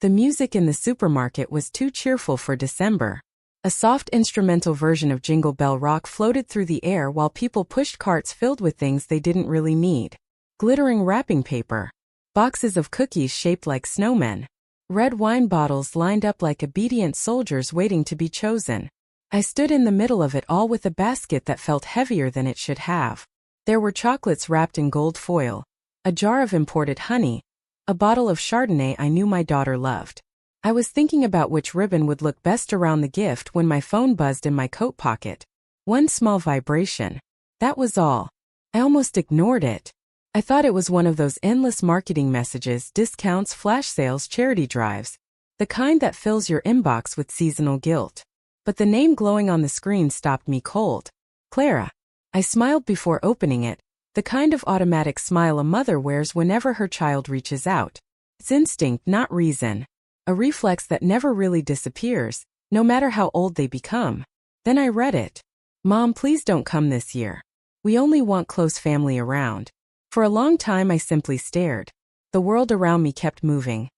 The music in the supermarket was too cheerful for December. A soft instrumental version of Jingle Bell Rock floated through the air while people pushed carts filled with things they didn't really need. Glittering wrapping paper. Boxes of cookies shaped like snowmen. Red wine bottles lined up like obedient soldiers waiting to be chosen. I stood in the middle of it all with a basket that felt heavier than it should have. There were chocolates wrapped in gold foil, a jar of imported honey, a bottle of Chardonnay I knew my daughter loved. I was thinking about which ribbon would look best around the gift when my phone buzzed in my coat pocket. One small vibration. That was all. I almost ignored it. I thought it was one of those endless marketing messages, discounts, flash sales, charity drives. The kind that fills your inbox with seasonal guilt. But the name glowing on the screen stopped me cold. Clara. I smiled before opening it, the kind of automatic smile a mother wears whenever her child reaches out. It's instinct, not reason. A reflex that never really disappears, no matter how old they become. Then I read it. Mom, please don't come this year. We only want close family around. For a long time I simply stared. The world around me kept moving.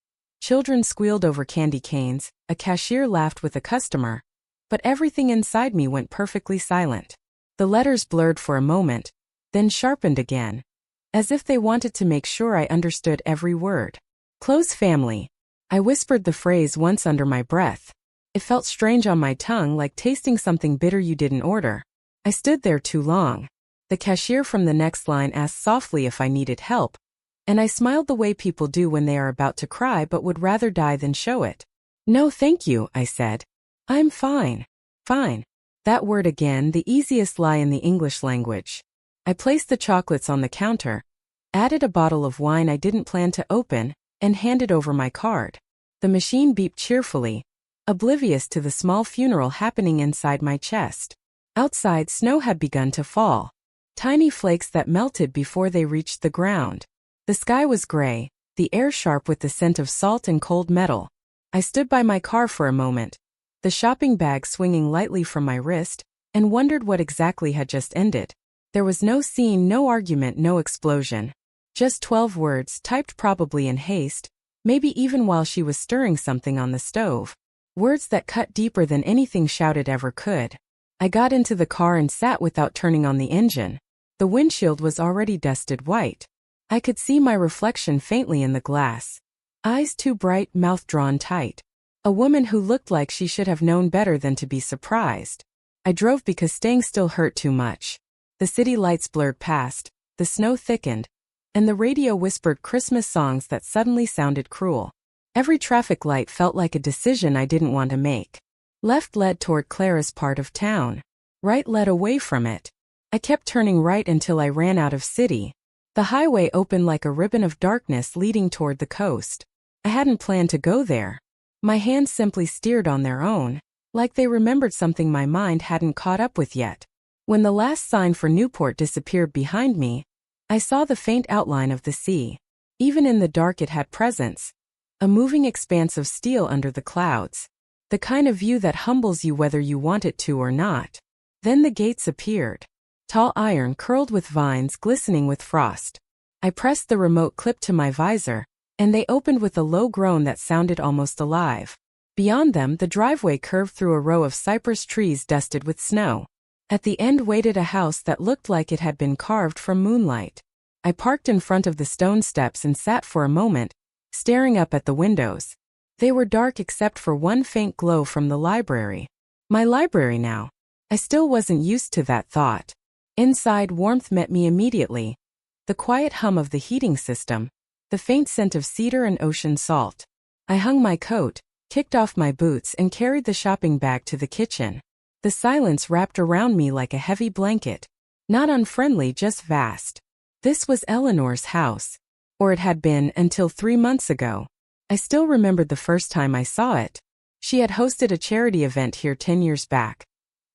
Children squealed over candy canes, a cashier laughed with a customer. But everything inside me went perfectly silent. The letters blurred for a moment, then sharpened again, as if they wanted to make sure I understood every word. Close family. I whispered the phrase once under my breath. It felt strange on my tongue, like tasting something bitter you didn't order. I stood there too long. The cashier from the next line asked softly if I needed help, and I smiled the way people do when they are about to cry but would rather die than show it. No, thank you, I said. I'm fine. Fine. That word again, the easiest lie in the English language. I placed the chocolates on the counter, added a bottle of wine I didn't plan to open, and handed over my card. The machine beeped cheerfully, oblivious to the small funeral happening inside my chest. Outside, snow had begun to fall. Tiny flakes that melted before they reached the ground. The sky was gray, the air sharp with the scent of salt and cold metal. I stood by my car for a moment, the shopping bag swinging lightly from my wrist, and wondered what exactly had just ended. There was no scene, no argument, no explosion. Just 12 words, typed probably in haste, maybe even while she was stirring something on the stove. Words that cut deeper than anything shouted ever could. I got into the car and sat without turning on the engine. The windshield was already dusted white. I could see my reflection faintly in the glass. Eyes too bright, mouth drawn tight. A woman who looked like she should have known better than to be surprised. I drove because staying still hurt too much. The city lights blurred past, the snow thickened, and the radio whispered Christmas songs that suddenly sounded cruel. Every traffic light felt like a decision I didn't want to make. Left led toward Clara's part of town. Right led away from it. I kept turning right until I ran out of city. The highway opened like a ribbon of darkness leading toward the coast. I hadn't planned to go there. My hands simply steered on their own, like they remembered something my mind hadn't caught up with yet. When the last sign for Newport disappeared behind me, I saw the faint outline of the sea. Even in the dark it had presence. A moving expanse of steel under the clouds. The kind of view that humbles you whether you want it to or not. Then the gates appeared. Tall iron curled with vines glistening with frost. I pressed the remote clip to my visor, and they opened with a low groan that sounded almost alive. Beyond them, the driveway curved through a row of cypress trees dusted with snow. At the end waited a house that looked like it had been carved from moonlight. I parked in front of the stone steps and sat for a moment, staring up at the windows. They were dark except for one faint glow from the library. My library now. I still wasn't used to that thought. Inside, warmth met me immediately. The quiet hum of the heating system. The faint scent of cedar and ocean salt. I hung my coat, kicked off my boots and carried the shopping bag to the kitchen. The silence wrapped around me like a heavy blanket. Not unfriendly, just vast. This was Eleanor's house. Or it had been until 3 months ago. I still remembered the first time I saw it. She had hosted a charity event here 10 years back.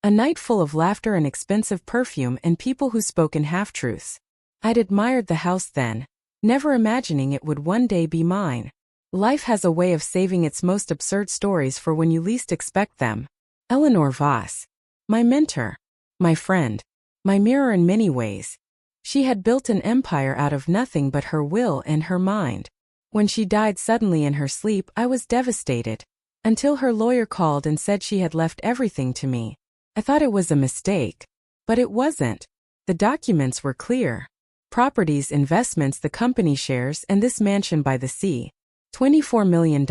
A night full of laughter and expensive perfume and people who spoke in half-truths. I'd admired the house then, never imagining it would one day be mine. Life has a way of saving its most absurd stories for when you least expect them. Eleanor Voss. My mentor. My friend. My mirror in many ways. She had built an empire out of nothing but her will and her mind. When she died suddenly in her sleep, I was devastated. Until her lawyer called and said she had left everything to me. I thought it was a mistake. But it wasn't. The documents were clear. Properties, investments, the company shares, and this mansion by the sea. $24 million,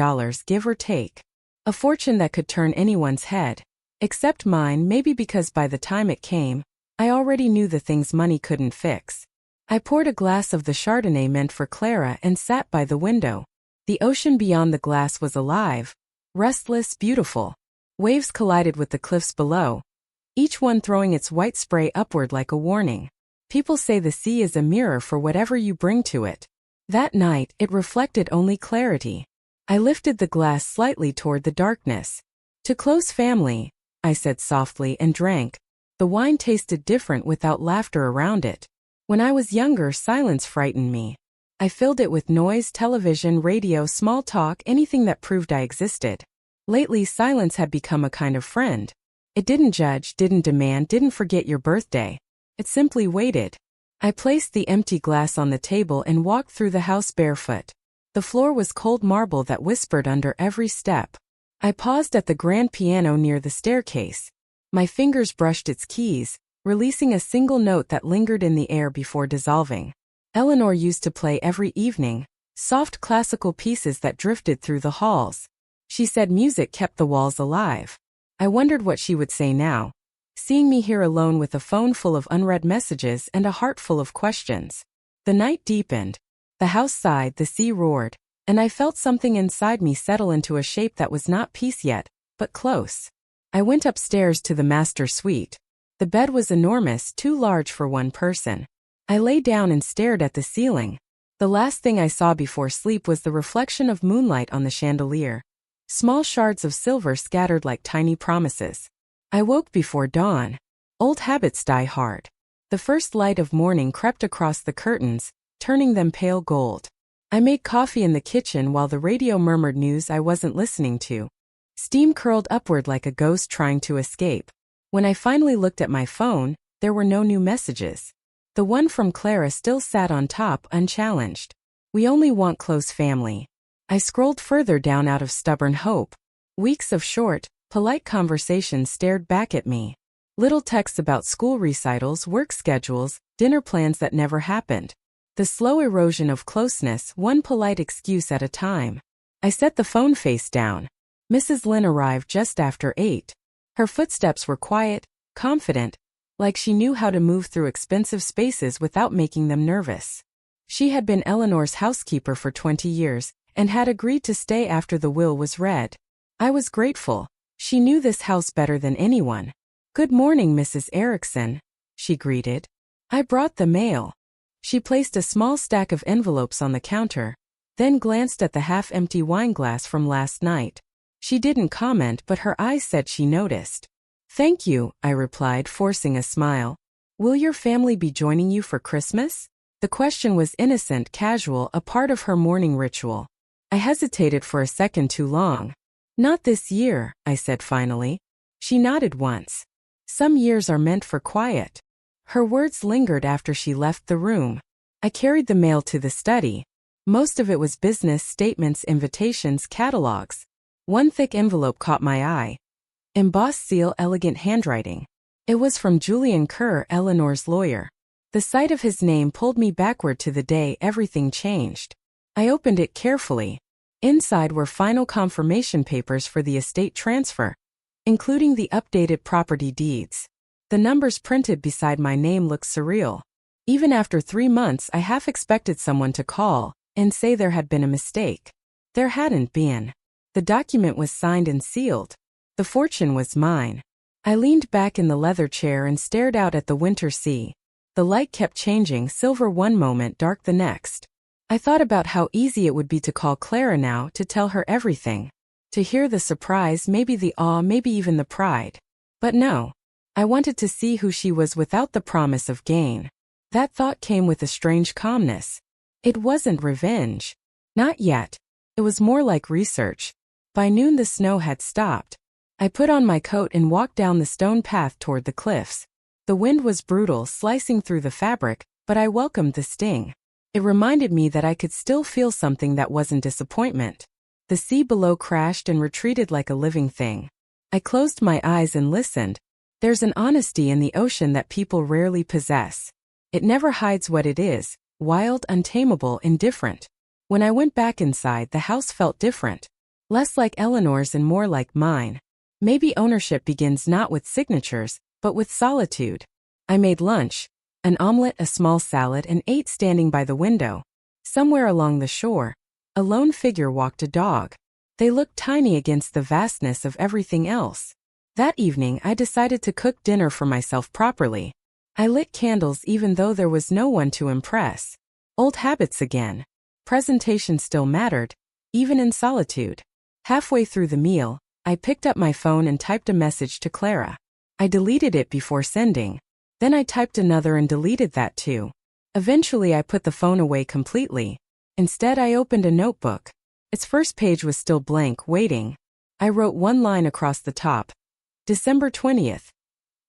give or take. A fortune that could turn anyone's head. Except mine, maybe because by the time it came, I already knew the things money couldn't fix. I poured a glass of the Chardonnay meant for Clara and sat by the window. The ocean beyond the glass was alive, restless, beautiful. Waves collided with the cliffs below, each one throwing its white spray upward like a warning. People say the sea is a mirror for whatever you bring to it. That night, it reflected only clarity. I lifted the glass slightly toward the darkness. To close family, I said softly and drank. The wine tasted different without laughter around it. When I was younger, silence frightened me. I filled it with noise, television, radio, small talk, anything that proved I existed. Lately, silence had become a kind of friend. It didn't judge, didn't demand, didn't forget your birthday. It simply waited. I placed the empty glass on the table and walked through the house barefoot. The floor was cold marble that whispered under every step. I paused at the grand piano near the staircase. My fingers brushed its keys, releasing a single note that lingered in the air before dissolving. Eleanor used to play every evening, soft classical pieces that drifted through the halls. She said music kept the walls alive. I wondered what she would say now, seeing me here alone with a phone full of unread messages and a heart full of questions. The night deepened. The house sighed, the sea roared, and I felt something inside me settle into a shape that was not peace yet, but close. I went upstairs to the master suite. The bed was enormous, too large for one person. I lay down and stared at the ceiling. The last thing I saw before sleep was the reflection of moonlight on the chandelier. Small shards of silver scattered like tiny promises. I woke before dawn. Old habits die hard. The first light of morning crept across the curtains, turning them pale gold. I made coffee in the kitchen while the radio murmured news I wasn't listening to. Steam curled upward like a ghost trying to escape. When I finally looked at my phone, there were no new messages. The one from Clara still sat on top, unchallenged. We only want close family. I scrolled further down out of stubborn hope. Weeks of short, polite conversations stared back at me. Little texts about school recitals, work schedules, dinner plans that never happened. The slow erosion of closeness, one polite excuse at a time. I set the phone face down. Mrs. Lynn arrived just after 8. Her footsteps were quiet, confident, like she knew how to move through expensive spaces without making them nervous. She had been Eleanor's housekeeper for 20 years, and had agreed to stay after the will was read. I was grateful. She knew this house better than anyone. "Good morning, Mrs. Erickson," she greeted. I brought the mail. She placed a small stack of envelopes on the counter, then glanced at the half-empty wineglass from last night. She didn't comment, but her eyes said she noticed. "Thank you," I replied, forcing a smile. "Will your family be joining you for Christmas?" The question was innocent, casual, a part of her morning ritual. I hesitated for a second too long. "Not this year," I said finally. She nodded once. "Some years are meant for quiet." Her words lingered after she left the room. I carried the mail to the study. Most of it was business statements, invitations, catalogs. One thick envelope caught my eye. Embossed seal, elegant handwriting. It was from Julian Kerr, Eleanor's lawyer. The sight of his name pulled me backward to the day everything changed. I opened it carefully. Inside were final confirmation papers for the estate transfer, including the updated property deeds. The numbers printed beside my name looked surreal. Even after 3 months, I half expected someone to call and say there had been a mistake. There hadn't been. The document was signed and sealed. The fortune was mine. I leaned back in the leather chair and stared out at the winter sea. The light kept changing, silver one moment, dark the next. I thought about how easy it would be to call Clara now, to tell her everything. To hear the surprise, maybe the awe, maybe even the pride. But no. I wanted to see who she was without the promise of gain. That thought came with a strange calmness. It wasn't revenge. Not yet. It was more like research. By noon the snow had stopped. I put on my coat and walked down the stone path toward the cliffs. The wind was brutal, slicing through the fabric, but I welcomed the sting. It reminded me that I could still feel something that wasn't disappointment. The sea below crashed and retreated like a living thing. I closed my eyes and listened. There's an honesty in the ocean that people rarely possess. It never hides what it is, wild, untamable, indifferent. When I went back inside, the house felt different. Less like Eleanor's and more like mine. Maybe ownership begins not with signatures, but with solitude. I made lunch, an omelet, a small salad, and ate standing by the window. Somewhere along the shore, a lone figure walked a dog. They looked tiny against the vastness of everything else. That evening, I decided to cook dinner for myself properly. I lit candles even though there was no one to impress. Old habits again. Presentation still mattered, even in solitude. Halfway through the meal, I picked up my phone and typed a message to Clara. I deleted it before sending. Then I typed another and deleted that too. Eventually, I put the phone away completely. Instead, I opened a notebook. Its first page was still blank, waiting. I wrote one line across the top. December 20th.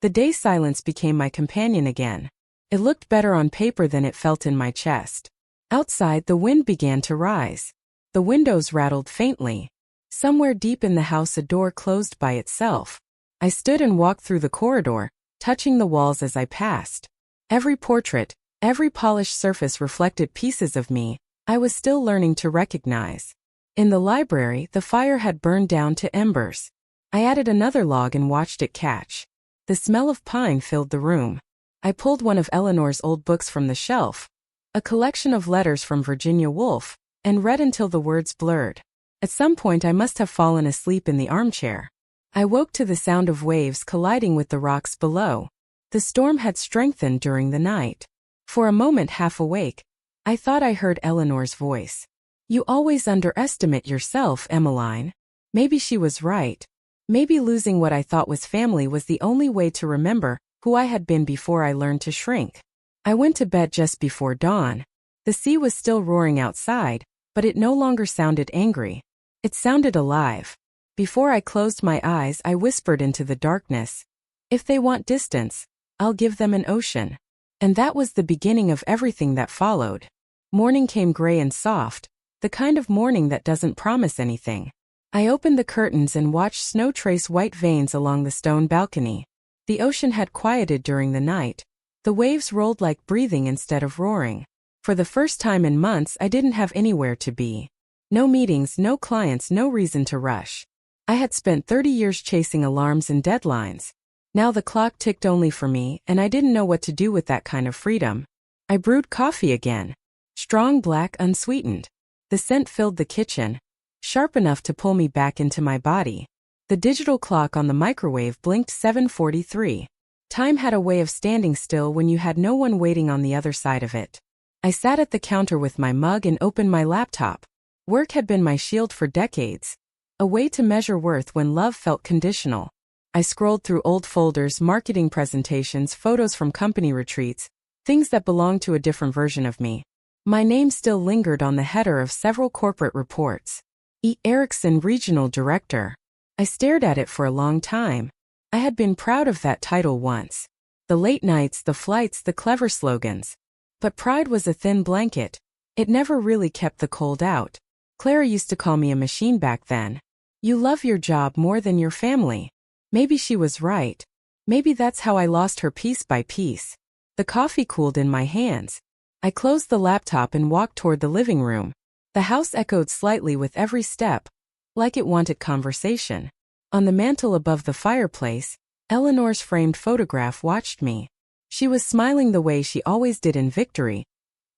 The day silence became my companion again. It looked better on paper than it felt in my chest. Outside, the wind began to rise. The windows rattled faintly. Somewhere deep in the house, a door closed by itself. I stood and walked through the corridor, touching the walls as I passed. Every portrait, every polished surface reflected pieces of me I was still learning to recognize. In the library, the fire had burned down to embers. I added another log and watched it catch. The smell of pine filled the room. I pulled one of Eleanor's old books from the shelf, a collection of letters from Virginia Woolf, and read until the words blurred. At some point, I must have fallen asleep in the armchair. I woke to the sound of waves colliding with the rocks below. The storm had strengthened during the night. For a moment, half awake, I thought I heard Eleanor's voice. "You always underestimate yourself, Emmeline." Maybe she was right. Maybe losing what I thought was family was the only way to remember who I had been before I learned to shrink. I went to bed just before dawn. The sea was still roaring outside, but it no longer sounded angry. It sounded alive. Before I closed my eyes, I whispered into the darkness, "If they want distance, I'll give them an ocean." And that was the beginning of everything that followed. Morning came gray and soft, the kind of morning that doesn't promise anything. I opened the curtains and watched snow trace white veins along the stone balcony. The ocean had quieted during the night. The waves rolled like breathing instead of roaring. For the first time in months, I didn't have anywhere to be. No meetings, no clients, no reason to rush. I had spent 30 years chasing alarms and deadlines. Now the clock ticked only for me, and I didn't know what to do with that kind of freedom. I brewed coffee again. Strong black, unsweetened. The scent filled the kitchen, sharp enough to pull me back into my body. The digital clock on the microwave blinked 7:43. Time had a way of standing still when you had no one waiting on the other side of it. I sat at the counter with my mug and opened my laptop. Work had been my shield for decades, a way to measure worth when love felt conditional. I scrolled through old folders, marketing presentations, photos from company retreats, things that belonged to a different version of me. My name still lingered on the header of several corporate reports. E. Erickson, Regional Director. I stared at it for a long time. I had been proud of that title once. The late nights, the flights, the clever slogans. But pride was a thin blanket. It never really kept the cold out. Clara used to call me a machine back then. You love your job more than your family. Maybe she was right. Maybe that's how I lost her piece by piece. The coffee cooled in my hands. I closed the laptop and walked toward the living room. The house echoed slightly with every step, like it wanted conversation. On the mantel above the fireplace, Eleanor's framed photograph watched me. She was smiling the way she always did in victory.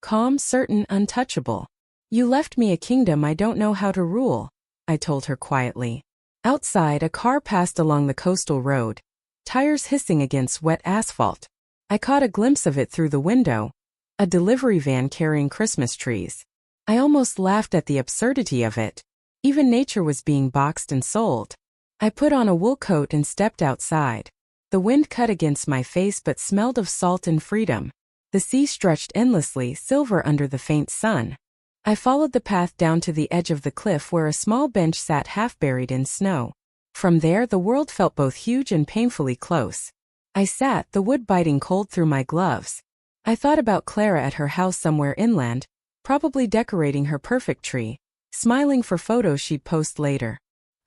Calm, certain, untouchable. "You left me a kingdom I don't know how to rule," I told her quietly. Outside, a car passed along the coastal road, tires hissing against wet asphalt. I caught a glimpse of it through the window, a delivery van carrying Christmas trees. I almost laughed at the absurdity of it. Even nature was being boxed and sold. I put on a wool coat and stepped outside. The wind cut against my face but smelled of salt and freedom. The sea stretched endlessly, silver under the faint sun. I followed the path down to the edge of the cliff where a small bench sat half buried in snow. From there, the world felt both huge and painfully close. I sat, the wood biting cold through my gloves. I thought about Clara at her house somewhere inland, probably decorating her perfect tree, smiling for photos she'd post later.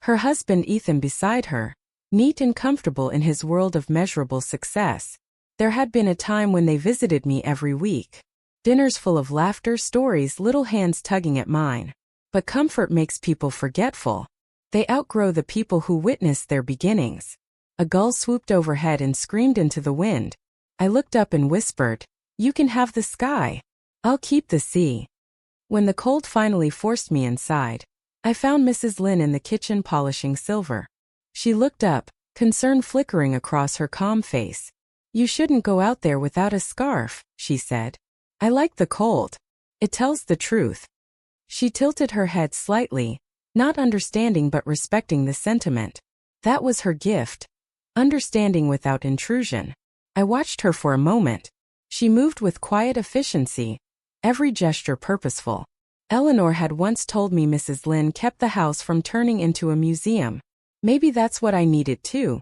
Her husband Ethan beside her, neat and comfortable in his world of measurable success. There had been a time when they visited me every week. Dinners full of laughter, stories, little hands tugging at mine. But comfort makes people forgetful. They outgrow the people who witnessed their beginnings. A gull swooped overhead and screamed into the wind. I looked up and whispered, "You can have the sky. I'll keep the sea." When the cold finally forced me inside, I found Mrs. Lynn in the kitchen polishing silver. She looked up, concern flickering across her calm face. "You shouldn't go out there without a scarf," she said. "I like the cold. It tells the truth." She tilted her head slightly, not understanding but respecting the sentiment. That was her gift. Understanding without intrusion. I watched her for a moment. She moved with quiet efficiency, every gesture purposeful. Eleanor had once told me Mrs. Lynn kept the house from turning into a museum. Maybe that's what I needed too.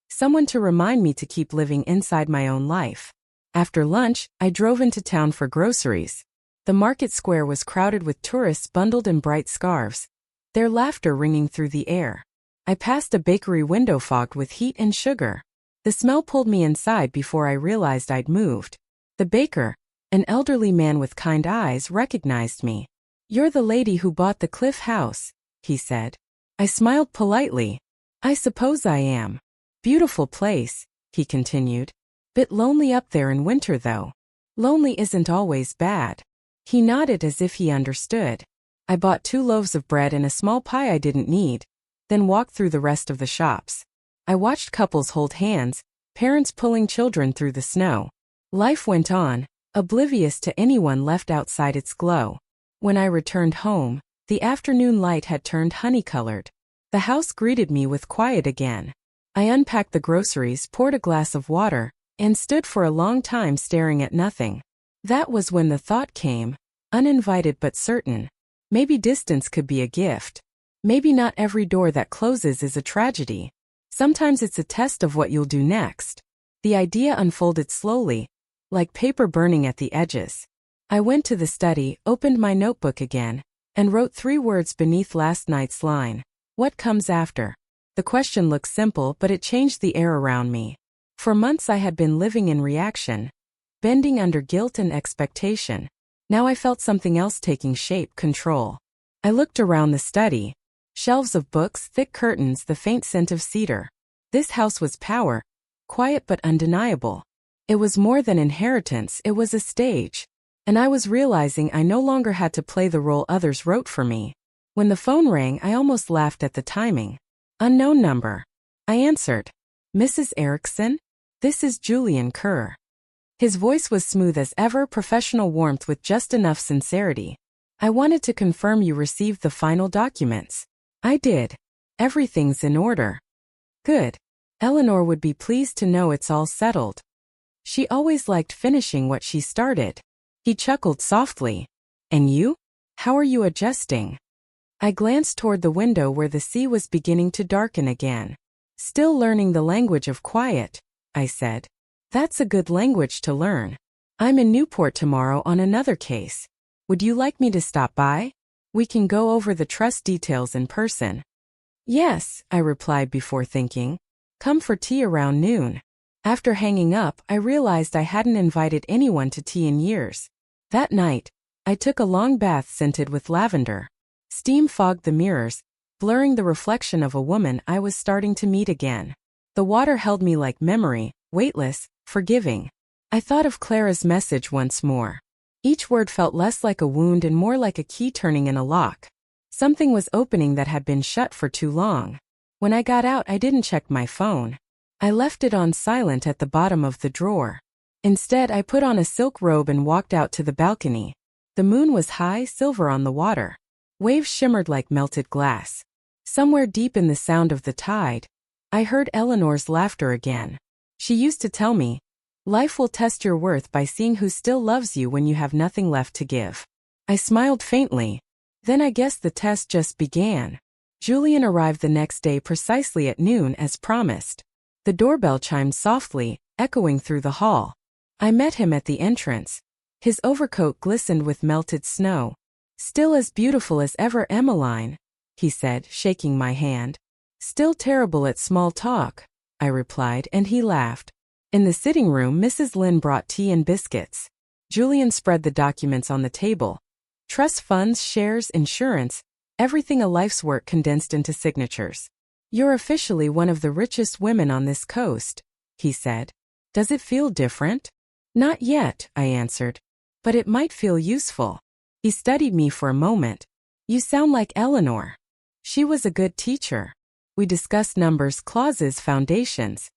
Someone to remind me to keep living inside my own life. After lunch, I drove into town for groceries. The market square was crowded with tourists bundled in bright scarves, their laughter ringing through the air. I passed a bakery window fogged with heat and sugar. The smell pulled me inside before I realized I'd moved. The baker, an elderly man with kind eyes, recognized me. "You're the lady who bought the Cliff House," he said. I smiled politely. "I suppose I am. Beautiful place," he continued. "Bit lonely up there in winter though." "Lonely isn't always bad." He nodded as if he understood. I bought 2 loaves of bread and a small pie I didn't need, then walked through the rest of the shops. I watched couples hold hands, parents pulling children through the snow. Life went on, oblivious to anyone left outside its glow. When I returned home, the afternoon light had turned honey-colored. The house greeted me with quiet again. I unpacked the groceries, poured a glass of water, and stood for a long time staring at nothing. That was when the thought came, uninvited but certain. Maybe distance could be a gift. Maybe not every door that closes is a tragedy. Sometimes it's a test of what you'll do next. The idea unfolded slowly, like paper burning at the edges. I went to the study, opened my notebook again, and wrote 3 words beneath last night's line. What comes after? The question looked simple, but it changed the air around me. For months I had been living in reaction, bending under guilt and expectation. Now I felt something else taking shape, control. I looked around the study. Shelves of books, thick curtains, the faint scent of cedar. This house was power, quiet but undeniable. It was more than inheritance, it was a stage. And I was realizing I no longer had to play the role others wrote for me. When the phone rang, I almost laughed at the timing. Unknown number. I answered. "Mrs. Erickson? This is Julian Kerr." His voice was smooth as ever, professional warmth with just enough sincerity. "I wanted to confirm you received the final documents." "I did. Everything's in order." "Good. Eleanor would be pleased to know it's all settled. She always liked finishing what she started." He chuckled softly. "And you? How are you adjusting?" I glanced toward the window where the sea was beginning to darken again. "Still learning the language of quiet," I said. "That's a good language to learn. I'm in Newport tomorrow on another case. Would you like me to stop by? We can go over the trust details in person." "Yes," I replied before thinking. "Come for tea around noon." After hanging up, I realized I hadn't invited anyone to tea in years. That night, I took a long bath scented with lavender. Steam fogged the mirrors, blurring the reflection of a woman I was starting to meet again. The water held me like memory, weightless, forgiving. I thought of Clara's message once more. Each word felt less like a wound and more like a key turning in a lock. Something was opening that had been shut for too long. When I got out, I didn't check my phone. I left it on silent at the bottom of the drawer. Instead, I put on a silk robe and walked out to the balcony. The moon was high, silver on the water. Waves shimmered like melted glass. Somewhere deep in the sound of the tide, I heard Eleanor's laughter again. She used to tell me, "Life will test your worth by seeing who still loves you when you have nothing left to give." I smiled faintly. Then I guess the test just began. Julian arrived the next day precisely at noon as promised. The doorbell chimed softly, echoing through the hall. I met him at the entrance. His overcoat glistened with melted snow. "Still as beautiful as ever, Emmeline," he said, shaking my hand. "Still terrible at small talk," I replied, and he laughed. In the sitting room, Mrs. Lynn brought tea and biscuits. Julian spread the documents on the table. Trust funds, shares, insurance, everything a life's work condensed into signatures. "You're officially one of the richest women on this coast," he said. "Does it feel different?" "Not yet," I answered. "But it might feel useful." He studied me for a moment. "You sound like Eleanor. She was a good teacher." We discussed numbers, clauses, foundations.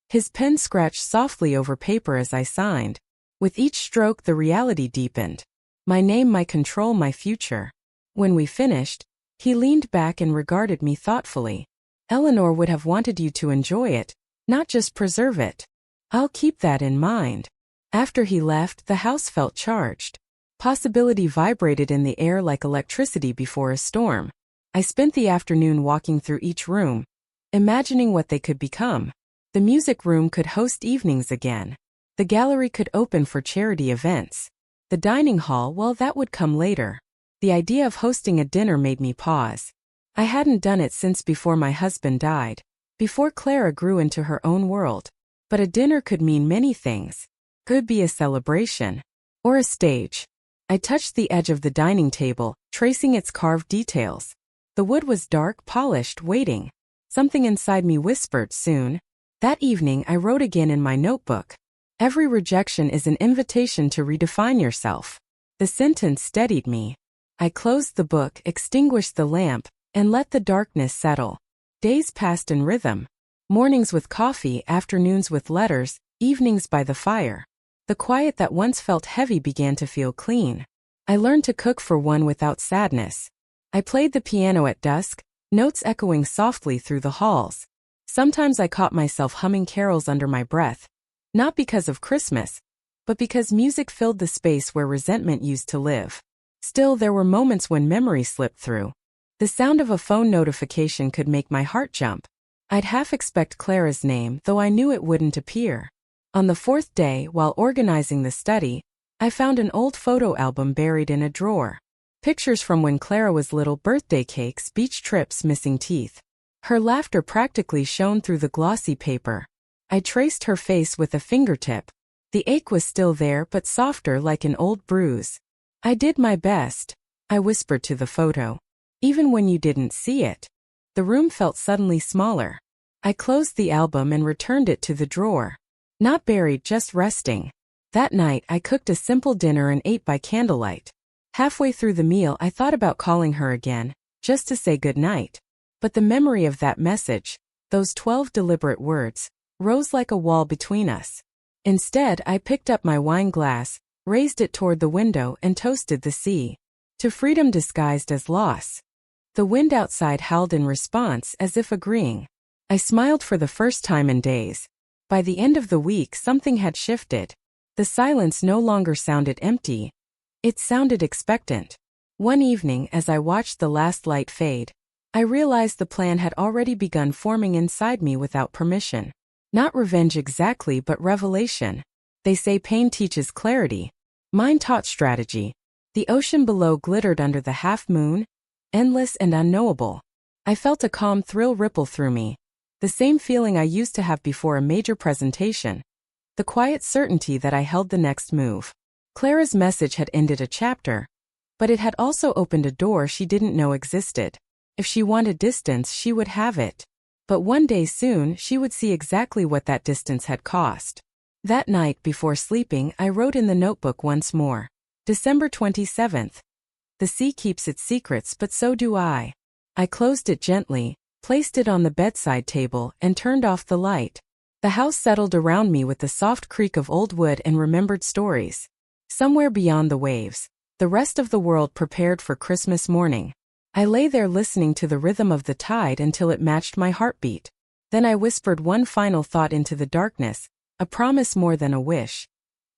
His pen scratched softly over paper as I signed. With each stroke, the reality deepened. My name, my control, my future. When we finished, he leaned back and regarded me thoughtfully. "Eleanor would have wanted you to enjoy it, not just preserve it." "I'll keep that in mind." After he left, the house felt charged. Possibility vibrated in the air like electricity before a storm. I spent the afternoon walking through each room, imagining what they could become. The music room could host evenings again. The gallery could open for charity events. The dining hall, well, that would come later. The idea of hosting a dinner made me pause. I hadn't done it since before my husband died, before Clara grew into her own world. But a dinner could mean many things. Could be a celebration. Or a stage. I touched the edge of the dining table, tracing its carved details. The wood was dark, polished, waiting. Something inside me whispered, soon. That evening, I wrote again in my notebook. "Every rejection is an invitation to redefine yourself." The sentence steadied me. I closed the book, extinguished the lamp, and let the darkness settle. Days passed in rhythm. Mornings with coffee, afternoons with letters, evenings by the fire. The quiet that once felt heavy began to feel clean. I learned to cook for one without sadness. I played the piano at dusk, notes echoing softly through the halls. Sometimes I caught myself humming carols under my breath. Not because of Christmas, but because music filled the space where resentment used to live. Still, there were moments when memory slipped through. The sound of a phone notification could make my heart jump. I'd half expect Clara's name, though I knew it wouldn't appear. On the fourth day, while organizing the study, I found an old photo album buried in a drawer. Pictures from when Clara was little, birthday cakes, beach trips, missing teeth. Her laughter practically shone through the glossy paper. I traced her face with a fingertip. The ache was still there, but softer, like an old bruise. "I did my best," I whispered to the photo. "Even when you didn't see it." The room felt suddenly smaller. I closed the album and returned it to the drawer. Not buried, just resting. That night, I cooked a simple dinner and ate by candlelight. Halfway through the meal, I thought about calling her again, just to say goodnight. But the memory of that message, those 12 deliberate words, rose like a wall between us. Instead, I picked up my wine glass, raised it toward the window, and toasted the sea. To freedom disguised as loss. The wind outside howled in response, as if agreeing. I smiled for the first time in days. By the end of the week, something had shifted. The silence no longer sounded empty. It sounded expectant. One evening, as I watched the last light fade, I realized the plan had already begun forming inside me without permission. Not revenge exactly, but revelation. They say pain teaches clarity. Mine taught strategy. The ocean below glittered under the half-moon, endless and unknowable. I felt a calm thrill ripple through me. The same feeling I used to have before a major presentation. The quiet certainty that I held the next move. Clara's message had ended a chapter, but it had also opened a door she didn't know existed. If she wanted distance, she would have it. But one day soon, she would see exactly what that distance had cost. That night, before sleeping, I wrote in the notebook once more. December 27th. The sea keeps its secrets, but so do I. I closed it gently, placed it on the bedside table, and turned off the light. The house settled around me with the soft creak of old wood and remembered stories. Somewhere beyond the waves, the rest of the world prepared for Christmas morning. I lay there listening to the rhythm of the tide until it matched my heartbeat. Then I whispered one final thought into the darkness, a promise more than a wish.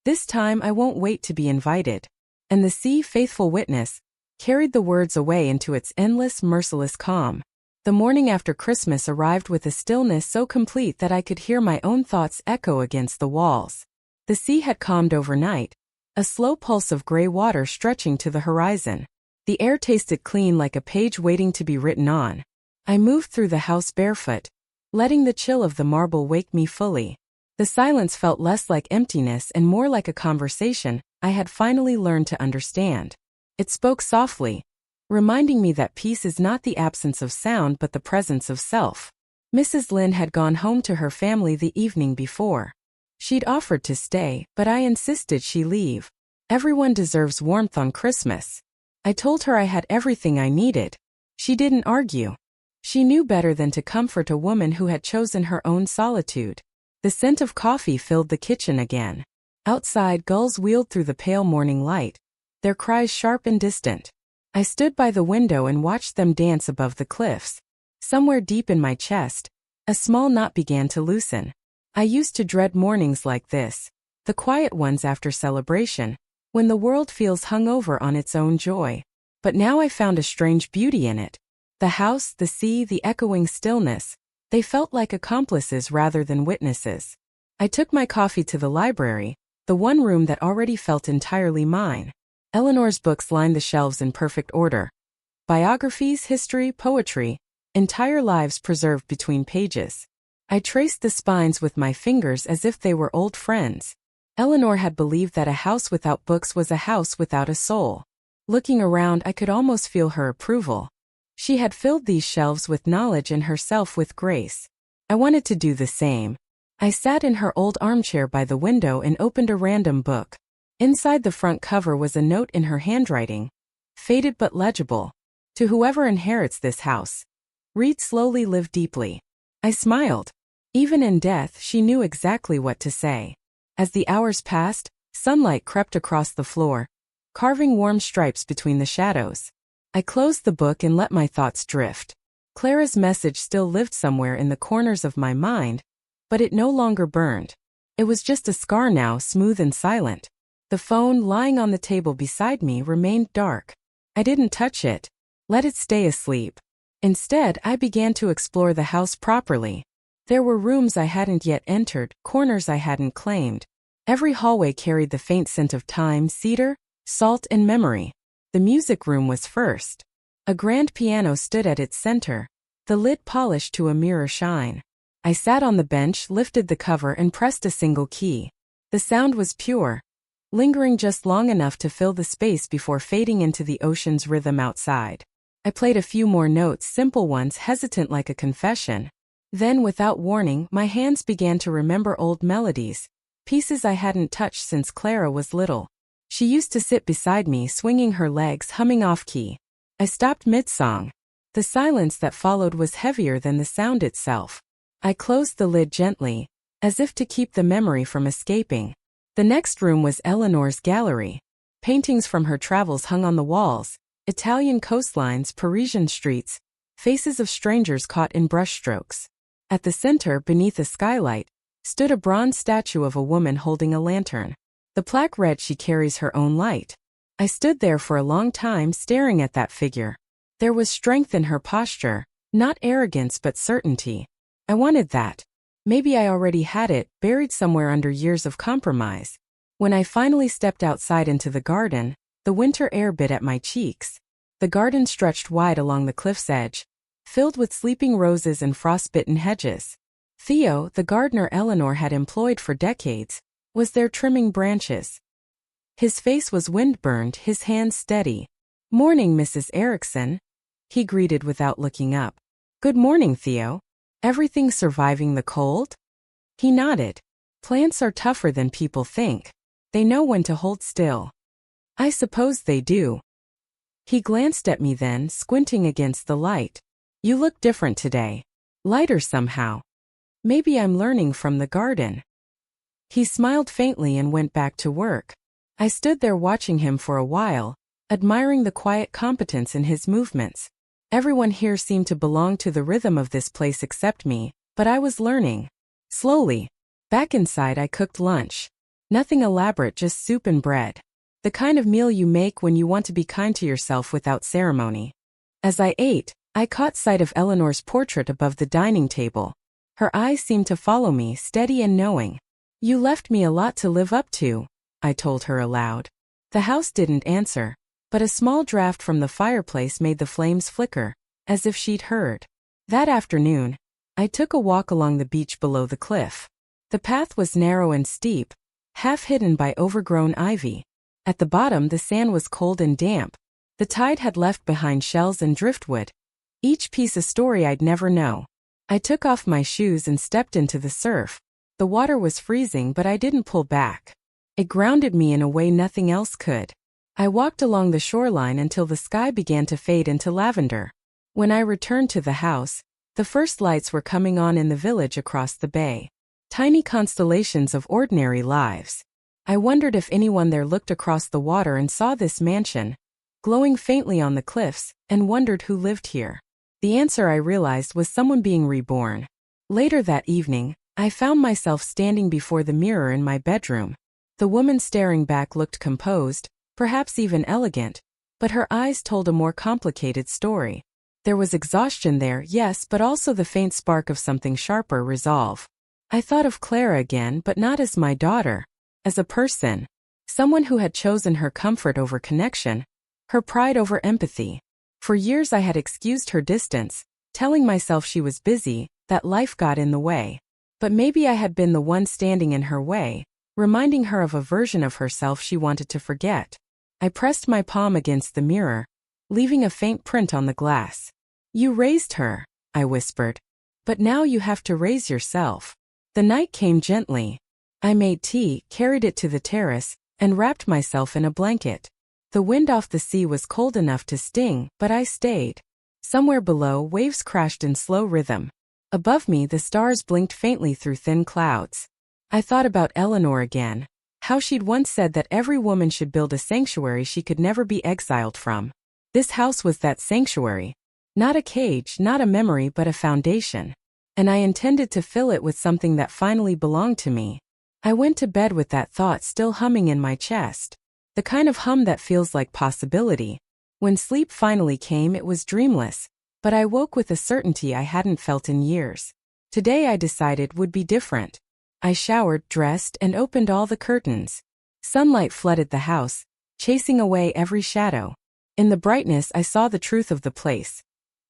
This time I won't wait to be invited. And the sea, faithful witness, carried the words away into its endless, merciless calm. The morning after Christmas arrived with a stillness so complete that I could hear my own thoughts echo against the walls. The sea had calmed overnight, a slow pulse of gray water stretching to the horizon. The air tasted clean like a page waiting to be written on. I moved through the house barefoot, letting the chill of the marble wake me fully. The silence felt less like emptiness and more like a conversation I had finally learned to understand. It spoke softly, reminding me that peace is not the absence of sound but the presence of self. Mrs. Lynn had gone home to her family the evening before. She'd offered to stay, but I insisted she leave. Everyone deserves warmth on Christmas. I told her I had everything I needed. She didn't argue. She knew better than to comfort a woman who had chosen her own solitude. The scent of coffee filled the kitchen again. Outside, gulls wheeled through the pale morning light, their cries sharp and distant. I stood by the window and watched them dance above the cliffs. Somewhere deep in my chest, a small knot began to loosen. I used to dread mornings like this, the quiet ones after celebration, when the world feels hungover on its own joy. But now I found a strange beauty in it. The house, the sea, the echoing stillness, they felt like accomplices rather than witnesses. I took my coffee to the library, the one room that already felt entirely mine. Eleanor's books lined the shelves in perfect order. Biographies, history, poetry, entire lives preserved between pages. I traced the spines with my fingers as if they were old friends. Eleanor had believed that a house without books was a house without a soul. Looking around, I could almost feel her approval. She had filled these shelves with knowledge and herself with grace. I wanted to do the same. I sat in her old armchair by the window and opened a random book. Inside the front cover was a note in her handwriting, faded but legible. To whoever inherits this house, read slowly, live deeply. I smiled. Even in death, she knew exactly what to say. As the hours passed, sunlight crept across the floor, carving warm stripes between the shadows. I closed the book and let my thoughts drift. Clara's message still lived somewhere in the corners of my mind, but it no longer burned. It was just a scar now, smooth and silent. The phone lying on the table beside me remained dark. I didn't touch it, let it stay asleep. Instead, I began to explore the house properly. There were rooms I hadn't yet entered, corners I hadn't claimed. Every hallway carried the faint scent of thyme, cedar, salt, and memory. The music room was first. A grand piano stood at its center, the lid polished to a mirror shine. I sat on the bench, lifted the cover, and pressed a single key. The sound was pure, lingering just long enough to fill the space before fading into the ocean's rhythm outside. I played a few more notes, simple ones, hesitant like a confession. Then, without warning, my hands began to remember old melodies, pieces I hadn't touched since Clara was little. She used to sit beside me, swinging her legs, humming off-key. I stopped mid-song. The silence that followed was heavier than the sound itself. I closed the lid gently, as if to keep the memory from escaping. The next room was Eleanor's gallery. Paintings from her travels hung on the walls, Italian coastlines, Parisian streets, faces of strangers caught in brushstrokes. At the center, beneath a skylight, stood a bronze statue of a woman holding a lantern. The plaque read, "She carries her own light." I stood there for a long time staring at that figure. There was strength in her posture, not arrogance but certainty. I wanted that. Maybe I already had it, buried somewhere under years of compromise. When I finally stepped outside into the garden, the winter air bit at my cheeks. The garden stretched wide along the cliff's edge, filled with sleeping roses and frostbitten hedges. Theo, the gardener Eleanor had employed for decades, was there trimming branches. His face was wind-burned, his hands steady. "Morning, Mrs. Erickson," he greeted without looking up. "Good morning, Theo. Everything surviving the cold?" He nodded. "Plants are tougher than people think. They know when to hold still." "I suppose they do." He glanced at me then, squinting against the light. "You look different today. Lighter somehow. Maybe I'm learning from the garden." He smiled faintly and went back to work. I stood there watching him for a while, admiring the quiet competence in his movements. Everyone here seemed to belong to the rhythm of this place except me, but I was learning. Slowly. Back inside, I cooked lunch. Nothing elaborate, just soup and bread. The kind of meal you make when you want to be kind to yourself without ceremony. As I ate, I caught sight of Eleanor's portrait above the dining table. Her eyes seemed to follow me, steady and knowing. "You left me a lot to live up to," I told her aloud. The house didn't answer, but a small draft from the fireplace made the flames flicker, as if she'd heard. That afternoon, I took a walk along the beach below the cliff. The path was narrow and steep, half hidden by overgrown ivy. At the bottom the sand was cold and damp. The tide had left behind shells and driftwood, each piece a story I'd never know. I took off my shoes and stepped into the surf. The water was freezing, but I didn't pull back. It grounded me in a way nothing else could. I walked along the shoreline until the sky began to fade into lavender. When I returned to the house, the first lights were coming on in the village across the bay. Tiny constellations of ordinary lives. I wondered if anyone there looked across the water and saw this mansion, glowing faintly on the cliffs, and wondered who lived here. The answer, I realized, was someone being reborn. Later that evening, I found myself standing before the mirror in my bedroom. The woman staring back looked composed, perhaps even elegant, but her eyes told a more complicated story. There was exhaustion there, yes, but also the faint spark of something sharper: resolve. I thought of Clara again, but not as my daughter. As a person. Someone who had chosen her comfort over connection, her pride over empathy. For years I had excused her distance, telling myself she was busy, that life got in the way. But maybe I had been the one standing in her way, reminding her of a version of herself she wanted to forget. I pressed my palm against the mirror, leaving a faint print on the glass. You raised her, I whispered. But now you have to raise yourself. The night came gently. I made tea, carried it to the terrace, and wrapped myself in a blanket. The wind off the sea was cold enough to sting, but I stayed. Somewhere below, waves crashed in slow rhythm. Above me, the stars blinked faintly through thin clouds. I thought about Eleanor again, how she'd once said that every woman should build a sanctuary she could never be exiled from. This house was that sanctuary. Not a cage, not a memory, but a foundation. And I intended to fill it with something that finally belonged to me. I went to bed with that thought still humming in my chest. The kind of hum that feels like possibility. When sleep finally came, it was dreamless, but I woke with a certainty I hadn't felt in years. Today, I decided, would be different. I showered, dressed, and opened all the curtains. Sunlight flooded the house, chasing away every shadow. In the brightness, I saw the truth of the place.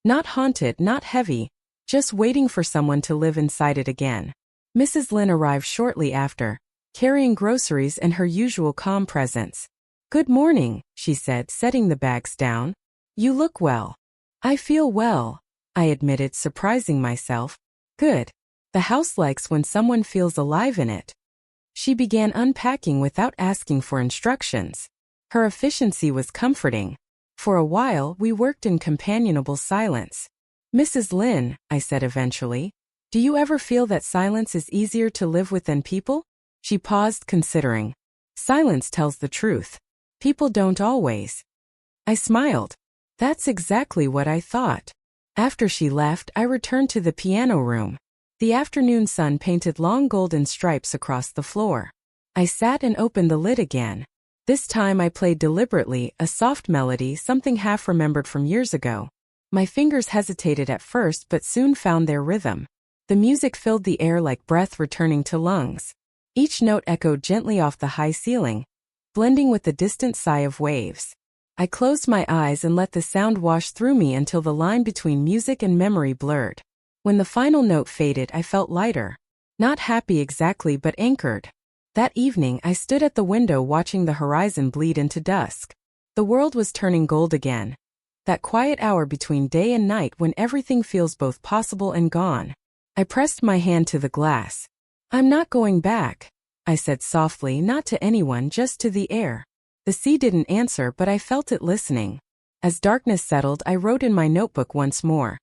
Not haunted, not heavy, just waiting for someone to live inside it again. Mrs. Lynn arrived shortly after, carrying groceries and her usual calm presence. Good morning, she said, setting the bags down. You look well. I feel well, I admitted, surprising myself. Good. The house likes when someone feels alive in it. She began unpacking without asking for instructions. Her efficiency was comforting. For a while, we worked in companionable silence. Mrs. Lynn, I said eventually, do you ever feel that silence is easier to live with than people? She paused, considering. Silence tells the truth. People don't always. I smiled. That's exactly what I thought. After she left, I returned to the piano room. The afternoon sun painted long golden stripes across the floor. I sat and opened the lid again. This time I played deliberately, a soft melody, something half remembered from years ago. My fingers hesitated at first but soon found their rhythm. The music filled the air like breath returning to lungs. Each note echoed gently off the high ceiling, blending with the distant sigh of waves. I closed my eyes and let the sound wash through me until the line between music and memory blurred. When the final note faded, I felt lighter. Not happy exactly, but anchored. That evening, I stood at the window watching the horizon bleed into dusk. The world was turning gold again. That quiet hour between day and night when everything feels both possible and gone. I pressed my hand to the glass. I'm not going back, I said softly, not to anyone, just to the air. The sea didn't answer, but I felt it listening. As darkness settled, I wrote in my notebook once more.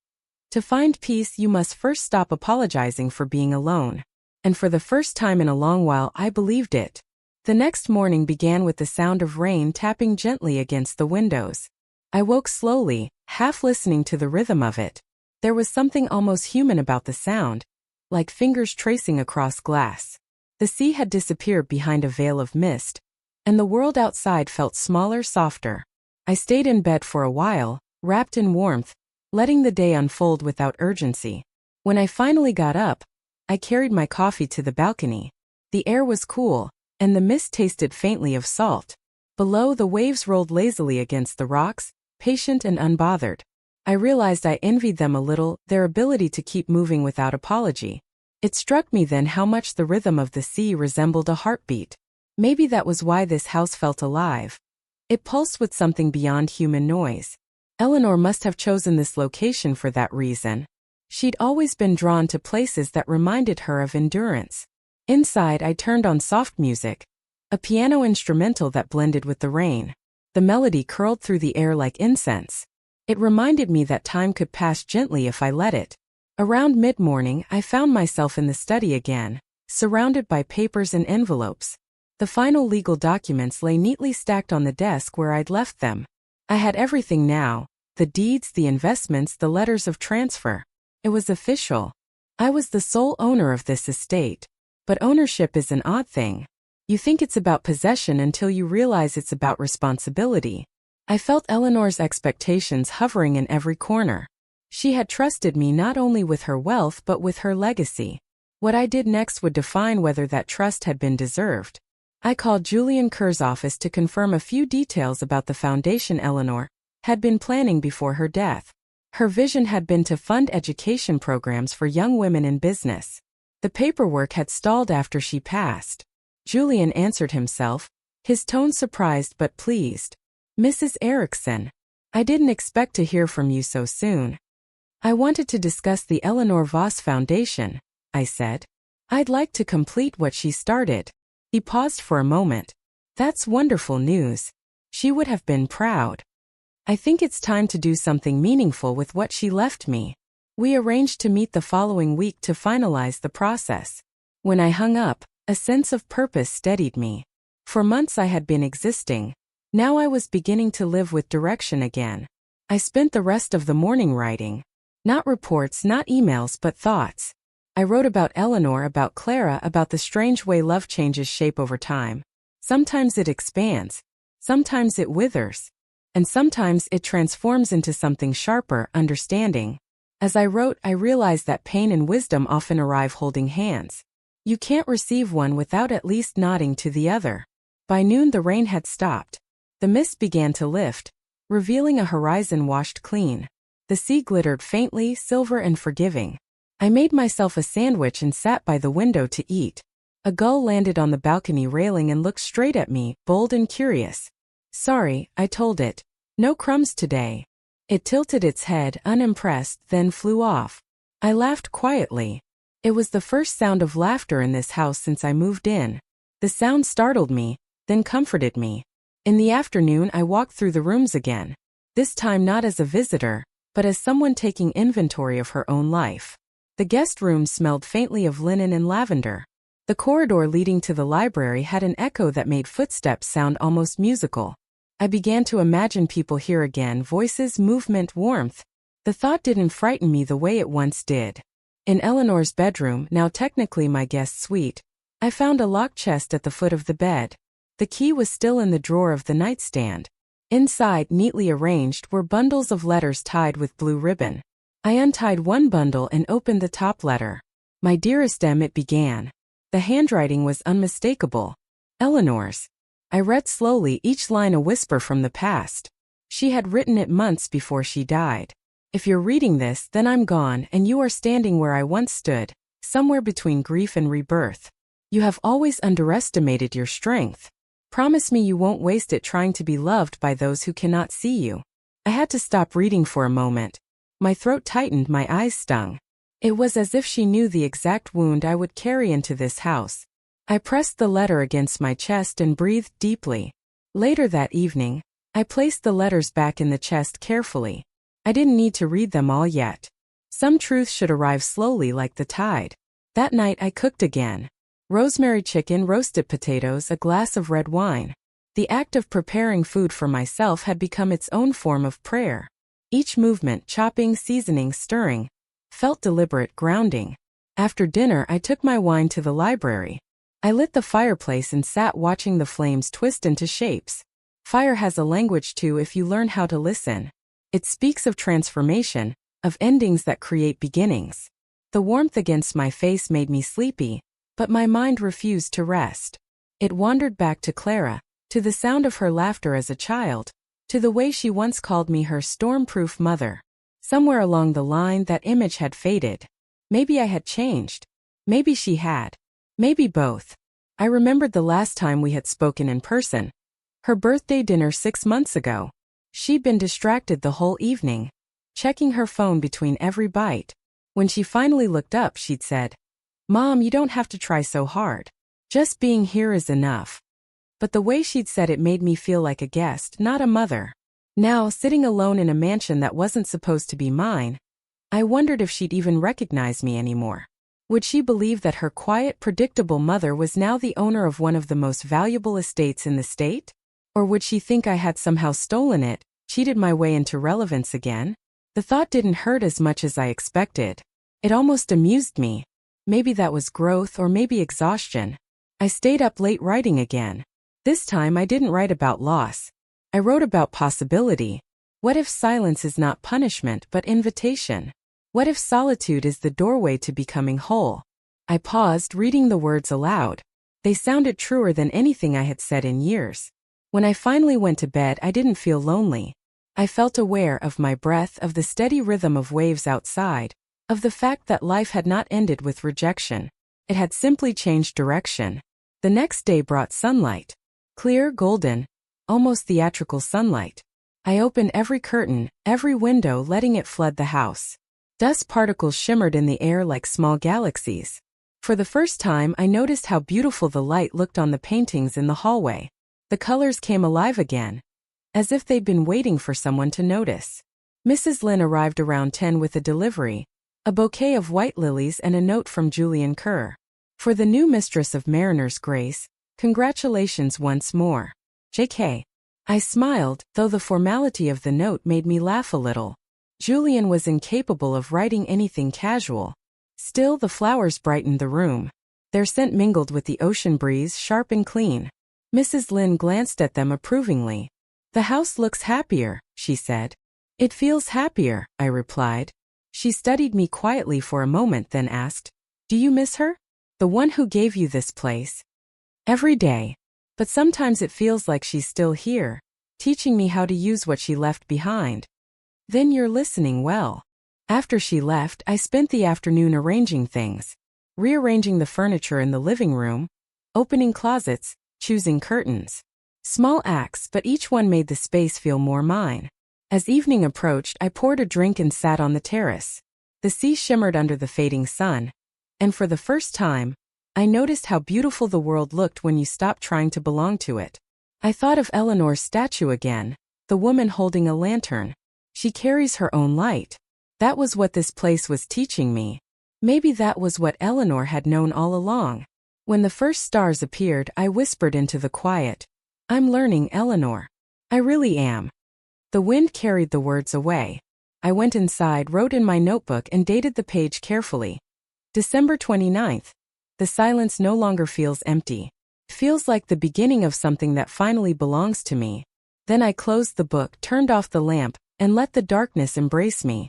To find peace, you must first stop apologizing for being alone. And for the first time in a long while, I believed it. The next morning began with the sound of rain tapping gently against the windows. I woke slowly, half listening to the rhythm of it. There was something almost human about the sound, like fingers tracing across glass. The sea had disappeared behind a veil of mist, and the world outside felt smaller, softer. I stayed in bed for a while, wrapped in warmth, letting the day unfold without urgency. When I finally got up, I carried my coffee to the balcony. The air was cool, and the mist tasted faintly of salt. Below, the waves rolled lazily against the rocks, patient and unbothered. I realized I envied them a little, their ability to keep moving without apology. It struck me then how much the rhythm of the sea resembled a heartbeat. Maybe that was why this house felt alive. It pulsed with something beyond human noise. Eleanor must have chosen this location for that reason. She'd always been drawn to places that reminded her of endurance. Inside, I turned on soft music, a piano instrumental that blended with the rain. The melody curled through the air like incense. It reminded me that time could pass gently if I let it. Around mid-morning, I found myself in the study again, surrounded by papers and envelopes. The final legal documents lay neatly stacked on the desk where I'd left them. I had everything now: the deeds, the investments, the letters of transfer. It was official. I was the sole owner of this estate. But ownership is an odd thing. You think it's about possession until you realize it's about responsibility. I felt Eleanor's expectations hovering in every corner. She had trusted me not only with her wealth but with her legacy. What I did next would define whether that trust had been deserved. I called Julian Kerr's office to confirm a few details about the foundation Eleanor had been planning before her death. Her vision had been to fund education programs for young women in business. The paperwork had stalled after she passed. Julian answered himself, his tone surprised but pleased. "Mrs. Erickson, I didn't expect to hear from you so soon. I wanted to discuss the Eleanor Voss Foundation," I said. "I'd like to complete what she started." He paused for a moment. "That's wonderful news. She would have been proud. I think it's time to do something meaningful with what she left me." We arranged to meet the following week to finalize the process. When I hung up, a sense of purpose steadied me. For months I had been existing. Now I was beginning to live with direction again. I spent the rest of the morning writing. Not reports, not emails, but thoughts. I wrote about Eleanor, about Clara, about the strange way love changes shape over time. Sometimes it expands. Sometimes it withers. And sometimes it transforms into something sharper, understanding. As I wrote, I realized that pain and wisdom often arrive holding hands. You can't receive one without at least nodding to the other. By noon the rain had stopped. The mist began to lift, revealing a horizon washed clean. The sea glittered faintly, silver and forgiving. I made myself a sandwich and sat by the window to eat. A gull landed on the balcony railing and looked straight at me, bold and curious. "Sorry," I told it. "No crumbs today." It tilted its head, unimpressed, then flew off. I laughed quietly. It was the first sound of laughter in this house since I moved in. The sound startled me, then comforted me. In the afternoon I walked through the rooms again. This time not as a visitor, but as someone taking inventory of her own life. The guest room smelled faintly of linen and lavender. The corridor leading to the library had an echo that made footsteps sound almost musical. I began to imagine people here again, voices, movement, warmth. The thought didn't frighten me the way it once did. In Eleanor's bedroom, now technically my guest suite, I found a locked chest at the foot of the bed. The key was still in the drawer of the nightstand. Inside, neatly arranged, were bundles of letters tied with blue ribbon. I untied one bundle and opened the top letter. "My dearest M," it began. The handwriting was unmistakable. Eleanor's. I read slowly, each line a whisper from the past. She had written it months before she died. "If you're reading this, then I'm gone, and you are standing where I once stood, somewhere between grief and rebirth. You have always underestimated your strength. Promise me you won't waste it trying to be loved by those who cannot see you." I had to stop reading for a moment. My throat tightened, my eyes stung. It was as if she knew the exact wound I would carry into this house. I pressed the letter against my chest and breathed deeply. Later that evening, I placed the letters back in the chest carefully. I didn't need to read them all yet. Some truth should arrive slowly like the tide. That night I cooked again. Rosemary chicken, roasted potatoes, a glass of red wine. The act of preparing food for myself had become its own form of prayer. Each movement, chopping, seasoning, stirring, felt deliberate, grounding. After dinner I took my wine to the library. I lit the fireplace and sat watching the flames twist into shapes. Fire has a language too if you learn how to listen. It speaks of transformation, of endings that create beginnings. The warmth against my face made me sleepy, but my mind refused to rest. It wandered back to Clara, to the sound of her laughter as a child, to the way she once called me her storm-proof mother. Somewhere along the line that image had faded. Maybe I had changed. Maybe she had. Maybe both. I remembered the last time we had spoken in person. Her birthday dinner 6 months ago. She'd been distracted the whole evening, checking her phone between every bite. When she finally looked up, she'd said, "Mom, you don't have to try so hard. Just being here is enough." But the way she'd said it made me feel like a guest, not a mother. Now, sitting alone in a mansion that wasn't supposed to be mine, I wondered if she'd even recognize me anymore. Would she believe that her quiet, predictable mother was now the owner of one of the most valuable estates in the state? Or would she think I had somehow stolen it, cheated my way into relevance again? The thought didn't hurt as much as I expected. It almost amused me. Maybe that was growth or maybe exhaustion. I stayed up late writing again. This time I didn't write about loss. I wrote about possibility. What if silence is not punishment but invitation? What if solitude is the doorway to becoming whole? I paused, reading the words aloud. They sounded truer than anything I had said in years. When I finally went to bed, I didn't feel lonely. I felt aware of my breath, of the steady rhythm of waves outside, of the fact that life had not ended with rejection. It had simply changed direction. The next day brought sunlight. Clear, golden, almost theatrical sunlight. I opened every curtain, every window, letting it flood the house. Dust particles shimmered in the air like small galaxies. For the first time, I noticed how beautiful the light looked on the paintings in the hallway. The colors came alive again, as if they'd been waiting for someone to notice. Mrs. Lynn arrived around 10 with a delivery, a bouquet of white lilies and a note from Julian Kerr. For the new mistress of Mariner's Grace, congratulations once more. J.K. I smiled, though the formality of the note made me laugh a little. Julian was incapable of writing anything casual. Still, the flowers brightened the room. Their scent mingled with the ocean breeze, sharp and clean. Mrs. Lynn glanced at them approvingly. "The house looks happier," she said. "It feels happier," I replied. She studied me quietly for a moment, then asked, "Do you miss her? The one who gave you this place?" "Every day. But sometimes it feels like she's still here, teaching me how to use what she left behind." "Then you're listening well." After she left, I spent the afternoon arranging things, rearranging the furniture in the living room, opening closets, choosing curtains. Small acts, but each one made the space feel more mine. As evening approached, I poured a drink and sat on the terrace. The sea shimmered under the fading sun, and for the first time, I noticed how beautiful the world looked when you stopped trying to belong to it. I thought of Eleanor's statue again, the woman holding a lantern. She carries her own light. That was what this place was teaching me. Maybe that was what Eleanor had known all along. When the first stars appeared, I whispered into the quiet, "I'm learning, Eleanor. I really am." The wind carried the words away. I went inside, wrote in my notebook, and dated the page carefully. December 29th. The silence no longer feels empty. It feels like the beginning of something that finally belongs to me. Then I closed the book, turned off the lamp, and let the darkness embrace me.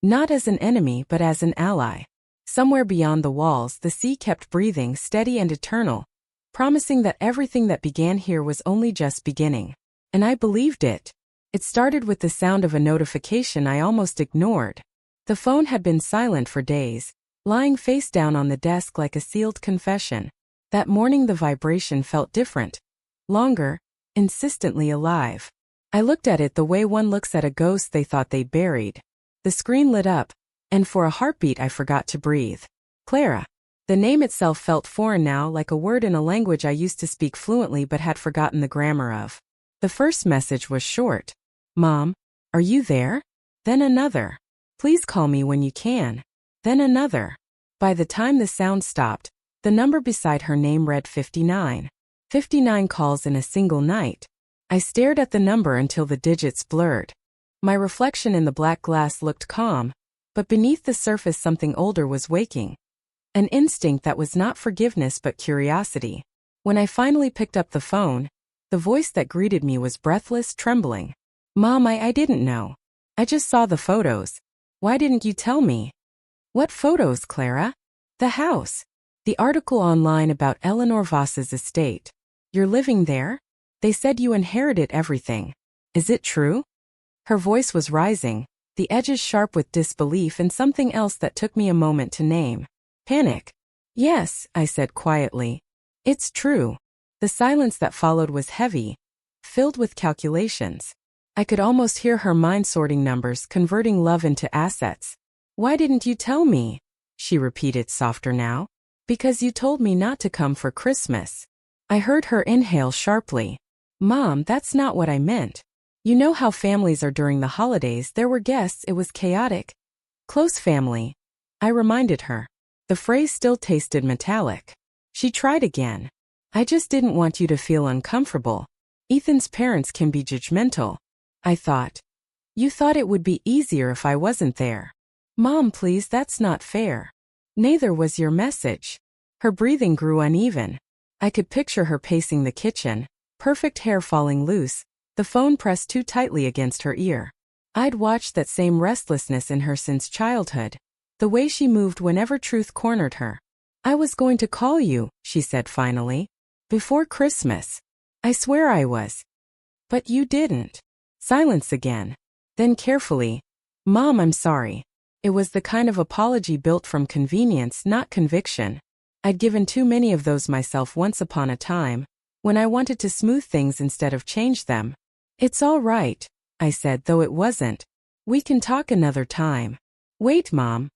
Not as an enemy, but as an ally. Somewhere beyond the walls, the sea kept breathing, steady and eternal, promising that everything that began here was only just beginning. And I believed it. It started with the sound of a notification I almost ignored. The phone had been silent for days, lying face down on the desk like a sealed confession. That morning the vibration felt different. Longer, insistently alive. I looked at it the way one looks at a ghost they thought they'd buried. The screen lit up, and for a heartbeat I forgot to breathe. Clara. The name itself felt foreign now, like a word in a language I used to speak fluently but had forgotten the grammar of. The first message was short. "Mom, are you there?" Then another. "Please call me when you can." Then another. By the time the sound stopped, the number beside her name read 59. 59 calls in a single night. I stared at the number until the digits blurred. My reflection in the black glass looked calm, but beneath the surface something older was waking. An instinct that was not forgiveness but curiosity. When I finally picked up the phone, the voice that greeted me was breathless, trembling. "Mom, I didn't know. I just saw the photos. Why didn't you tell me?" "What photos, Clara?" "The house. The article online about Eleanor Voss's estate. You're living there? They said you inherited everything. Is it true? Her voice was rising, the edges sharp with disbelief and something else that took me a moment to name. Panic. Yes, I said quietly. It's true. The silence that followed was heavy, filled with calculations. I could almost hear her mind sorting numbers, converting love into assets. Why didn't you tell me? She repeated softer now. Because you told me not to come for Christmas. I heard her inhale sharply. Mom, that's not what I meant. You know how families are during the holidays. There were guests, it was chaotic. Close family. I reminded her. The phrase still tasted metallic. She tried again. I just didn't want you to feel uncomfortable. Ethan's parents can be judgmental. I thought. You thought it would be easier if I wasn't there. Mom, please, that's not fair. Neither was your message. Her breathing grew uneven. I could picture her pacing the kitchen, perfect hair falling loose, the phone pressed too tightly against her ear. I'd watched that same restlessness in her since childhood, the way she moved whenever truth cornered her. I was going to call you, she said finally. Before Christmas. I swear I was. But you didn't. Silence again. Then carefully. Mom, I'm sorry. It was the kind of apology built from convenience, not conviction. I'd given too many of those myself once upon a time, when I wanted to smooth things instead of change them. It's all right, I said, though it wasn't. We can talk another time. Wait, Mom.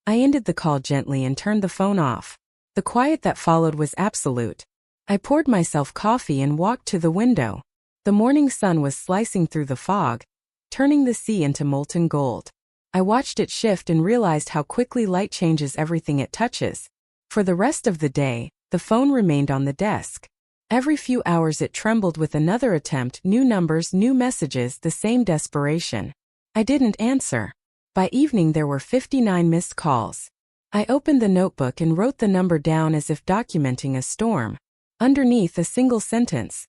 I ended the call gently and turned the phone off. The quiet that followed was absolute. I poured myself coffee and walked to the window. The morning sun was slicing through the fog, turning the sea into molten gold. I watched it shift and realized how quickly light changes everything it touches. For the rest of the day, the phone remained on the desk. Every few hours it trembled with another attempt, new numbers, new messages, the same desperation. I didn't answer. By evening there were 59 missed calls. I opened the notebook and wrote the number down as if documenting a storm. Underneath, a single sentence.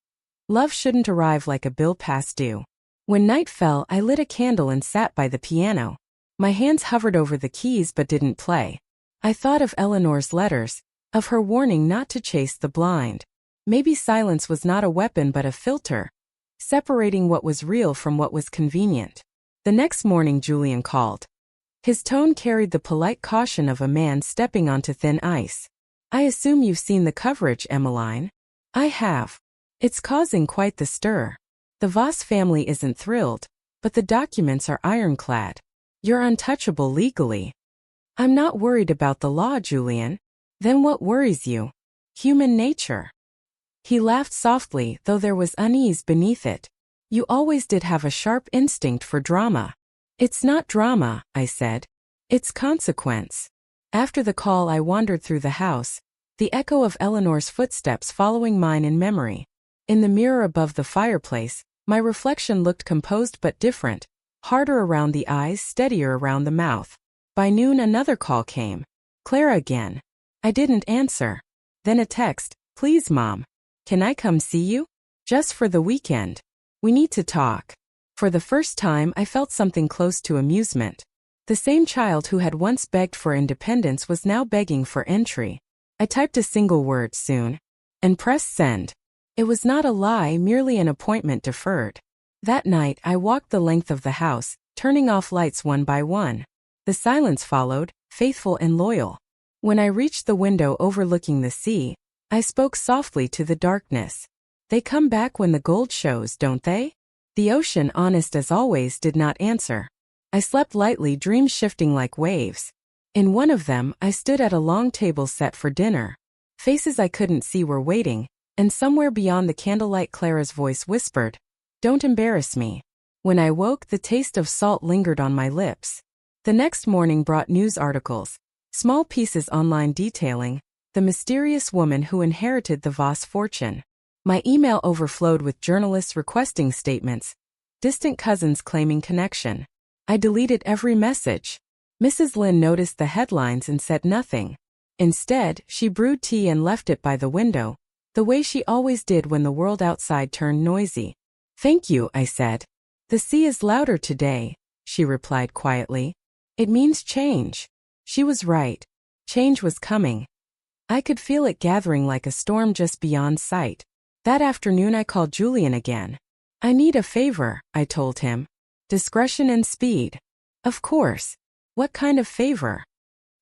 Love shouldn't arrive like a bill past due. When night fell, I lit a candle and sat by the piano. My hands hovered over the keys but didn't play. I thought of Eleanor's letters, of her warning not to chase the blind. Maybe silence was not a weapon but a filter, separating what was real from what was convenient. The next morning Julian called. His tone carried the polite caution of a man stepping onto thin ice. I assume you've seen the coverage, Emmeline. I have. It's causing quite the stir. The Voss family isn't thrilled, but the documents are ironclad. You're untouchable legally. I'm not worried about the law, Julian. Then what worries you? Human nature. He laughed softly, though there was unease beneath it. You always did have a sharp instinct for drama. It's not drama, I said. It's consequence. After the call I wandered through the house, the echo of Eleanor's footsteps following mine in memory. In the mirror above the fireplace, my reflection looked composed but different, harder around the eyes, steadier around the mouth. By noon another call came. Clara again. I didn't answer. Then a text, please Mom. Can I come see you? Just for the weekend. We need to talk. For the first time I felt something close to amusement. The same child who had once begged for independence was now begging for entry. I typed a single word, soon, and pressed send. It was not a lie, merely an appointment deferred. That night I walked the length of the house, turning off lights one by one. The silence followed, faithful and loyal. When I reached the window overlooking the sea, I spoke softly to the darkness. They come back when the gold shows, don't they? The ocean, honest as always, did not answer. I slept lightly, dreams shifting like waves. In one of them, I stood at a long table set for dinner. Faces I couldn't see were waiting, and somewhere beyond the candlelight Clara's voice whispered, "Don't embarrass me." When I woke, the taste of salt lingered on my lips. The next morning brought news articles, small pieces online detailing the mysterious woman who inherited the Voss fortune. My email overflowed with journalists requesting statements, distant cousins claiming connection. I deleted every message. Mrs. Lynn noticed the headlines and said nothing. Instead, she brewed tea and left it by the window, the way she always did when the world outside turned noisy. Thank you, I said. The sea is louder today, she replied quietly. It means change. She was right. Change was coming. I could feel it gathering like a storm just beyond sight. That afternoon I called Julian again. I need a favor, I told him. Discretion and speed. Of course. What kind of favor?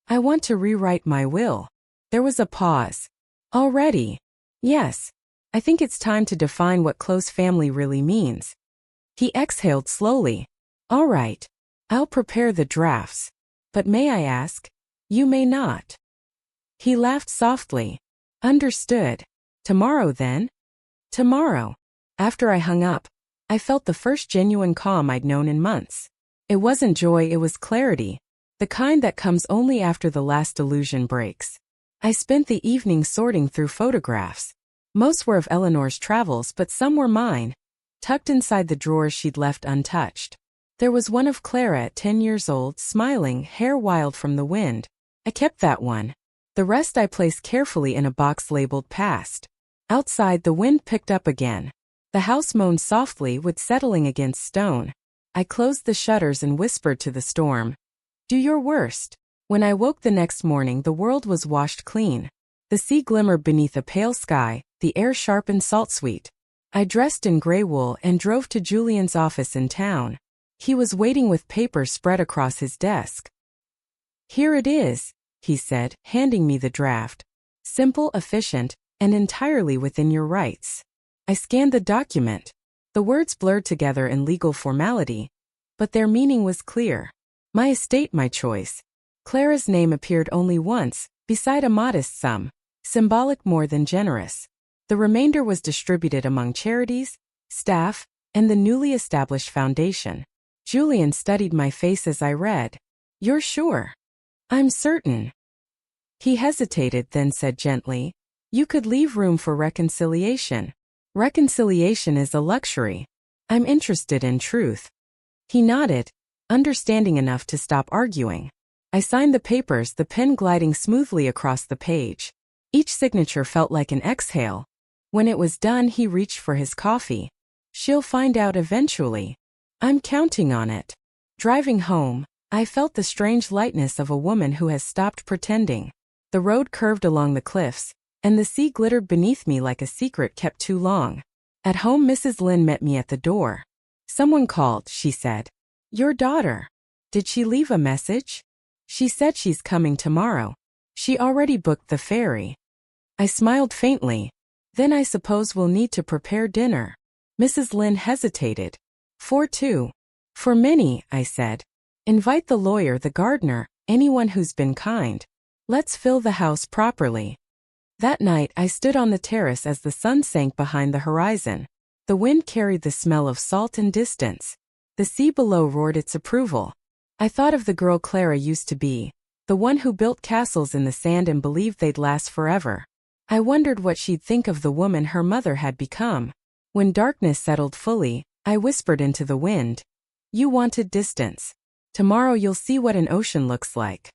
I want to rewrite my will. There was a pause. Already? Yes. I think it's time to define what close family really means. He exhaled slowly. All right. I'll prepare the drafts. But may I ask? You may not. He laughed softly. Understood. Tomorrow then? Tomorrow. After I hung up, I felt the first genuine calm I'd known in months. It wasn't joy, it was clarity. The kind that comes only after the last illusion breaks. I spent the evening sorting through photographs. Most were of Eleanor's travels, but some were mine, tucked inside the drawers she'd left untouched. There was one of Clara at 10 years old, smiling, hair wild from the wind. I kept that one. The rest I placed carefully in a box labeled past. Outside, the wind picked up again. The house moaned softly, wood settling against stone. I closed the shutters and whispered to the storm, "Do your worst." When I woke the next morning, the world was washed clean. The sea glimmered beneath a pale sky, the air sharp and salt-sweet. I dressed in gray wool and drove to Julian's office in town. He was waiting with papers spread across his desk. "Here it is," he said, handing me the draft. "Simple, efficient, and entirely within your rights." I scanned the document. The words blurred together in legal formality, but their meaning was clear. My estate, my choice. Clara's name appeared only once, beside a modest sum, symbolic more than generous. The remainder was distributed among charities, staff, and the newly established foundation. Julian studied my face as I read. "You're sure?" "I'm certain." He hesitated, then said gently, "You could leave room for reconciliation. Reconciliation is a luxury. I'm interested in truth." He nodded, understanding enough to stop arguing. I signed the papers, the pen gliding smoothly across the page. Each signature felt like an exhale. When it was done, he reached for his coffee. "She'll find out eventually. I'm counting on it." Driving home, I felt the strange lightness of a woman who has stopped pretending. The road curved along the cliffs, and the sea glittered beneath me like a secret kept too long. At home, Mrs. Lynn met me at the door. "Someone called," she said. "Your daughter. Did she leave a message?" "She said she's coming tomorrow. She already booked the ferry." I smiled faintly. "Then I suppose we'll need to prepare dinner." Mrs. Lynn hesitated. "For two?" "For many," I said. "Invite the lawyer, the gardener, anyone who's been kind. Let's fill the house properly." That night, I stood on the terrace as the sun sank behind the horizon. The wind carried the smell of salt and distance. The sea below roared its approval. I thought of the girl Clara used to be, the one who built castles in the sand and believed they'd last forever. I wondered what she'd think of the woman her mother had become. When darkness settled fully, I whispered into the wind, "You wanted distance. Tomorrow you'll see what an ocean looks like."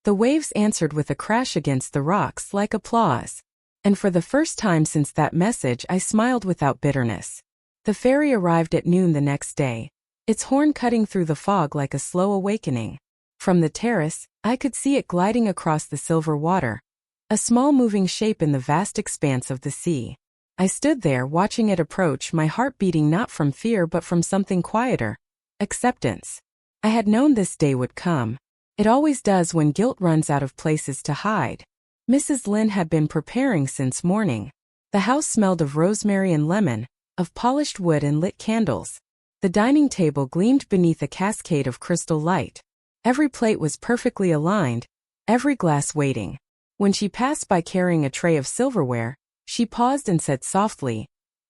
The waves answered with a crash against the rocks like applause. And for the first time since that message, I smiled without bitterness. The ferry arrived at noon the next day, its horn cutting through the fog like a slow awakening. From the terrace, I could see it gliding across the silver water, a small moving shape in the vast expanse of the sea. I stood there watching it approach, my heart beating not from fear but from something quieter, acceptance. I had known this day would come. It always does when guilt runs out of places to hide. Mrs. Lynn had been preparing since morning. The house smelled of rosemary and lemon, of polished wood and lit candles. The dining table gleamed beneath a cascade of crystal light. Every plate was perfectly aligned, every glass waiting. When she passed by carrying a tray of silverware, she paused and said softly,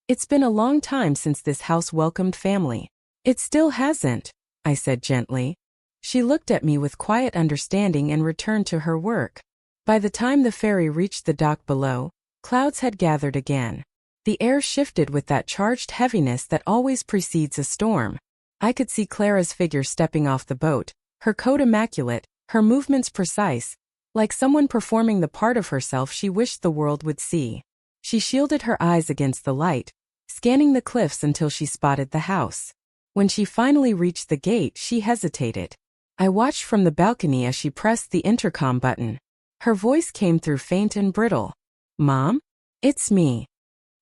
"It's been a long time since this house welcomed family." "It still hasn't," I said gently. She looked at me with quiet understanding and returned to her work. By the time the ferry reached the dock below, clouds had gathered again. The air shifted with that charged heaviness that always precedes a storm. I could see Clara's figure stepping off the boat, her coat immaculate, her movements precise, like someone performing the part of herself she wished the world would see. She shielded her eyes against the light, scanning the cliffs until she spotted the house. When she finally reached the gate, she hesitated. I watched from the balcony as she pressed the intercom button. Her voice came through faint and brittle. "Mom? It's me."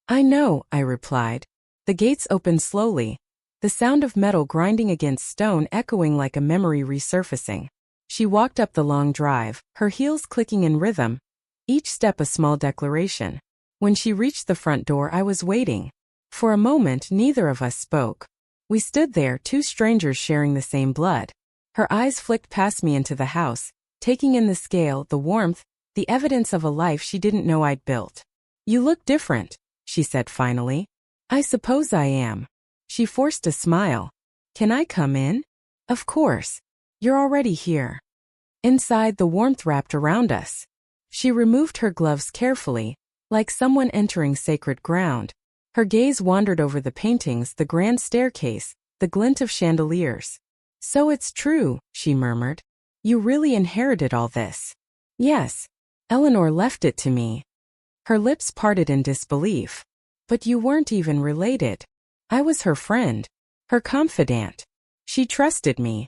I know, I replied. The gates opened slowly, the sound of metal grinding against stone echoing like a memory resurfacing. She walked up the long drive, her heels clicking in rhythm, each step a small declaration. When she reached the front door, I was waiting. For a moment, neither of us spoke. We stood there, two strangers sharing the same blood. Her eyes flicked past me into the house, taking in the scale, the warmth, the evidence of a life she didn't know I'd built. You look different, she said finally. I suppose I am. She forced a smile. Can I come in? Of course. You're already here. Inside, the warmth wrapped around us. She removed her gloves carefully, like someone entering sacred ground. Her gaze wandered over the paintings, the grand staircase, the glint of chandeliers. So it's true, she murmured. You really inherited all this. Yes. Eleanor left it to me. Her lips parted in disbelief. But you weren't even related. I was her friend, her confidant. She trusted me.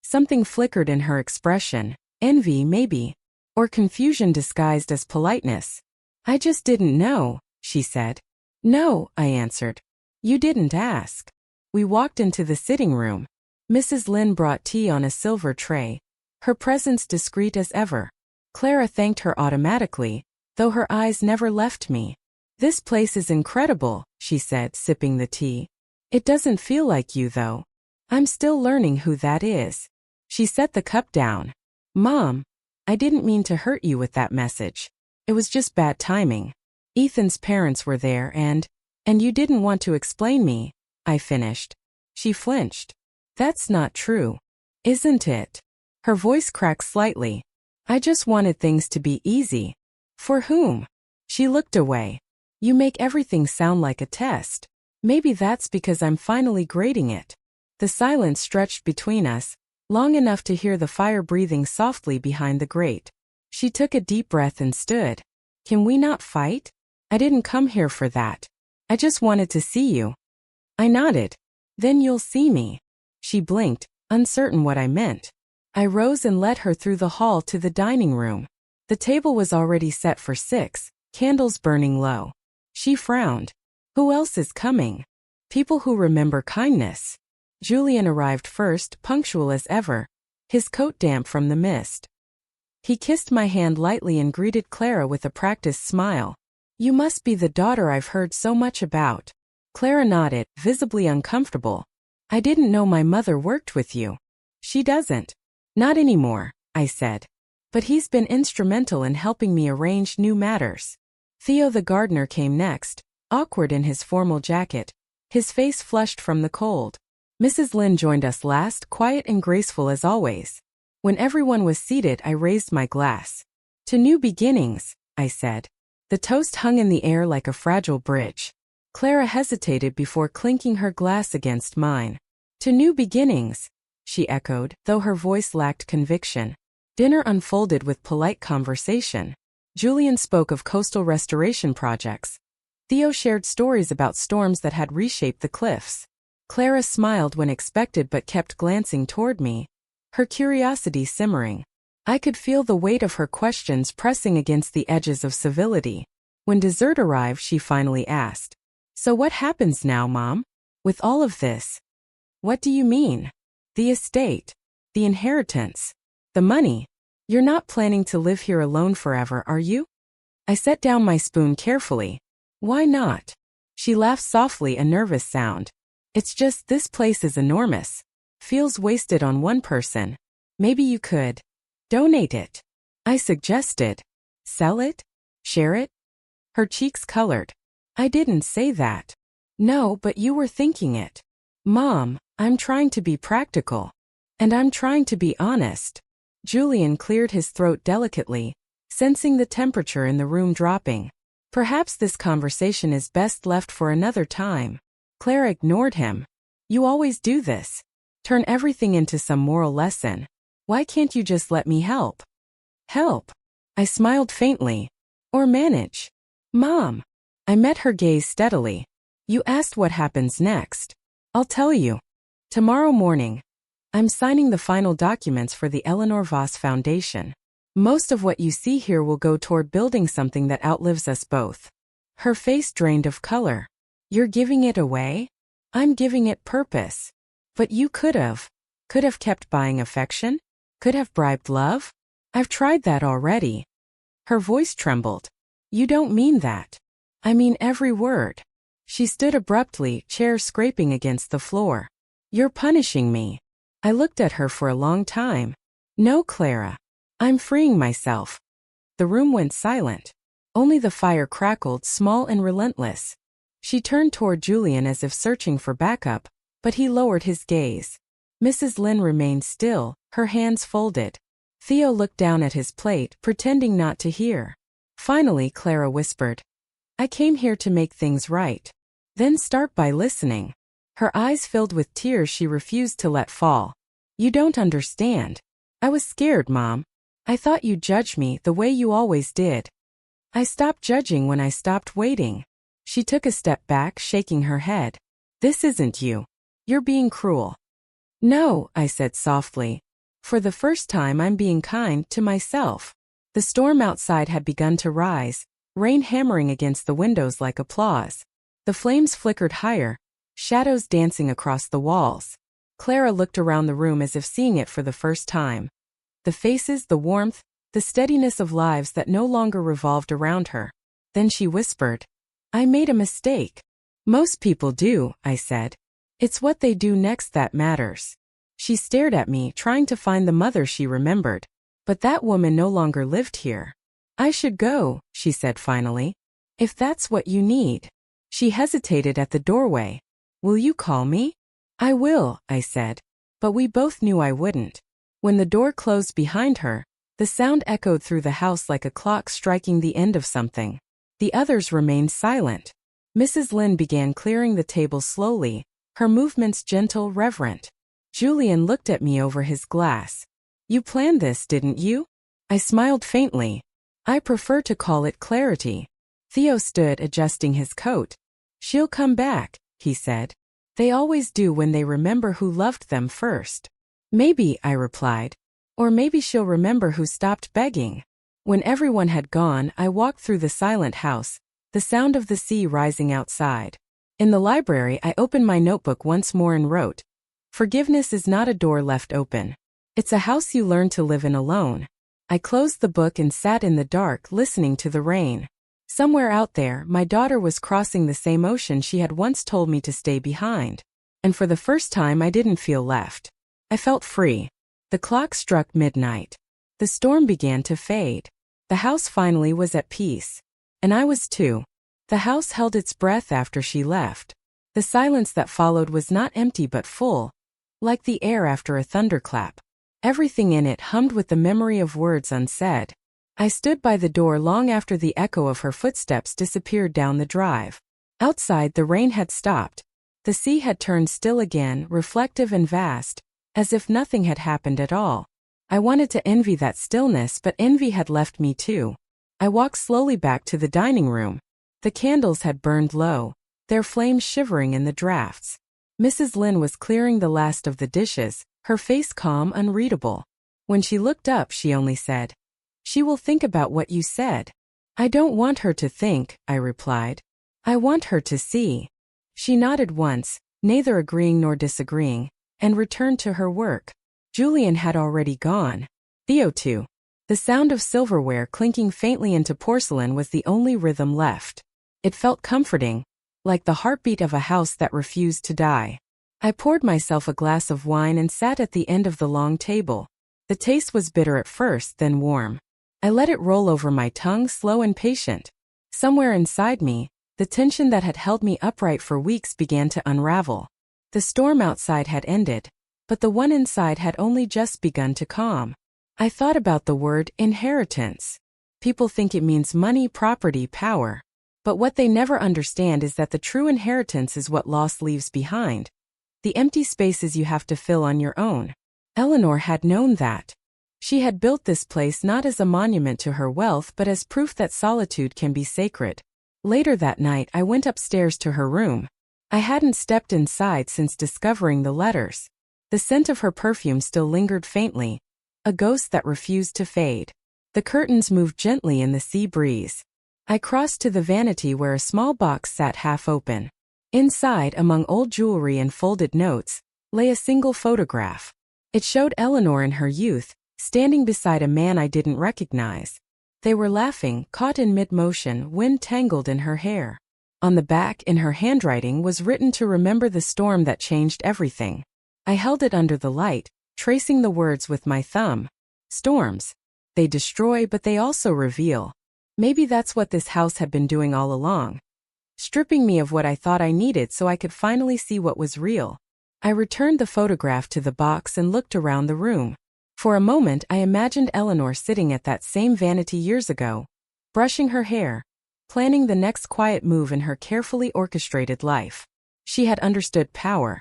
Something flickered in her expression, envy maybe, or confusion disguised as politeness. I just didn't know, she said. No, I answered. You didn't ask. We walked into the sitting room. Mrs. Lynn brought tea on a silver tray, her presence discreet as ever. Clara thanked her automatically, though her eyes never left me. This place is incredible, she said, sipping the tea. It doesn't feel like you, though. I'm still learning who that is. She set the cup down. Mom, I didn't mean to hurt you with that message. It was just bad timing. Ethan's parents were there and you didn't want to explain me, I finished. She flinched. That's not true. Isn't it? Her voice cracked slightly. I just wanted things to be easy. For whom? She looked away. You make everything sound like a test. Maybe that's because I'm finally grading it. The silence stretched between us, long enough to hear the fire breathing softly behind the grate. She took a deep breath and stood. Can we not fight? I didn't come here for that. I just wanted to see you. I nodded. Then you'll see me. She blinked, uncertain what I meant. I rose and led her through the hall to the dining room. The table was already set for 6, candles burning low. She frowned. Who else is coming? People who remember kindness. Julian arrived first, punctual as ever, his coat damp from the mist. He kissed my hand lightly and greeted Clara with a practiced smile. You must be the daughter I've heard so much about. Clara nodded, visibly uncomfortable. I didn't know my mother worked with you. She doesn't. Not anymore, I said. But he's been instrumental in helping me arrange new matters. Theo the gardener came next, awkward in his formal jacket, his face flushed from the cold. Mrs. Lynn joined us last, quiet and graceful as always. When everyone was seated, I raised my glass. To new beginnings, I said. The toast hung in the air like a fragile bridge. Clara hesitated before clinking her glass against mine. To new beginnings, she echoed, though her voice lacked conviction. Dinner unfolded with polite conversation. Julian spoke of coastal restoration projects. Theo shared stories about storms that had reshaped the cliffs. Clara smiled when expected but kept glancing toward me, her curiosity simmering. I could feel the weight of her questions pressing against the edges of civility. When dessert arrived, she finally asked, So what happens now, Mom? With all of this? What do you mean? The estate, the inheritance, the money. You're not planning to live here alone forever, are you? I set down my spoon carefully. Why not? She laughed softly, a nervous sound. It's just this place is enormous. Feels wasted on one person. Maybe you could donate it. I suggested. Sell it? Share it? Her cheeks colored. I didn't say that. No, but you were thinking it. Mom, I'm trying to be practical. And I'm trying to be honest. Julian cleared his throat delicately, sensing the temperature in the room dropping. Perhaps this conversation is best left for another time. Clara ignored him. You always do this. Turn everything into some moral lesson. Why can't you just let me help? Help? I smiled faintly. Or manage. Mom. I met her gaze steadily. You asked what happens next. I'll tell you. Tomorrow morning. I'm signing the final documents for the Eleanor Voss Foundation. Most of what you see here will go toward building something that outlives us both. Her face drained of color. You're giving it away? I'm giving it purpose. But you could have kept buying affection? Could have bribed love? I've tried that already. Her voice trembled. You don't mean that. I mean every word. She stood abruptly, chair scraping against the floor. You're punishing me. I looked at her for a long time. No, Clara. I'm freeing myself. The room went silent. Only the fire crackled, small and relentless. She turned toward Julian as if searching for backup, but he lowered his gaze. Mrs. Lynn remained still, her hands folded. Theo looked down at his plate, pretending not to hear. Finally, Clara whispered, I came here to make things right. Then start by listening. Her eyes filled with tears she refused to let fall. You don't understand. I was scared, Mom. I thought you'd judge me the way you always did. I stopped judging when I stopped waiting. She took a step back, shaking her head. This isn't you. You're being cruel. No, I said softly. For the first time I'm being kind to myself. The storm outside had begun to rise, rain hammering against the windows like applause. The flames flickered higher, shadows dancing across the walls. Clara looked around the room as if seeing it for the first time. The faces, the warmth, the steadiness of lives that no longer revolved around her. Then she whispered, I made a mistake. Most people do, I said. It's what they do next that matters. She stared at me, trying to find the mother she remembered. But that woman no longer lived here. I should go, she said finally. If that's what you need. She hesitated at the doorway. Will you call me? I will, I said. But we both knew I wouldn't. When the door closed behind her, the sound echoed through the house like a clock striking the end of something. The others remained silent. Mrs. Lynn began clearing the table slowly, her movements gentle, reverent. Julian looked at me over his glass. You planned this, didn't you? I smiled faintly. I prefer to call it clarity. Theo stood adjusting his coat. She'll come back, he said. They always do when they remember who loved them first. Maybe, I replied. Or maybe she'll remember who stopped begging. When everyone had gone, I walked through the silent house, the sound of the sea rising outside. In the library, I opened my notebook once more and wrote, Forgiveness is not a door left open. It's a house you learn to live in alone. I closed the book and sat in the dark, listening to the rain. Somewhere out there, my daughter was crossing the same ocean she had once told me to stay behind. And for the first time, I didn't feel left. I felt free. The clock struck midnight. The storm began to fade. The house finally was at peace. And I was too. The house held its breath after she left. The silence that followed was not empty but full, like the air after a thunderclap. Everything in it hummed with the memory of words unsaid. I stood by the door long after the echo of her footsteps disappeared down the drive. Outside, the rain had stopped. The sea had turned still again, reflective and vast, as if nothing had happened at all. I wanted to envy that stillness, but envy had left me too. I walked slowly back to the dining room. The candles had burned low, their flames shivering in the drafts. Mrs. Lynn was clearing the last of the dishes, her face calm, unreadable. When she looked up, she only said, She will think about what you said. I don't want her to think, I replied. I want her to see. She nodded once, neither agreeing nor disagreeing, and returned to her work. Julian had already gone. Theo too. The sound of silverware clinking faintly into porcelain was the only rhythm left. It felt comforting, like the heartbeat of a house that refused to die. I poured myself a glass of wine and sat at the end of the long table. The taste was bitter at first, then warm. I let it roll over my tongue, slow and patient. Somewhere inside me, the tension that had held me upright for weeks began to unravel. The storm outside had ended, but the one inside had only just begun to calm. I thought about the word inheritance. People think it means money, property, power. But what they never understand is that the true inheritance is what loss leaves behind. The empty spaces you have to fill on your own. Eleanor had known that. She had built this place not as a monument to her wealth but as proof that solitude can be sacred. Later that night, I went upstairs to her room. I hadn't stepped inside since discovering the letters. The scent of her perfume still lingered faintly, a ghost that refused to fade. The curtains moved gently in the sea breeze. I crossed to the vanity where a small box sat half open. Inside, among old jewelry and folded notes, lay a single photograph. It showed Eleanor in her youth, standing beside a man I didn't recognize. They were laughing, caught in mid-motion, wind tangled in her hair. On the back, in her handwriting, was written to remember the storm that changed everything. I held it under the light, tracing the words with my thumb. Storms. They destroy, but they also reveal. Maybe that's what this house had been doing all along. Stripping me of what I thought I needed so I could finally see what was real. I returned the photograph to the box and looked around the room. For a moment I imagined Eleanor sitting at that same vanity years ago, brushing her hair, planning the next quiet move in her carefully orchestrated life. She had understood power.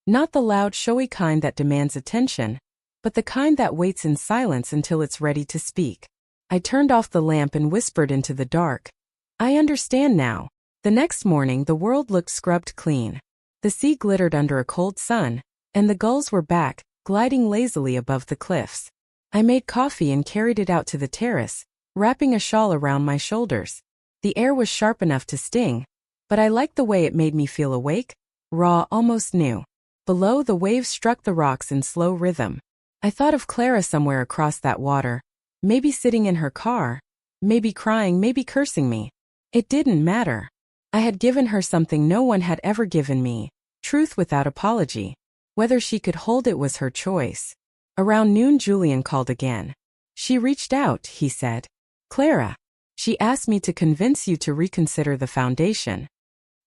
Not the loud, showy kind that demands attention, but the kind that waits in silence until it's ready to speak. I turned off the lamp and whispered into the dark. I understand now. The next morning the world looked scrubbed clean. The sea glittered under a cold sun, and the gulls were back, gliding lazily above the cliffs. I made coffee and carried it out to the terrace, wrapping a shawl around my shoulders. The air was sharp enough to sting, but I liked the way it made me feel awake, raw, almost new. Below, the waves struck the rocks in slow rhythm. I thought of Clara somewhere across that water, maybe sitting in her car, maybe crying, maybe cursing me. It didn't matter. I had given her something no one had ever given me, truth without apology. Whether she could hold it was her choice. Around noon Julian called again. She reached out, he said. Clara. She asked me to convince you to reconsider the foundation.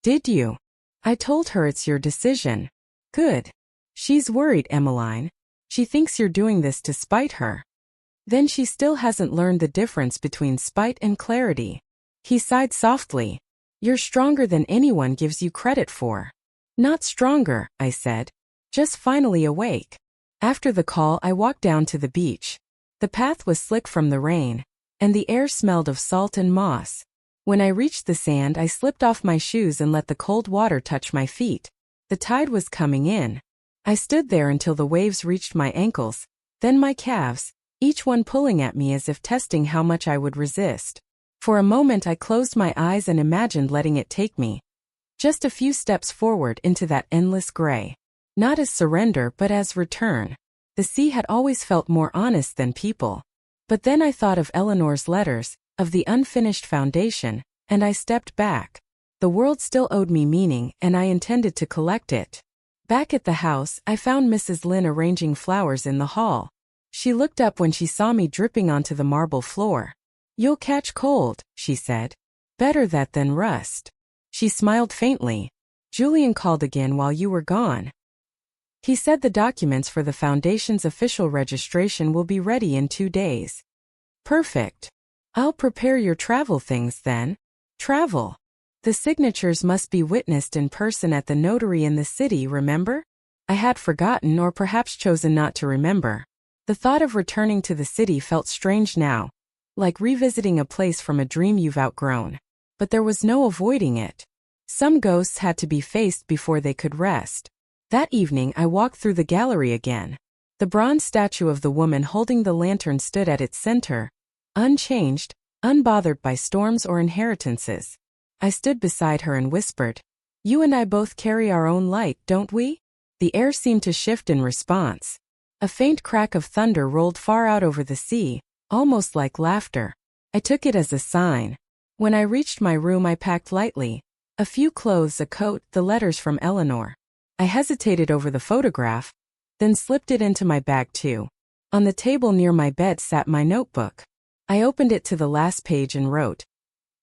Did you? I told her it's your decision. Good. She's worried, Emmeline. She thinks you're doing this to spite her. Then she still hasn't learned the difference between spite and clarity. He sighed softly. You're stronger than anyone gives you credit for. Not stronger, I said. Just finally awake. After the call, I walked down to the beach. The path was slick from the rain, and the air smelled of salt and moss. When I reached the sand, I slipped off my shoes and let the cold water touch my feet. The tide was coming in. I stood there until the waves reached my ankles, then my calves, each one pulling at me as if testing how much I would resist. For a moment I closed my eyes and imagined letting it take me. Just a few steps forward into that endless gray. Not as surrender but as return. The sea had always felt more honest than people. But then I thought of Eleanor's letters, of the unfinished foundation, and I stepped back. The world still owed me meaning, and I intended to collect it. Back at the house, I found Mrs. Lynn arranging flowers in the hall. She looked up when she saw me dripping onto the marble floor. You'll catch cold, she said. Better that than rust. She smiled faintly. Julian called again while you were gone. He said the documents for the foundation's official registration will be ready in 2 days. Perfect. I'll prepare your travel things then. Travel. The signatures must be witnessed in person at the notary in the city, remember? I had forgotten or perhaps chosen not to remember. The thought of returning to the city felt strange now, like revisiting a place from a dream you've outgrown. But there was no avoiding it. Some ghosts had to be faced before they could rest. That evening I walked through the gallery again. The bronze statue of the woman holding the lantern stood at its center, unchanged, unbothered by storms or inheritances. I stood beside her and whispered, You and I both carry our own light, don't we? The air seemed to shift in response. A faint crack of thunder rolled far out over the sea, almost like laughter. I took it as a sign. When I reached my room I packed lightly. A few clothes, a coat, the letters from Eleanor. I hesitated over the photograph, then slipped it into my bag too. On the table near my bed sat my notebook. I opened it to the last page and wrote,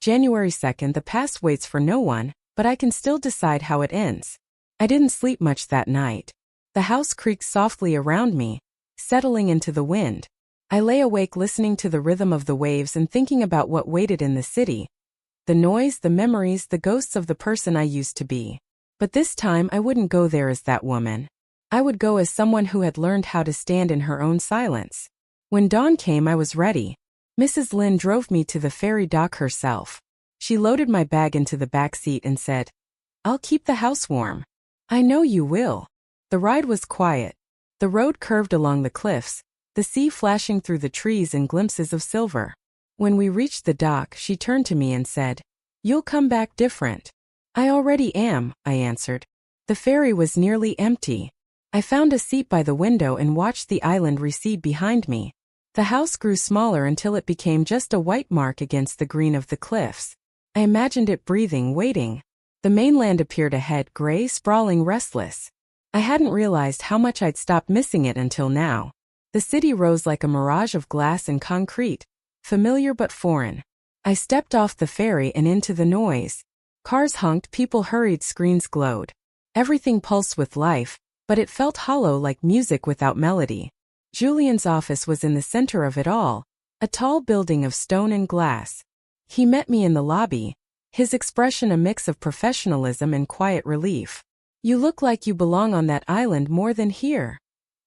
January 2nd, the past waits for no one, but I can still decide how it ends. I didn't sleep much that night. The house creaked softly around me, settling into the wind. I lay awake listening to the rhythm of the waves and thinking about what waited in the city. The noise, the memories, the ghosts of the person I used to be. But this time I wouldn't go there as that woman. I would go as someone who had learned how to stand in her own silence. When dawn came I was ready. Mrs. Lynn drove me to the ferry dock herself. She loaded my bag into the back seat and said, I'll keep the house warm. I know you will. The ride was quiet. The road curved along the cliffs, the sea flashing through the trees in glimpses of silver. When we reached the dock, she turned to me and said, "You'll come back different." "I already am," I answered. The ferry was nearly empty. I found a seat by the window and watched the island recede behind me. The house grew smaller until it became just a white mark against the green of the cliffs. I imagined it breathing, waiting. The mainland appeared ahead, gray, sprawling, restless. I hadn't realized how much I'd stopped missing it until now. The city rose like a mirage of glass and concrete, familiar but foreign. I stepped off the ferry and into the noise. Cars honked, people hurried, screens glowed. Everything pulsed with life, but it felt hollow, like music without melody. Julian's office was in the center of it all, a tall building of stone and glass. He met me in the lobby, his expression a mix of professionalism and quiet relief. "You look like you belong on that island more than here,"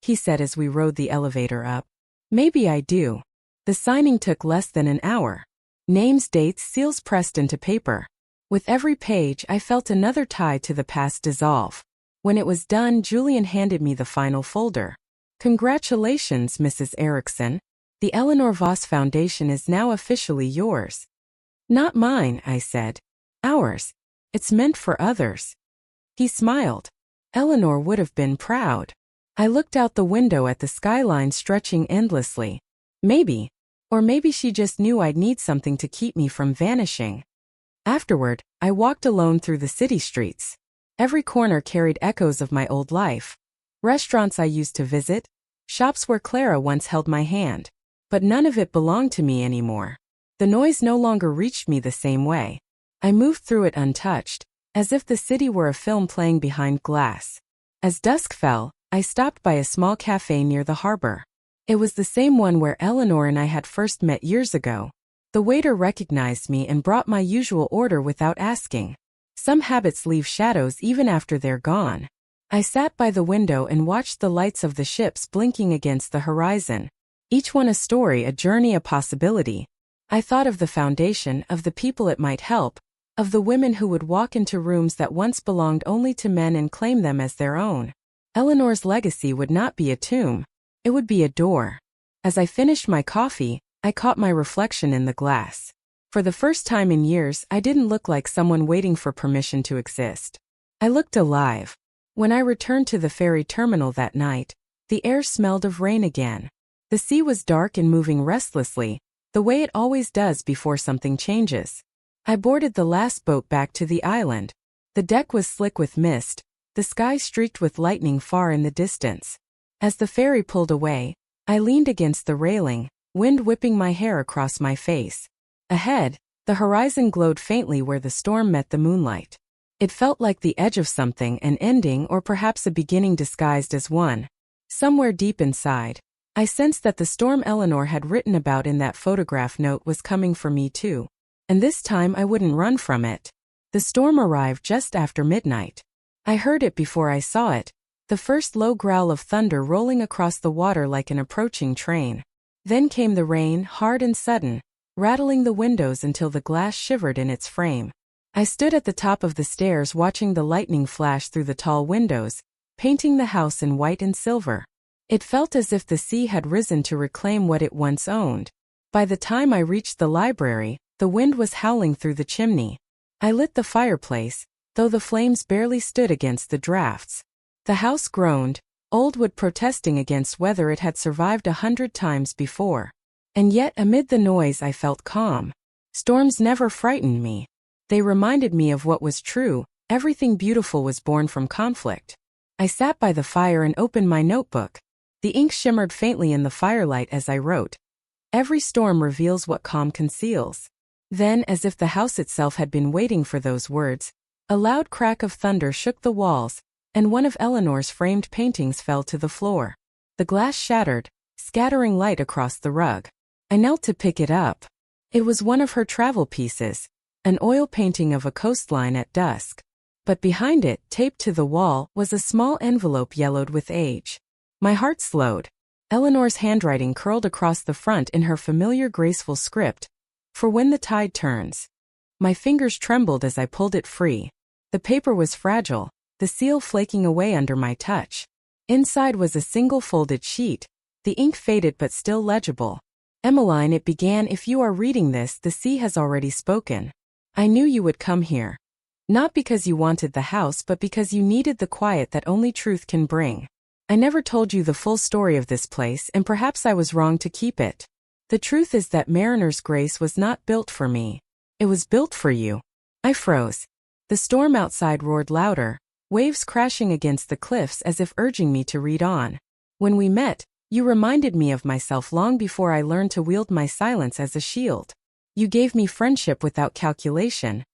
he said as we rode the elevator up. "Maybe I do." The signing took less than an hour. Names, dates, seals pressed into paper. With every page, I felt another tie to the past dissolve. When it was done, Julian handed me the final folder. "Congratulations, Mrs. Erickson. The Eleanor Voss Foundation is now officially yours." "Not mine," I said. "Ours. It's meant for others." He smiled. Eleanor would have been proud. I looked out the window at the skyline stretching endlessly. Maybe. Or maybe she just knew I'd need something to keep me from vanishing. Afterward, I walked alone through the city streets. Every corner carried echoes of my old life. Restaurants I used to visit, shops where Clara once held my hand. But none of it belonged to me anymore. The noise no longer reached me the same way. I moved through it untouched, as if the city were a film playing behind glass. As dusk fell, I stopped by a small cafe near the harbor. It was the same one where Eleanor and I had first met years ago. The waiter recognized me and brought my usual order without asking. Some habits leave shadows even after they're gone. I sat by the window and watched the lights of the ships blinking against the horizon. Each one a story, a journey, a possibility. I thought of the foundation, of the people it might help, of the women who would walk into rooms that once belonged only to men and claim them as their own. Eleanor's legacy would not be a tomb. It would be a door. As I finished my coffee, I caught my reflection in the glass. For the first time in years, I didn't look like someone waiting for permission to exist. I looked alive. When I returned to the ferry terminal that night, the air smelled of rain again. The sea was dark and moving restlessly, the way it always does before something changes. I boarded the last boat back to the island. The deck was slick with mist, the sky streaked with lightning far in the distance. As the ferry pulled away, I leaned against the railing, wind whipping my hair across my face. Ahead, the horizon glowed faintly where the storm met the moonlight. It felt like the edge of something, an ending or perhaps a beginning disguised as one. Somewhere deep inside, I sensed that the storm Eleanor had written about in that photograph note was coming for me too. And this time I wouldn't run from it. The storm arrived just after midnight. I heard it before I saw it, the first low growl of thunder rolling across the water like an approaching train. Then came the rain, hard and sudden, rattling the windows until the glass shivered in its frame. I stood at the top of the stairs watching the lightning flash through the tall windows, painting the house in white and silver. It felt as if the sea had risen to reclaim what it once owned. By the time I reached the library, the wind was howling through the chimney. I lit the fireplace, though the flames barely stood against the drafts. The house groaned, old wood protesting against weather it had survived 100 times before. And yet amid the noise I felt calm. Storms never frightened me. They reminded me of what was true, everything beautiful was born from conflict. I sat by the fire and opened my notebook. The ink shimmered faintly in the firelight as I wrote. Every storm reveals what calm conceals. Then, as if the house itself had been waiting for those words, a loud crack of thunder shook the walls, and one of Eleanor's framed paintings fell to the floor. The glass shattered, scattering light across the rug. I knelt to pick it up. It was one of her travel pieces, an oil painting of a coastline at dusk. But behind it, taped to the wall, was a small envelope yellowed with age. My heart slowed. Eleanor's handwriting curled across the front in her familiar graceful script. For when the tide turns. My fingers trembled as I pulled it free. The paper was fragile, the seal flaking away under my touch. Inside was a single folded sheet, the ink faded but still legible. Emmeline, it began. If you are reading this, the sea has already spoken. I knew you would come here. Not because you wanted the house, but because you needed the quiet that only truth can bring. I never told you the full story of this place, and perhaps I was wrong to keep it. The truth is that Mariner's Grace was not built for me. It was built for you. I froze. The storm outside roared louder, waves crashing against the cliffs as if urging me to read on. When we met, you reminded me of myself long before I learned to wield my silence as a shield. You gave me friendship without calculation,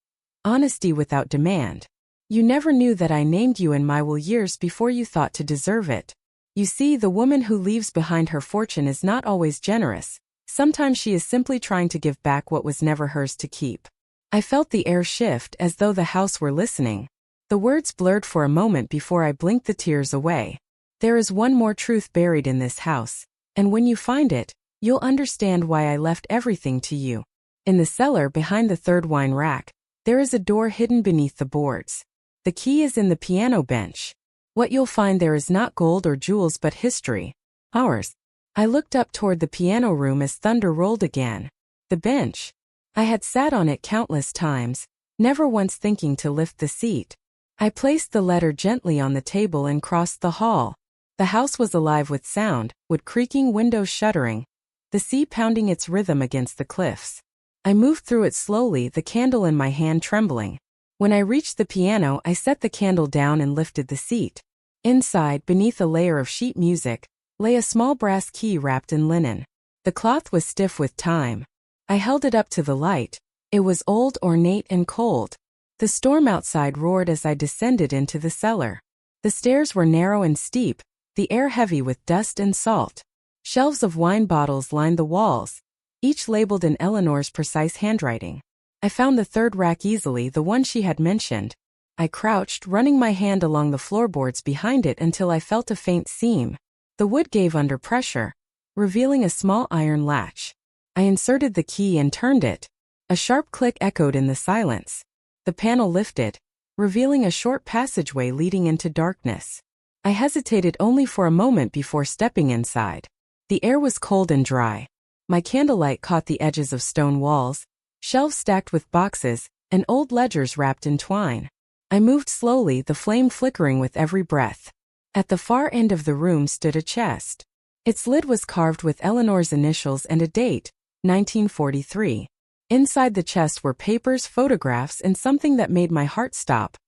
honesty without demand. You never knew that I named you in my will years before you thought to deserve it. You see, the woman who leaves behind her fortune is not always generous. Sometimes she is simply trying to give back what was never hers to keep. I felt the air shift as though the house were listening. The words blurred for a moment before I blinked the tears away. There is one more truth buried in this house, and when you find it, you'll understand why I left everything to you. In the cellar behind the third wine rack, there is a door hidden beneath the boards. The key is in the piano bench. What you'll find there is not gold or jewels but history. Ours. I looked up toward the piano room as thunder rolled again. The bench. I had sat on it countless times, never once thinking to lift the seat. I placed the letter gently on the table and crossed the hall. The house was alive with sound, wood creaking, windows shuddering, the sea pounding its rhythm against the cliffs. I moved through it slowly, the candle in my hand trembling. When I reached the piano, I set the candle down and lifted the seat. Inside, beneath a layer of sheet music, lay a small brass key wrapped in linen. The cloth was stiff with time. I held it up to the light. It was old, ornate, and cold. The storm outside roared as I descended into the cellar. The stairs were narrow and steep, the air heavy with dust and salt. Shelves of wine bottles lined the walls, each labeled in Eleanor's precise handwriting. I found the third rack easily, the one she had mentioned. I crouched, running my hand along the floorboards behind it until I felt a faint seam. The wood gave under pressure, revealing a small iron latch. I inserted the key and turned it. A sharp click echoed in the silence. The panel lifted, revealing a short passageway leading into darkness. I hesitated only for a moment before stepping inside. The air was cold and dry. My candlelight caught the edges of stone walls, shelves stacked with boxes, and old ledgers wrapped in twine. I moved slowly, the flame flickering with every breath. At the far end of the room stood a chest. Its lid was carved with Eleanor's initials and a date, 1943. Inside the chest were papers, photographs, and something that made my heart stop.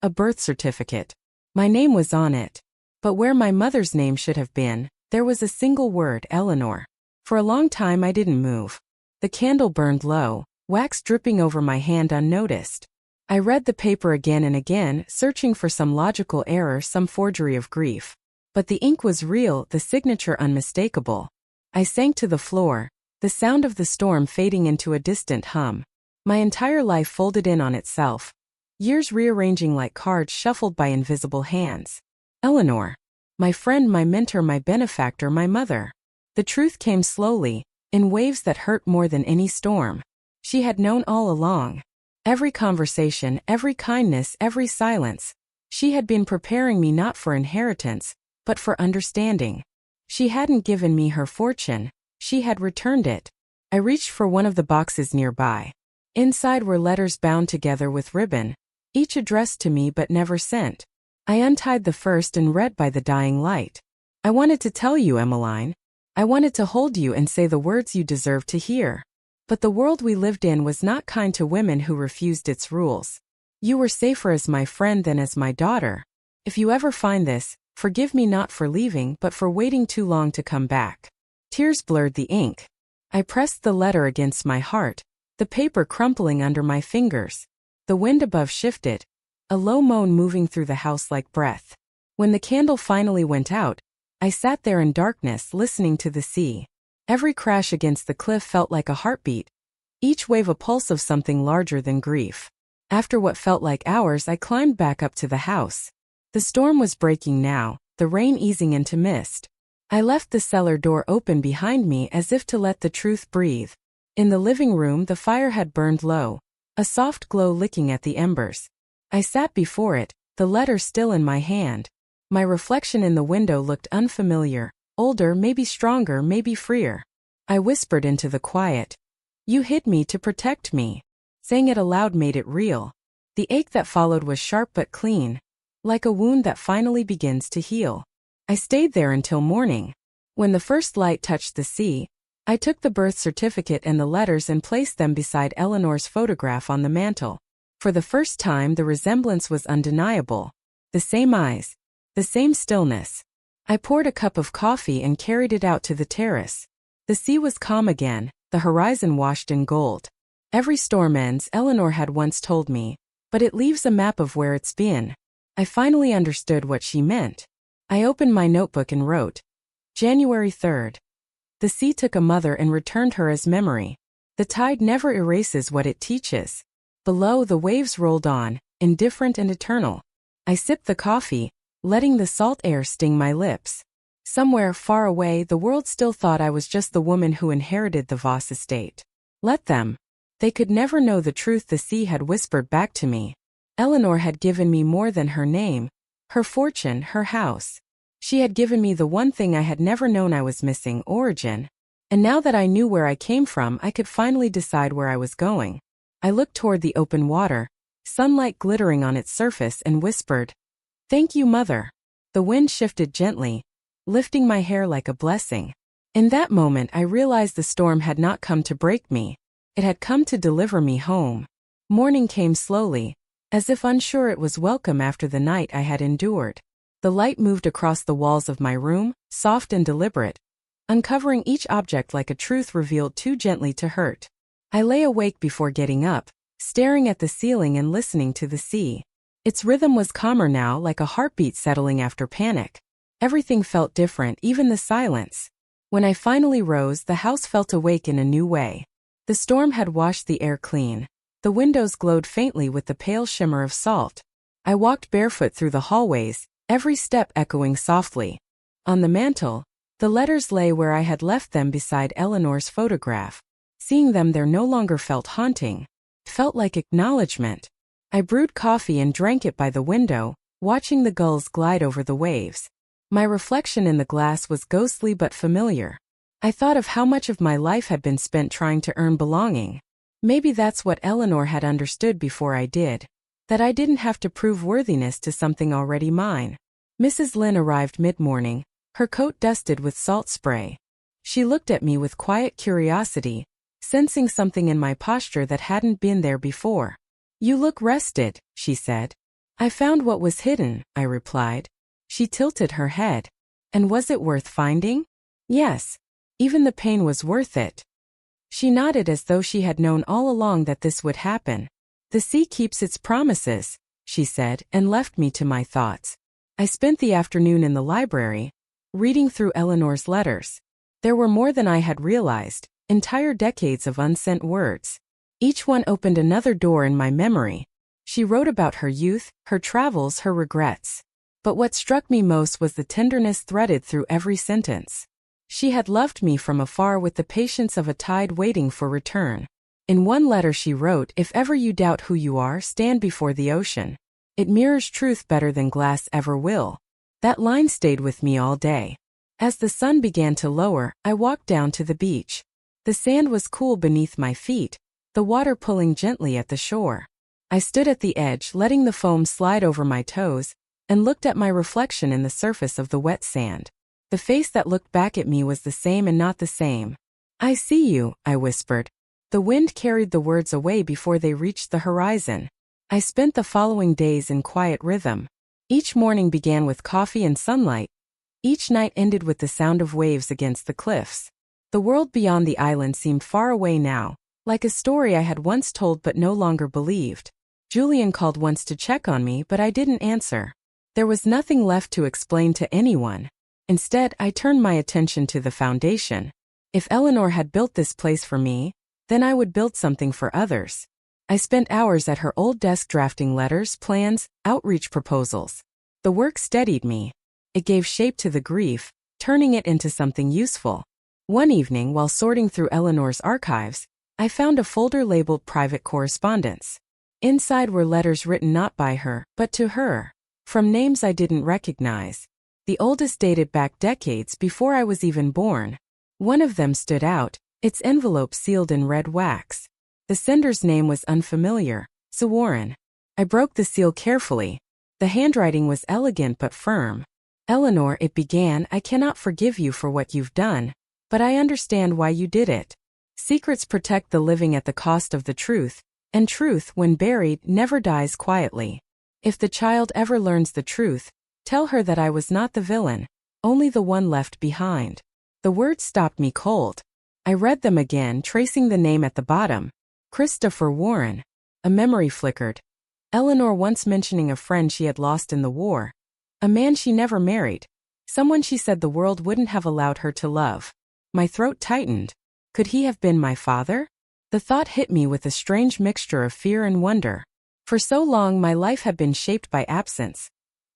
A birth certificate. My name was on it. But where my mother's name should have been, there was a single word, Eleanor. For a long time I didn't move. The candle burned low, wax dripping over my hand unnoticed. I read the paper again and again, searching for some logical error, some forgery of grief. But the ink was real, the signature unmistakable. I sank to the floor, the sound of the storm fading into a distant hum. My entire life folded in on itself. Years rearranging like cards shuffled by invisible hands. Eleanor. My friend, my mentor, my benefactor, my mother. The truth came slowly, in waves that hurt more than any storm. She had known all along. Every conversation, every kindness, every silence. She had been preparing me not for inheritance, but for understanding. She hadn't given me her fortune, she had returned it. I reached for one of the boxes nearby. Inside were letters bound together with ribbon, each addressed to me but never sent. I untied the first and read by the dying light. I wanted to tell you, Emmeline. I wanted to hold you and say the words you deserved to hear. But the world we lived in was not kind to women who refused its rules. You were safer as my friend than as my daughter. If you ever find this, forgive me not for leaving but for waiting too long to come back. Tears blurred the ink. I pressed the letter against my heart, the paper crumpling under my fingers. The wind above shifted, a low moan moving through the house like breath. When the candle finally went out, I sat there in darkness listening to the sea. Every crash against the cliff felt like a heartbeat, each wave a pulse of something larger than grief. After what felt like hours, I climbed back up to the house. The storm was breaking now, the rain easing into mist. I left the cellar door open behind me as if to let the truth breathe. In the living room, the fire had burned low, a soft glow licking at the embers. I sat before it, the letter still in my hand. My reflection in the window looked unfamiliar, older, maybe stronger, maybe freer. I whispered into the quiet. You hid me to protect me. Saying it aloud made it real. The ache that followed was sharp but clean, like a wound that finally begins to heal. I stayed there until morning. When the first light touched the sea, I took the birth certificate and the letters and placed them beside Eleanor's photograph on the mantel. For the first time, the resemblance was undeniable. The same eyes, the same stillness. I poured a cup of coffee and carried it out to the terrace. The sea was calm again, the horizon washed in gold. Every storm ends, Eleanor had once told me, but it leaves a map of where it's been. I finally understood what she meant. I opened my notebook and wrote, January 3rd. The sea took a mother and returned her as memory. The tide never erases what it teaches. Below, the waves rolled on, indifferent and eternal. I sipped the coffee, letting the salt air sting my lips. Somewhere far away, the world still thought I was just the woman who inherited the Voss estate. Let them. They could never know the truth. The sea had whispered back to me. Eleanor had given me more than her name, her fortune, her house. She had given me the one thing I had never known I was missing, origin. And now that I knew where I came from, I could finally decide where I was going. I looked toward the open water, sunlight glittering on its surface, and whispered, Thank you, Mother. The wind shifted gently, lifting my hair like a blessing. In that moment, I realized the storm had not come to break me. It had come to deliver me home. Morning came slowly, as if unsure it was welcome after the night I had endured. The light moved across the walls of my room, soft and deliberate, uncovering each object like a truth revealed too gently to hurt. I lay awake before getting up, staring at the ceiling and listening to the sea. Its rhythm was calmer now, like a heartbeat settling after panic. Everything felt different, even the silence. When I finally rose, the house felt awake in a new way. The storm had washed the air clean. The windows glowed faintly with the pale shimmer of salt. I walked barefoot through the hallways, every step echoing softly. On the mantel, the letters lay where I had left them beside Eleanor's photograph. Seeing them there no longer felt haunting. It felt like acknowledgement. I brewed coffee and drank it by the window, watching the gulls glide over the waves. My reflection in the glass was ghostly but familiar. I thought of how much of my life had been spent trying to earn belonging. Maybe that's what Eleanor had understood before I did. That I didn't have to prove worthiness to something already mine. Mrs. Lynn arrived mid-morning, her coat dusted with salt spray. She looked at me with quiet curiosity, sensing something in my posture that hadn't been there before. You look rested, she said. I found what was hidden, I replied. She tilted her head. And was it worth finding? Yes. Even the pain was worth it. She nodded as though she had known all along that this would happen. The sea keeps its promises, she said, and left me to my thoughts. I spent the afternoon in the library, reading through Eleanor's letters. There were more than I had realized, entire decades of unsent words. Each one opened another door in my memory. She wrote about her youth, her travels, her regrets. But what struck me most was the tenderness threaded through every sentence. She had loved me from afar with the patience of a tide waiting for return. In one letter she wrote, If ever you doubt who you are, stand before the ocean. It mirrors truth better than glass ever will. That line stayed with me all day. As the sun began to lower, I walked down to the beach. The sand was cool beneath my feet, the water pulling gently at the shore. I stood at the edge, letting the foam slide over my toes, and looked at my reflection in the surface of the wet sand. The face that looked back at me was the same and not the same. I see you, I whispered. The wind carried the words away before they reached the horizon. I spent the following days in quiet rhythm. Each morning began with coffee and sunlight. Each night ended with the sound of waves against the cliffs. The world beyond the island seemed far away now, like a story I had once told but no longer believed. Julian called once to check on me, but I didn't answer. There was nothing left to explain to anyone. Instead, I turned my attention to the foundation. If Eleanor had built this place for me, then I would build something for others. I spent hours at her old desk drafting letters, plans, outreach proposals. The work steadied me. It gave shape to the grief, turning it into something useful. One evening, while sorting through Eleanor's archives, I found a folder labeled Private Correspondence. Inside were letters written not by her, but to her, from names I didn't recognize. The oldest dated back decades before I was even born. One of them stood out, its envelope sealed in red wax. The sender's name was unfamiliar, Warren. I broke the seal carefully. The handwriting was elegant but firm. Eleanor, it began, I cannot forgive you for what you've done, but I understand why you did it. Secrets protect the living at the cost of the truth, and truth, when buried, never dies quietly. If the child ever learns the truth, tell her that I was not the villain, only the one left behind. The words stopped me cold. I read them again, tracing the name at the bottom. Christopher Warren. A memory flickered. Eleanor once mentioning a friend she had lost in the war. A man she never married. Someone she said the world wouldn't have allowed her to love. My throat tightened. Could he have been my father? The thought hit me with a strange mixture of fear and wonder. For so long my life had been shaped by absence.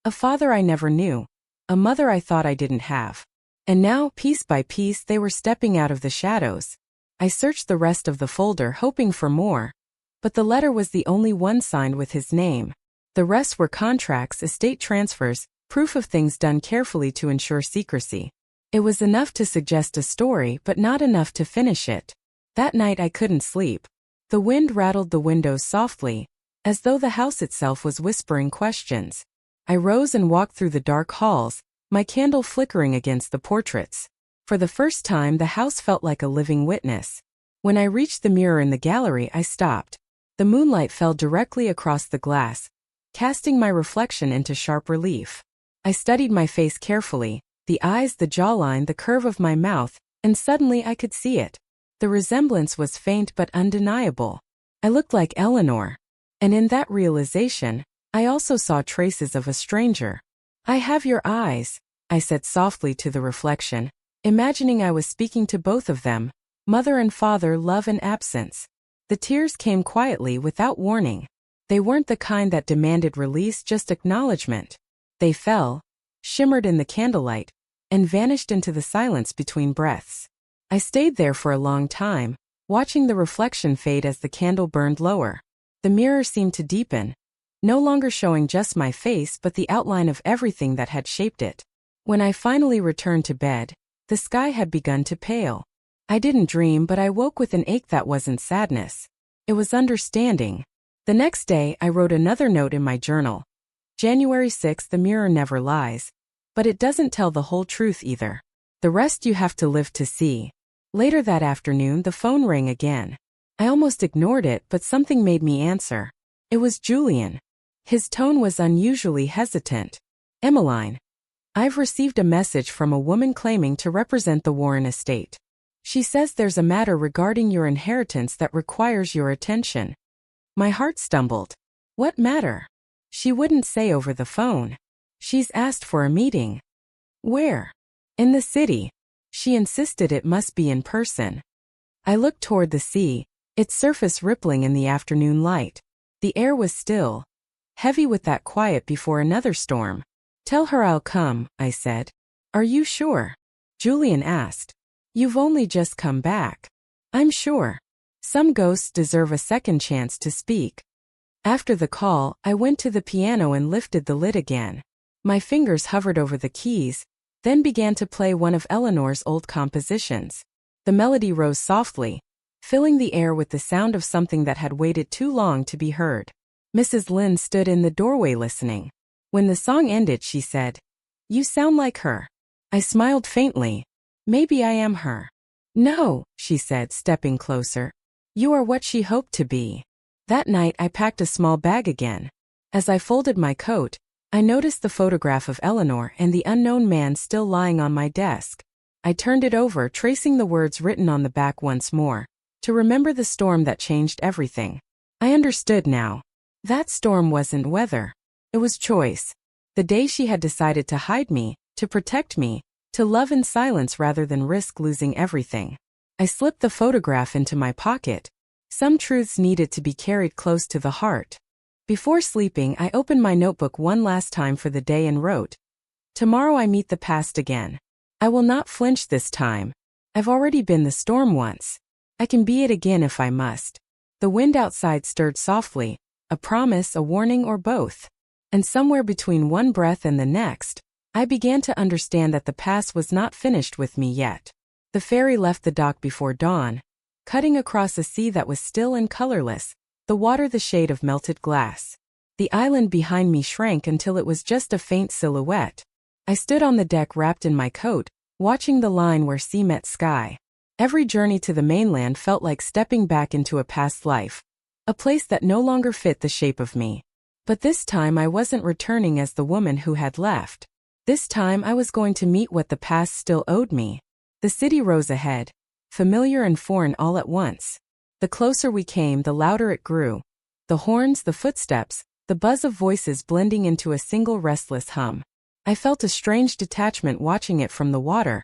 A father I never knew. A mother I thought I didn't have. And now, piece by piece, they were stepping out of the shadows. I searched the rest of the folder hoping for more. But the letter was the only one signed with his name. The rest were contracts, estate transfers, proof of things done carefully to ensure secrecy. It was enough to suggest a story, but not enough to finish it. That night I couldn't sleep. The wind rattled the windows softly, as though the house itself was whispering questions. I rose and walked through the dark halls, my candle flickering against the portraits. For the first time the house felt like a living witness. When I reached the mirror in the gallery, I stopped. The moonlight fell directly across the glass, casting my reflection into sharp relief. I studied my face carefully, the eyes, the jawline, the curve of my mouth, and suddenly I could see it. The resemblance was faint but undeniable. I looked like Eleanor. And in that realization, I also saw traces of a stranger. I have your eyes, I said softly to the reflection, imagining I was speaking to both of them, mother and father, love and absence. The tears came quietly without warning. They weren't the kind that demanded release, just acknowledgement. They fell, shimmered in the candlelight, and vanished into the silence between breaths. I stayed there for a long time, watching the reflection fade as the candle burned lower. The mirror seemed to deepen, no longer showing just my face but the outline of everything that had shaped it. When I finally returned to bed, the sky had begun to pale. I didn't dream, but I woke with an ache that wasn't sadness. It was understanding. The next day, I wrote another note in my journal. January 6th, the mirror never lies. But it doesn't tell the whole truth either. The rest you have to live to see. Later that afternoon, the phone rang again. I almost ignored it, but something made me answer. It was Julian. His tone was unusually hesitant. Emmeline. I've received a message from a woman claiming to represent the Warren estate. She says there's a matter regarding your inheritance that requires your attention. My heart stumbled. What matter? She wouldn't say over the phone. She's asked for a meeting. Where? In the city. She insisted it must be in person. I looked toward the sea, its surface rippling in the afternoon light. The air was still, heavy with that quiet before another storm. Tell her I'll come, I said. Are you sure? Julian asked. You've only just come back. I'm sure. Some ghosts deserve a second chance to speak. After the call, I went to the piano and lifted the lid again. My fingers hovered over the keys, then began to play one of Eleanor's old compositions. The melody rose softly, filling the air with the sound of something that had waited too long to be heard. Mrs. Lynde stood in the doorway listening. When the song ended, she said, "You sound like her." I smiled faintly. Maybe I am her. No, she said, stepping closer. You are what she hoped to be. That night I packed a small bag again. As I folded my coat, I noticed the photograph of Eleanor and the unknown man still lying on my desk. I turned it over, tracing the words written on the back once more. To remember the storm that changed everything. I understood now. That storm wasn't weather. It was choice. The day she had decided to hide me, to protect me, to love in silence rather than risk losing everything. I slipped the photograph into my pocket. Some truths needed to be carried close to the heart. Before sleeping, I opened my notebook one last time for the day and wrote, "Tomorrow I meet the past again. I will not flinch this time. I've already been the storm once. I can be it again if I must." The wind outside stirred softly, a promise, a warning, or both. And somewhere between one breath and the next, I began to understand that the past was not finished with me yet. The ferry left the dock before dawn, cutting across a sea that was still and colorless, the water the shade of melted glass. The island behind me shrank until it was just a faint silhouette. I stood on the deck wrapped in my coat, watching the line where sea met sky. Every journey to the mainland felt like stepping back into a past life, a place that no longer fit the shape of me. But this time I wasn't returning as the woman who had left. This time I was going to meet what the past still owed me. The city rose ahead, familiar and foreign all at once. The closer we came, the louder it grew. The horns, the footsteps, the buzz of voices blending into a single restless hum. I felt a strange detachment watching it from the water,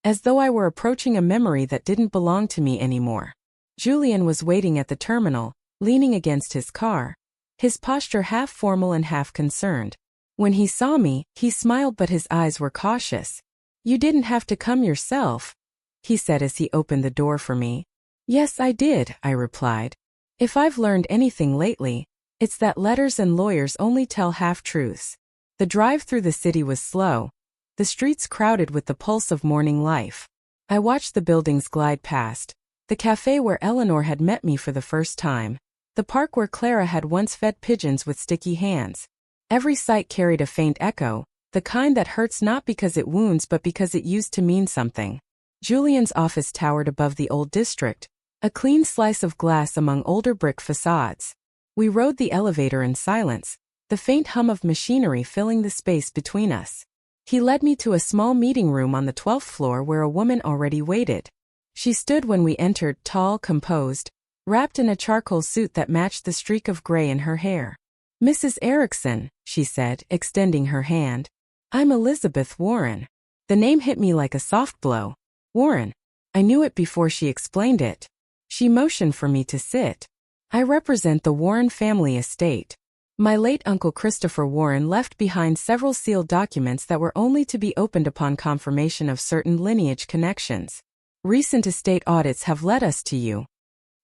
as though I were approaching a memory that didn't belong to me anymore. Julian was waiting at the terminal, leaning against his car, his posture half formal and half concerned. When he saw me, he smiled, but his eyes were cautious. "You didn't have to come yourself," he said as he opened the door for me. "Yes, I did," I replied. If I've learned anything lately, it's that letters and lawyers only tell half-truths. The drive through the city was slow, the streets crowded with the pulse of morning life. I watched the buildings glide past, the cafe where Eleanor had met me for the first time, the park where Clara had once fed pigeons with sticky hands. Every sight carried a faint echo, the kind that hurts not because it wounds but because it used to mean something. Julian's office towered above the old district, a clean slice of glass among older brick facades. We rode the elevator in silence, the faint hum of machinery filling the space between us. He led me to a small meeting room on the 12th floor where a woman already waited. She stood when we entered, tall, composed, wrapped in a charcoal suit that matched the streak of gray in her hair. "Mrs. Erickson," she said, extending her hand. "I'm Elizabeth Warren." The name hit me like a soft blow. Warren. I knew it before she explained it. She motioned for me to sit. "I represent the Warren family estate. My late Uncle Christopher Warren left behind several sealed documents that were only to be opened upon confirmation of certain lineage connections. Recent estate audits have led us to you."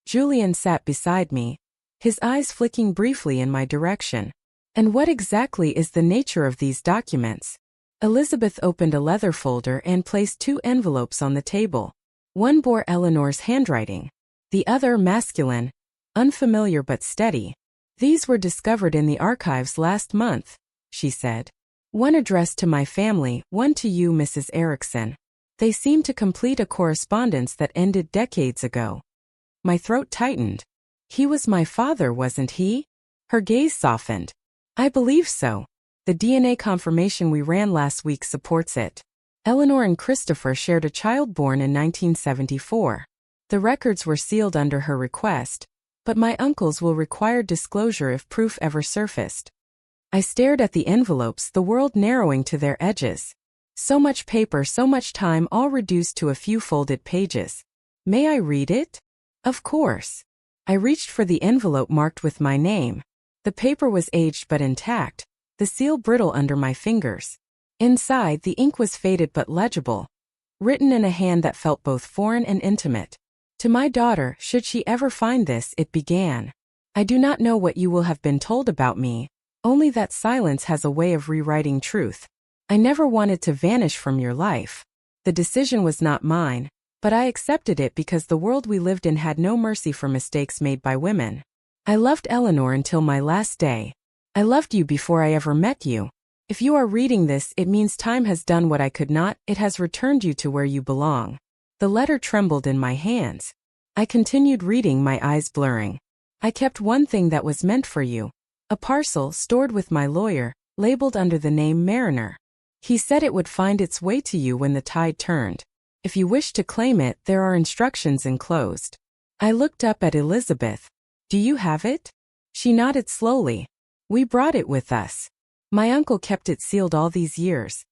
Julian sat beside me, his eyes flicking briefly in my direction. "And what exactly is the nature of these documents?" Elizabeth opened a leather folder and placed 2 envelopes on the table. One bore Eleanor's handwriting, the other masculine, unfamiliar but steady. "These were discovered in the archives last month," she said. "One addressed to my family, one to you, Mrs. Erickson. They seem to complete a correspondence that ended decades ago." My throat tightened. "He was my father, wasn't he?" Her gaze softened. "I believe so. The DNA confirmation we ran last week supports it. Eleanor and Christopher shared a child born in 1974. The records were sealed under her request, but my uncles will require disclosure if proof ever surfaced." I stared at the envelopes, the world narrowing to their edges. So much paper, so much time, all reduced to a few folded pages. "May I read it?" "Of course." I reached for the envelope marked with my name. The paper was aged but intact, the seal brittle under my fingers. Inside, the ink was faded but legible, written in a hand that felt both foreign and intimate. "To my daughter, should she ever find this," it began. "I do not know what you will have been told about me, only that silence has a way of rewriting truth. I never wanted to vanish from your life. The decision was not mine, but I accepted it because the world we lived in had no mercy for mistakes made by women. I loved Eleanor until my last day. I loved you before I ever met you. If you are reading this, it means time has done what I could not, it has returned you to where you belong." The letter trembled in my hands. I continued reading, my eyes blurring. "I kept one thing that was meant for you. A parcel stored with my lawyer, labeled under the name Mariner. He said it would find its way to you when the tide turned. If you wish to claim it, there are instructions enclosed." I looked up at Elizabeth. "Do you have it?" She nodded slowly. "We brought it with us. My uncle kept it sealed all these years."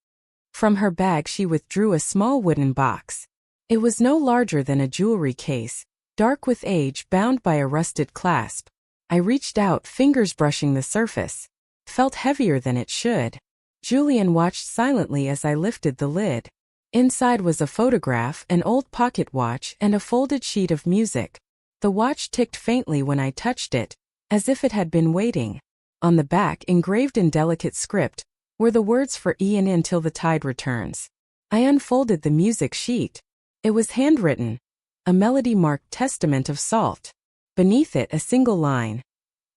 From her bag she withdrew a small wooden box. It was no larger than a jewelry case, dark with age, bound by a rusted clasp. I reached out, fingers brushing the surface. Felt heavier than it should. Julian watched silently as I lifted the lid. Inside was a photograph, an old pocket watch, and a folded sheet of music. The watch ticked faintly when I touched it, as if it had been waiting. On the back, engraved in delicate script, were the words "for Ian until the tide returns." I unfolded the music sheet. It was handwritten, a melody-marked testament of salt. Beneath it, a single line.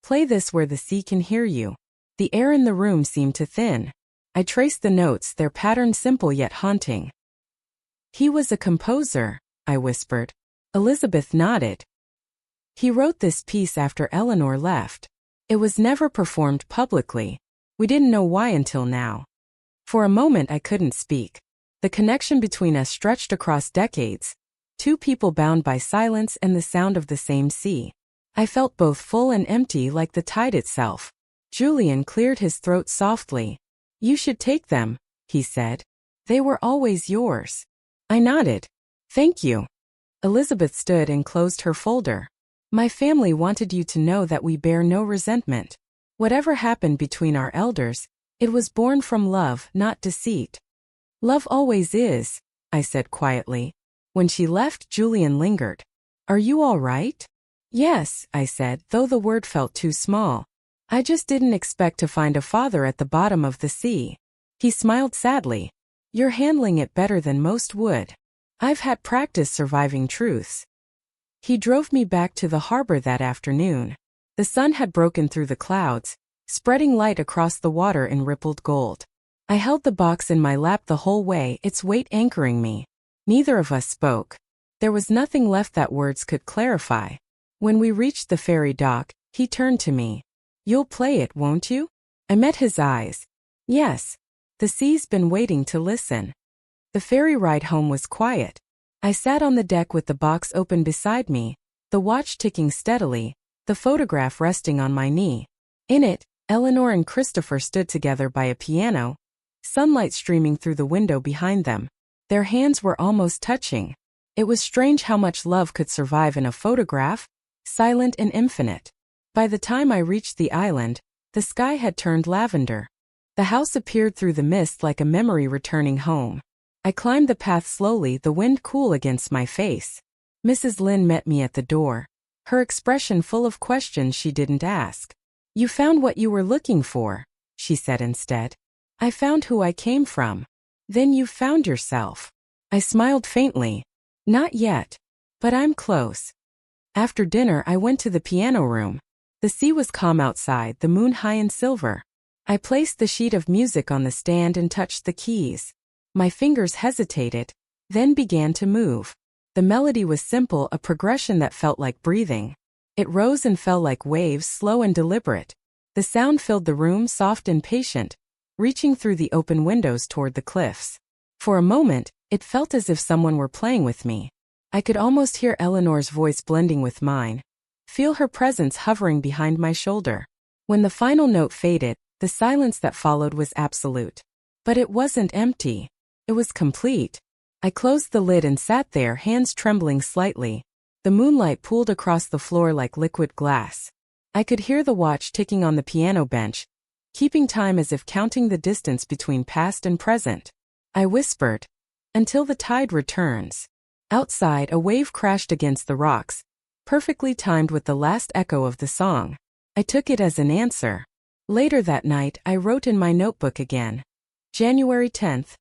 Play this where the sea can hear you. The air in the room seemed to thin. I traced the notes, their pattern simple yet haunting. He was a composer, I whispered. Elizabeth nodded. He wrote this piece after Eleanor left. It was never performed publicly. We didn't know why until now. For a moment I couldn't speak. The connection between us stretched across decades. Two people bound by silence and the sound of the same sea. I felt both full and empty like the tide itself. Julian cleared his throat softly. You should take them, he said. They were always yours. I nodded. Thank you. Elizabeth stood and closed her folder. My family wanted you to know that we bear no resentment. Whatever happened between our elders, it was born from love, not deceit. Love always is, I said quietly. When she left, Julian lingered. Are you all right? Yes, I said, though the word felt too small. I just didn't expect to find a father at the bottom of the sea. He smiled sadly. You're handling it better than most would. I've had practice surviving truths. He drove me back to the harbor that afternoon. The sun had broken through the clouds, spreading light across the water in rippled gold. I held the box in my lap the whole way, its weight anchoring me. Neither of us spoke. There was nothing left that words could clarify. When we reached the ferry dock, he turned to me. You'll play it, won't you? I met his eyes. Yes. The sea's been waiting to listen. The ferry ride home was quiet. I sat on the deck with the box open beside me, the watch ticking steadily, the photograph resting on my knee. In it, Eleanor and Christopher stood together by a piano, sunlight streaming through the window behind them. Their hands were almost touching. It was strange how much love could survive in a photograph, silent and infinite. By the time I reached the island, the sky had turned lavender. The house appeared through the mist like a memory returning home. I climbed the path slowly, the wind cool against my face. Mrs. Lynn met me at the door, her expression full of questions she didn't ask. You found what you were looking for, she said instead. I found who I came from. Then you found yourself. I smiled faintly. Not yet. But I'm close. After dinner I went to the piano room. The sea was calm outside, the moon high and silver. I placed the sheet of music on the stand and touched the keys. My fingers hesitated, then began to move. The melody was simple, a progression that felt like breathing. It rose and fell like waves, slow and deliberate. The sound filled the room, soft and patient, reaching through the open windows toward the cliffs. For a moment, it felt as if someone were playing with me. I could almost hear Eleanor's voice blending with mine, feel her presence hovering behind my shoulder. When the final note faded, the silence that followed was absolute. But it wasn't empty. It was complete. I closed the lid and sat there, hands trembling slightly. The moonlight pooled across the floor like liquid glass. I could hear the watch ticking on the piano bench, keeping time as if counting the distance between past and present. I whispered, until the tide returns. Outside, a wave crashed against the rocks, perfectly timed with the last echo of the song. I took it as an answer. Later that night, I wrote in my notebook again. January 10th.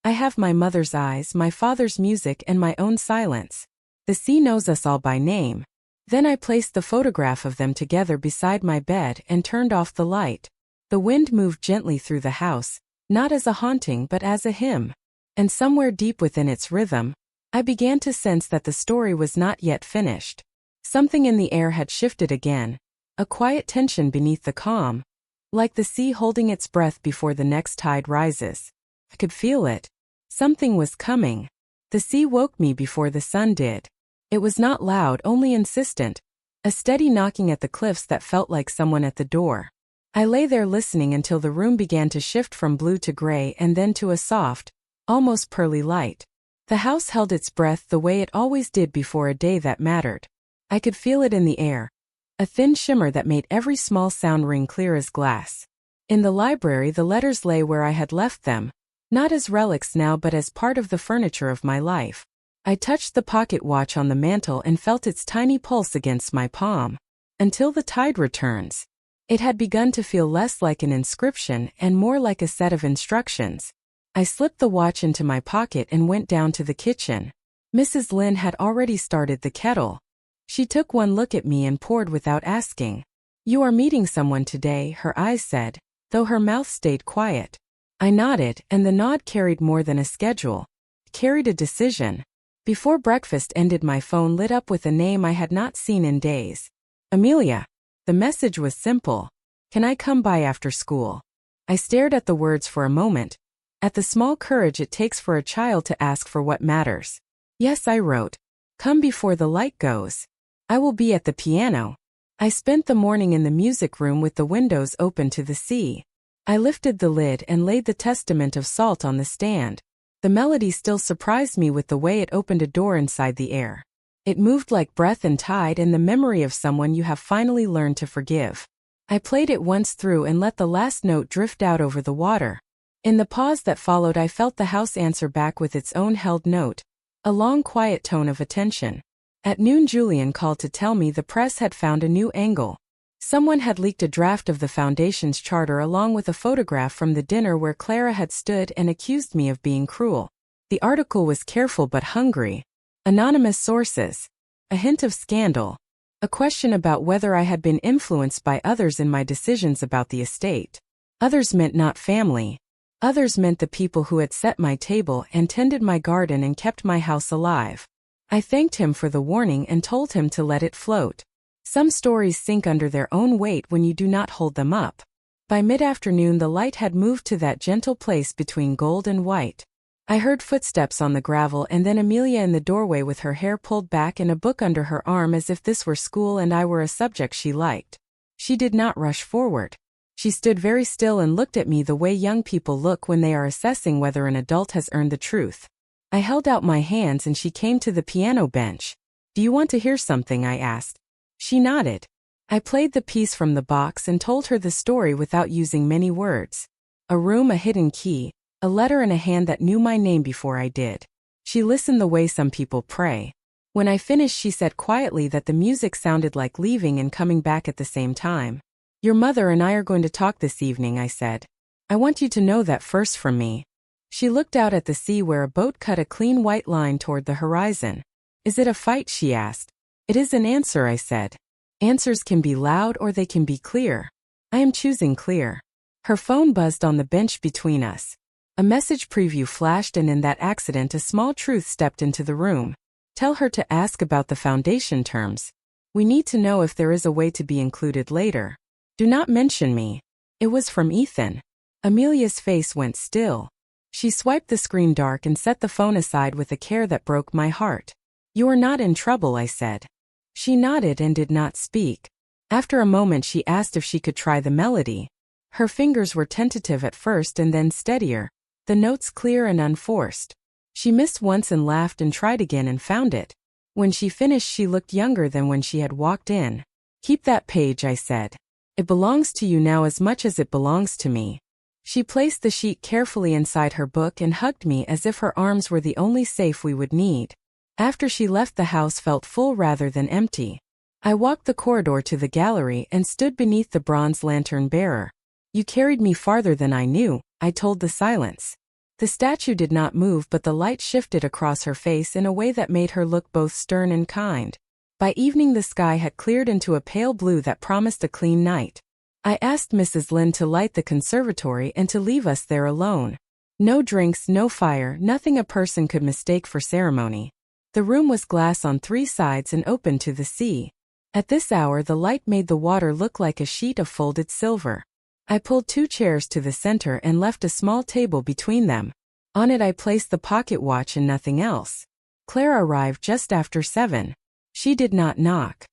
I have my mother's eyes, my father's music, and my own silence. The sea knows us all by name. Then I placed the photograph of them together beside my bed and turned off the light. The wind moved gently through the house, not as a haunting but as a hymn. And somewhere deep within its rhythm, I began to sense that the story was not yet finished. Something in the air had shifted again, a quiet tension beneath the calm, like the sea holding its breath before the next tide rises. I could feel it. Something was coming. The sea woke me before the sun did. It was not loud, only insistent, a steady knocking at the cliffs that felt like someone at the door. I lay there listening until the room began to shift from blue to gray and then to a soft, almost pearly light. The house held its breath the way it always did before a day that mattered. I could feel it in the air, a thin shimmer that made every small sound ring clear as glass. In the library, the letters lay where I had left them, not as relics now but as part of the furniture of my life. I touched the pocket watch on the mantel and felt its tiny pulse against my palm. Until the tide returns. It had begun to feel less like an inscription and more like a set of instructions. I slipped the watch into my pocket and went down to the kitchen. Mrs. Lin had already started the kettle. She took one look at me and poured without asking. "You are meeting someone today," her eyes said, though her mouth stayed quiet. I nodded, and the nod carried more than a schedule. It carried a decision. Before breakfast ended, my phone lit up with a name I had not seen in days. Amelia. The message was simple. "Can I come by after school?" I stared at the words for a moment, at the small courage it takes for a child to ask for what matters. "Yes," I wrote. "Come before the light goes. I will be at the piano." I spent the morning in the music room with the windows open to the sea. I lifted the lid and laid the Testament of Salt on the stand. The melody still surprised me with the way it opened a door inside the air. It moved like breath and tide and the memory of someone you have finally learned to forgive. I played it once through and let the last note drift out over the water. In the pause that followed, I felt the house answer back with its own held note, a long quiet tone of attention. At noon, Julian called to tell me the press had found a new angle. Someone had leaked a draft of the Foundation's charter along with a photograph from the dinner where Clara had stood and accused me of being cruel. The article was careful but hungry. Anonymous sources. A hint of scandal. A question about whether I had been influenced by others in my decisions about the estate. Others meant not family. Others meant the people who had set my table and tended my garden and kept my house alive. I thanked him for the warning and told him to let it float. Some stories sink under their own weight when you do not hold them up. By mid-afternoon, the light had moved to that gentle place between gold and white. I heard footsteps on the gravel and then Amelia in the doorway with her hair pulled back and a book under her arm as if this were school and I were a subject she liked. She did not rush forward. She stood very still and looked at me the way young people look when they are assessing whether an adult has earned the truth. I held out my hands and she came to the piano bench. "Do you want to hear something?" I asked. She nodded. I played the piece from the box and told her the story without using many words. A room, a hidden key, a letter and a hand that knew my name before I did. She listened the way some people pray. When I finished, she said quietly that the music sounded like leaving and coming back at the same time. "Your mother and I are going to talk this evening," I said. "I want you to know that first from me." She looked out at the sea where a boat cut a clean white line toward the horizon. "Is it a fight?" she asked. "It is an answer," I said. "Answers can be loud or they can be clear. I am choosing clear." Her phone buzzed on the bench between us. A message preview flashed and in that accident a small truth stepped into the room. "Tell her to ask about the Foundation terms. We need to know if there is a way to be included later. Do not mention me." It was from Ethan. Amelia's face went still. She swiped the screen dark and set the phone aside with a care that broke my heart. "You are not in trouble," I said. She nodded and did not speak. After a moment she asked if she could try the melody. Her fingers were tentative at first and then steadier, the notes clear and unforced. She missed once and laughed and tried again and found it. When she finished she looked younger than when she had walked in. "Keep that page," I said. "It belongs to you now as much as it belongs to me." She placed the sheet carefully inside her book and hugged me as if her arms were the only safe we would need. After she left, the house felt full rather than empty. I walked the corridor to the gallery and stood beneath the bronze lantern bearer. "You carried me farther than I knew," I told the silence. The statue did not move, but the light shifted across her face in a way that made her look both stern and kind. By evening the sky had cleared into a pale blue that promised a clean night. I asked Mrs. Lin to light the conservatory and to leave us there alone. No drinks, no fire, nothing a person could mistake for ceremony. The room was glass on 3 sides and open to the sea. At this hour the light made the water look like a sheet of folded silver. I pulled 2 chairs to the center and left a small table between them. On it I placed the pocket watch and nothing else. Clara arrived just after 7. She did not knock.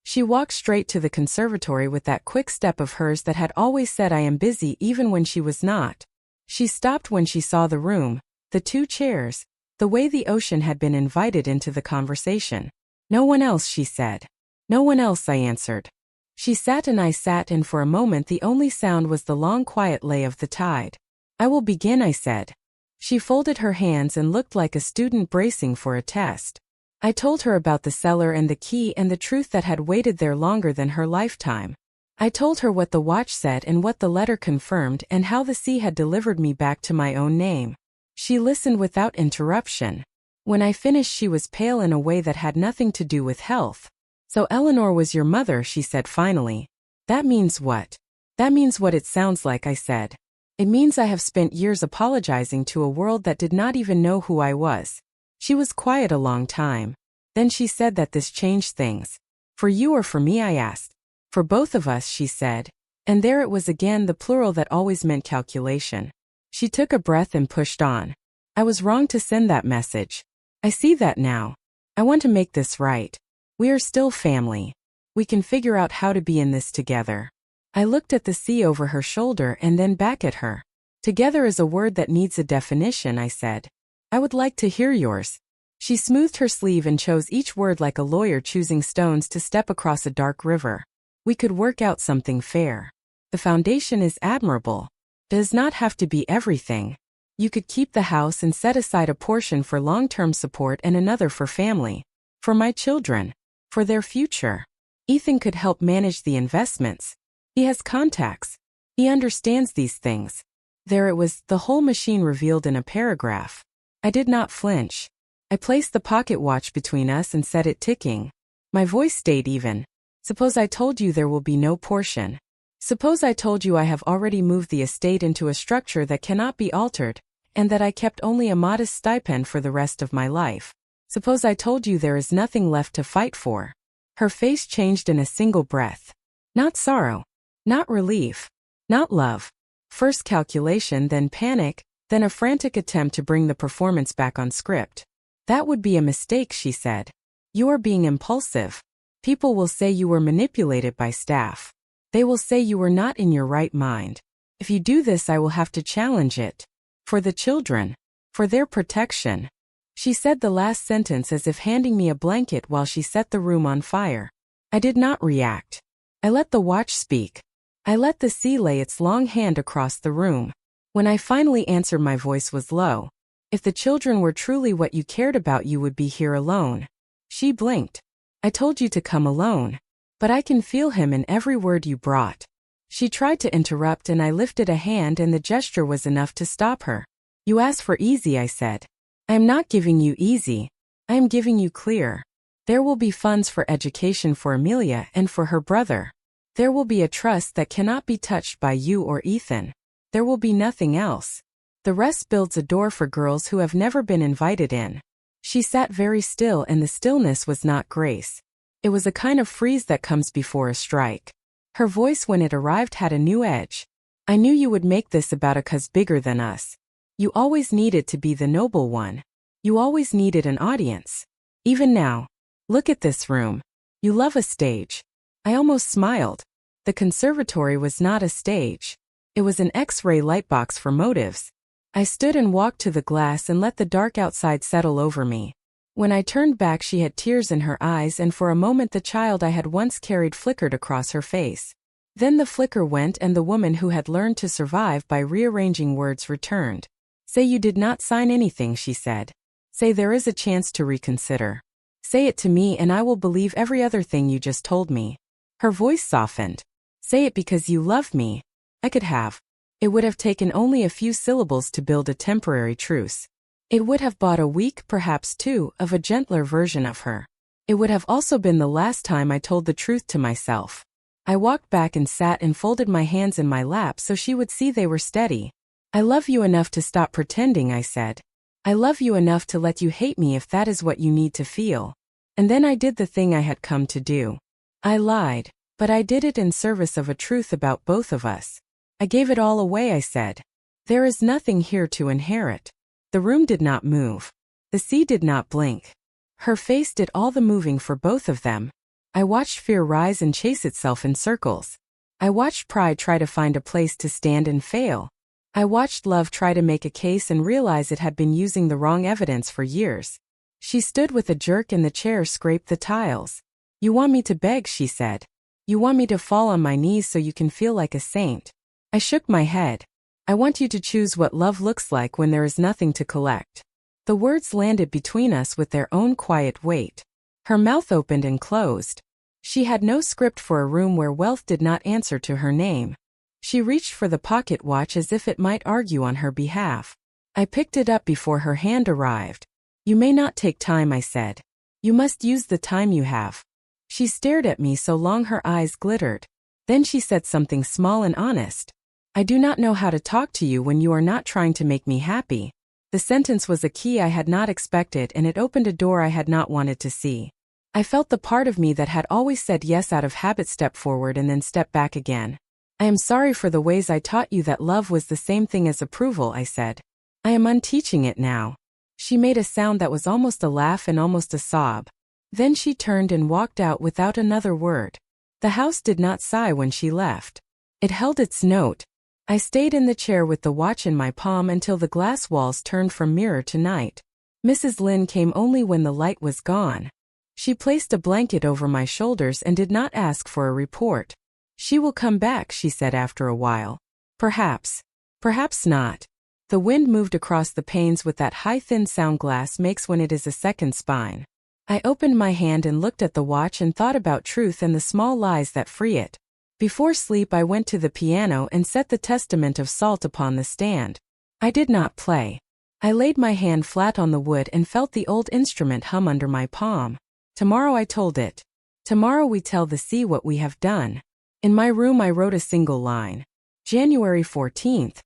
She walked straight to the conservatory with that quick step of hers that had always said I am busy even when she was not. She stopped when she saw the room, the 2 chairs, the way the ocean had been invited into the conversation. "No one else," she said. "No one else," I answered. She sat and I sat, and for a moment the only sound was the long quiet lay of the tide. "I will begin," I said. She folded her hands and looked like a student bracing for a test. I told her about the cellar and the key and the truth that had waited there longer than her lifetime. I told her what the watch said and what the letter confirmed and how the sea had delivered me back to my own name. She listened without interruption. When I finished, she was pale in a way that had nothing to do with health. So Eleanor was your mother, she said finally. That means what? That means what it sounds like, I said. It means I have spent years apologizing to a world that did not even know who I was. She was quiet a long time. Then she said that this changed things. For you or for me, I asked. For both of us, she said. And there it was again, the plural that always meant calculation. She took a breath and pushed on. I was wrong to send that message. I see that now. I want to make this right. We are still family. We can figure out how to be in this together. I looked at the sea over her shoulder and then back at her. Together is a word that needs a definition, I said. I would like to hear yours. She smoothed her sleeve and chose each word like a lawyer choosing stones to step across a dark river. We could work out something fair. The foundation is admirable. Does not have to be everything. You could keep the house and set aside a portion for long-term support and another for family. For my children. For their future. Ethan could help manage the investments. He has contacts. He understands these things. There it was, the whole machine revealed in a paragraph. I did not flinch. I placed the pocket watch between us and set it ticking. My voice stayed even. Suppose I told you there will be no portion. Suppose I told you I have already moved the estate into a structure that cannot be altered, and that I kept only a modest stipend for the rest of my life. Suppose I told you there is nothing left to fight for. Her face changed in a single breath. Not sorrow. Not relief. Not love. First calculation, then panic, then a frantic attempt to bring the performance back on script. That would be a mistake, she said. You are being impulsive. People will say you were manipulated by staff. They will say you were not in your right mind. If you do this, I will have to challenge it. For the children. For their protection. She said the last sentence as if handing me a blanket while she set the room on fire. I did not react. I let the watch speak. I let the sea lay its long hand across the room. When I finally answered, my voice was low. If the children were truly what you cared about, you would be here alone. She blinked. I told you to come alone. But I can feel him in every word you brought. She tried to interrupt and I lifted a hand and the gesture was enough to stop her. You asked for easy, I said. I am not giving you easy. I am giving you clear. There will be funds for education for Amelia and for her brother. There will be a trust that cannot be touched by you or Ethan. There will be nothing else. The rest builds a door for girls who have never been invited in. She sat very still and the stillness was not grace. It was a kind of freeze that comes before a strike. Her voice when it arrived had a new edge. I knew you would make this about a cause bigger than us. You always needed to be the noble one. You always needed an audience. Even now. Look at this room. You love a stage. I almost smiled. The conservatory was not a stage. It was an X-ray lightbox for motives. I stood and walked to the glass and let the dark outside settle over me. When I turned back, she had tears in her eyes and for a moment the child I had once carried flickered across her face. Then the flicker went and the woman who had learned to survive by rearranging words returned. Say you did not sign anything, she said. Say there is a chance to reconsider. Say it to me and I will believe every other thing you just told me. Her voice softened. Say it because you love me. I could have. It would have taken only a few syllables to build a temporary truce. It would have bought a week, perhaps two, of a gentler version of her. It would have also been the last time I told the truth to myself. I walked back and sat and folded my hands in my lap so she would see they were steady. I love you enough to stop pretending, I said. I love you enough to let you hate me if that is what you need to feel. And then I did the thing I had come to do. I lied, but I did it in service of a truth about both of us. I gave it all away, I said. There is nothing here to inherit. The room did not move. The sea did not blink. Her face did all the moving for both of them. I watched fear rise and chase itself in circles. I watched pride try to find a place to stand and fail. I watched love try to make a case and realize it had been using the wrong evidence for years. She stood with a jerk and the chair scraped the tiles. You want me to beg, she said. You want me to fall on my knees so you can feel like a saint. I shook my head. I want you to choose what love looks like when there is nothing to collect. The words landed between us with their own quiet weight. Her mouth opened and closed. She had no script for a room where wealth did not answer to her name. She reached for the pocket watch as if it might argue on her behalf. I picked it up before her hand arrived. You may not take time, I said. You must use the time you have. She stared at me so long her eyes glittered. Then she said something small and honest. I do not know how to talk to you when you are not trying to make me happy. The sentence was a key I had not expected, and it opened a door I had not wanted to see. I felt the part of me that had always said yes out of habit step forward and then step back again. I am sorry for the ways I taught you that love was the same thing as approval, I said. I am unteaching it now. She made a sound that was almost a laugh and almost a sob. Then she turned and walked out without another word. The house did not sigh when she left. It held its note. I stayed in the chair with the watch in my palm until the glass walls turned from mirror to night. Mrs. Lin came only when the light was gone. She placed a blanket over my shoulders and did not ask for a report. She will come back, she said after a while. Perhaps. Perhaps not. The wind moved across the panes with that high thin sound glass makes when it is a second spine. I opened my hand and looked at the watch and thought about truth and the small lies that free it. Before sleep I went to the piano and set the Testament of Salt upon the stand. I did not play. I laid my hand flat on the wood and felt the old instrument hum under my palm. Tomorrow, I told it. Tomorrow we tell the sea what we have done. In my room I wrote a single line. January 14th.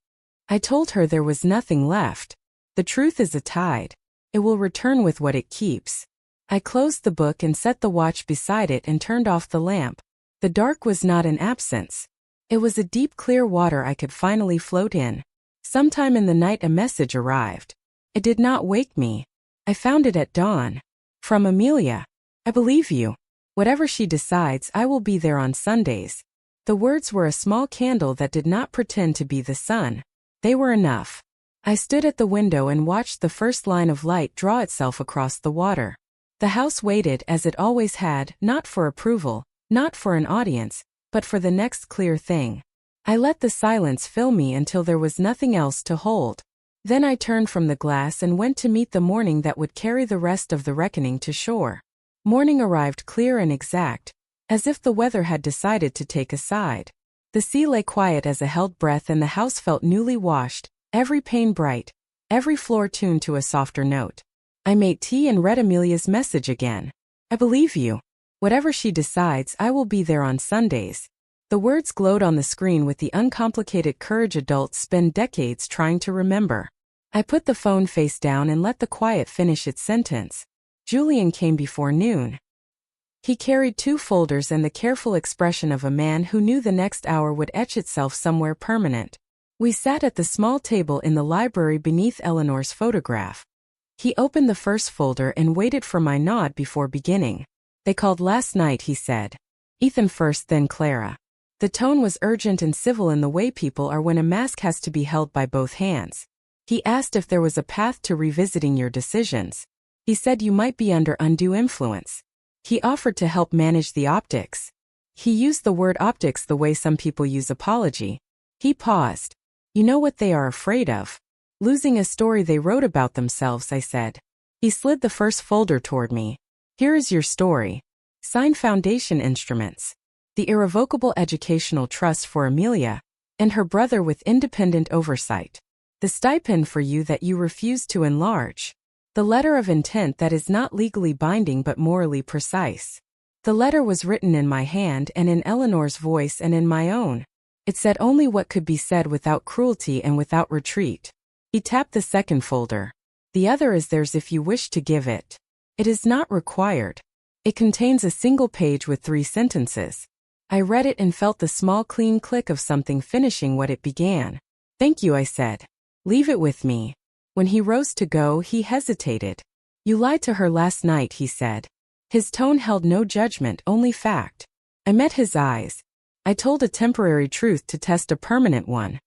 I told her there was nothing left. The truth is a tide. It will return with what it keeps. I closed the book and set the watch beside it and turned off the lamp. The dark was not an absence. It was a deep clear water I could finally float in. Sometime in the night a message arrived. It did not wake me. I found it at dawn. From Amelia. I believe you. Whatever she decides, I will be there on Sundays. The words were a small candle that did not pretend to be the sun. They were enough. I stood at the window and watched the first line of light draw itself across the water. The house waited as it always had, not for approval, not for an audience, but for the next clear thing. I let the silence fill me until there was nothing else to hold. Then I turned from the glass and went to meet the morning that would carry the rest of the reckoning to shore. Morning arrived clear and exact, as if the weather had decided to take a side. The sea lay quiet as a held breath and the house felt newly washed, every pane bright, every floor tuned to a softer note. I made tea and read Amelia's message again. I believe you. Whatever she decides, I will be there on Sundays. The words glowed on the screen with the uncomplicated courage adults spend decades trying to remember. I put the phone face down and let the quiet finish its sentence. Julian came before noon. He carried 2 folders and the careful expression of a man who knew the next hour would etch itself somewhere permanent. We sat at the small table in the library beneath Eleanor's photograph. He opened the first folder and waited for my nod before beginning. They called last night, he said. Ethan first, then Clara. The tone was urgent and civil in the way people are when a mask has to be held by both hands. He asked if there was a path to revisiting your decisions. He said you might be under undue influence. He offered to help manage the optics. He used the word optics the way some people use apology. He paused. You know what they are afraid of? Losing a story they wrote about themselves, I said. He slid the first folder toward me. Here is your story. Sign Foundation Instruments. The Irrevocable Educational Trust for Amelia and her brother with independent oversight. The stipend for you that you refuse to enlarge. The letter of intent that is not legally binding but morally precise. The letter was written in my hand and in Eleanor's voice and in my own. It said only what could be said without cruelty and without retreat. He tapped the second folder. The other is theirs if you wish to give it. It is not required. It contains a single page with 3 sentences. I read it and felt the small clean click of something finishing what it began. Thank you, I said. Leave it with me. When he rose to go, he hesitated. You lied to her last night, he said. His tone held no judgment, only fact. I met his eyes. I told a temporary truth to test a permanent one.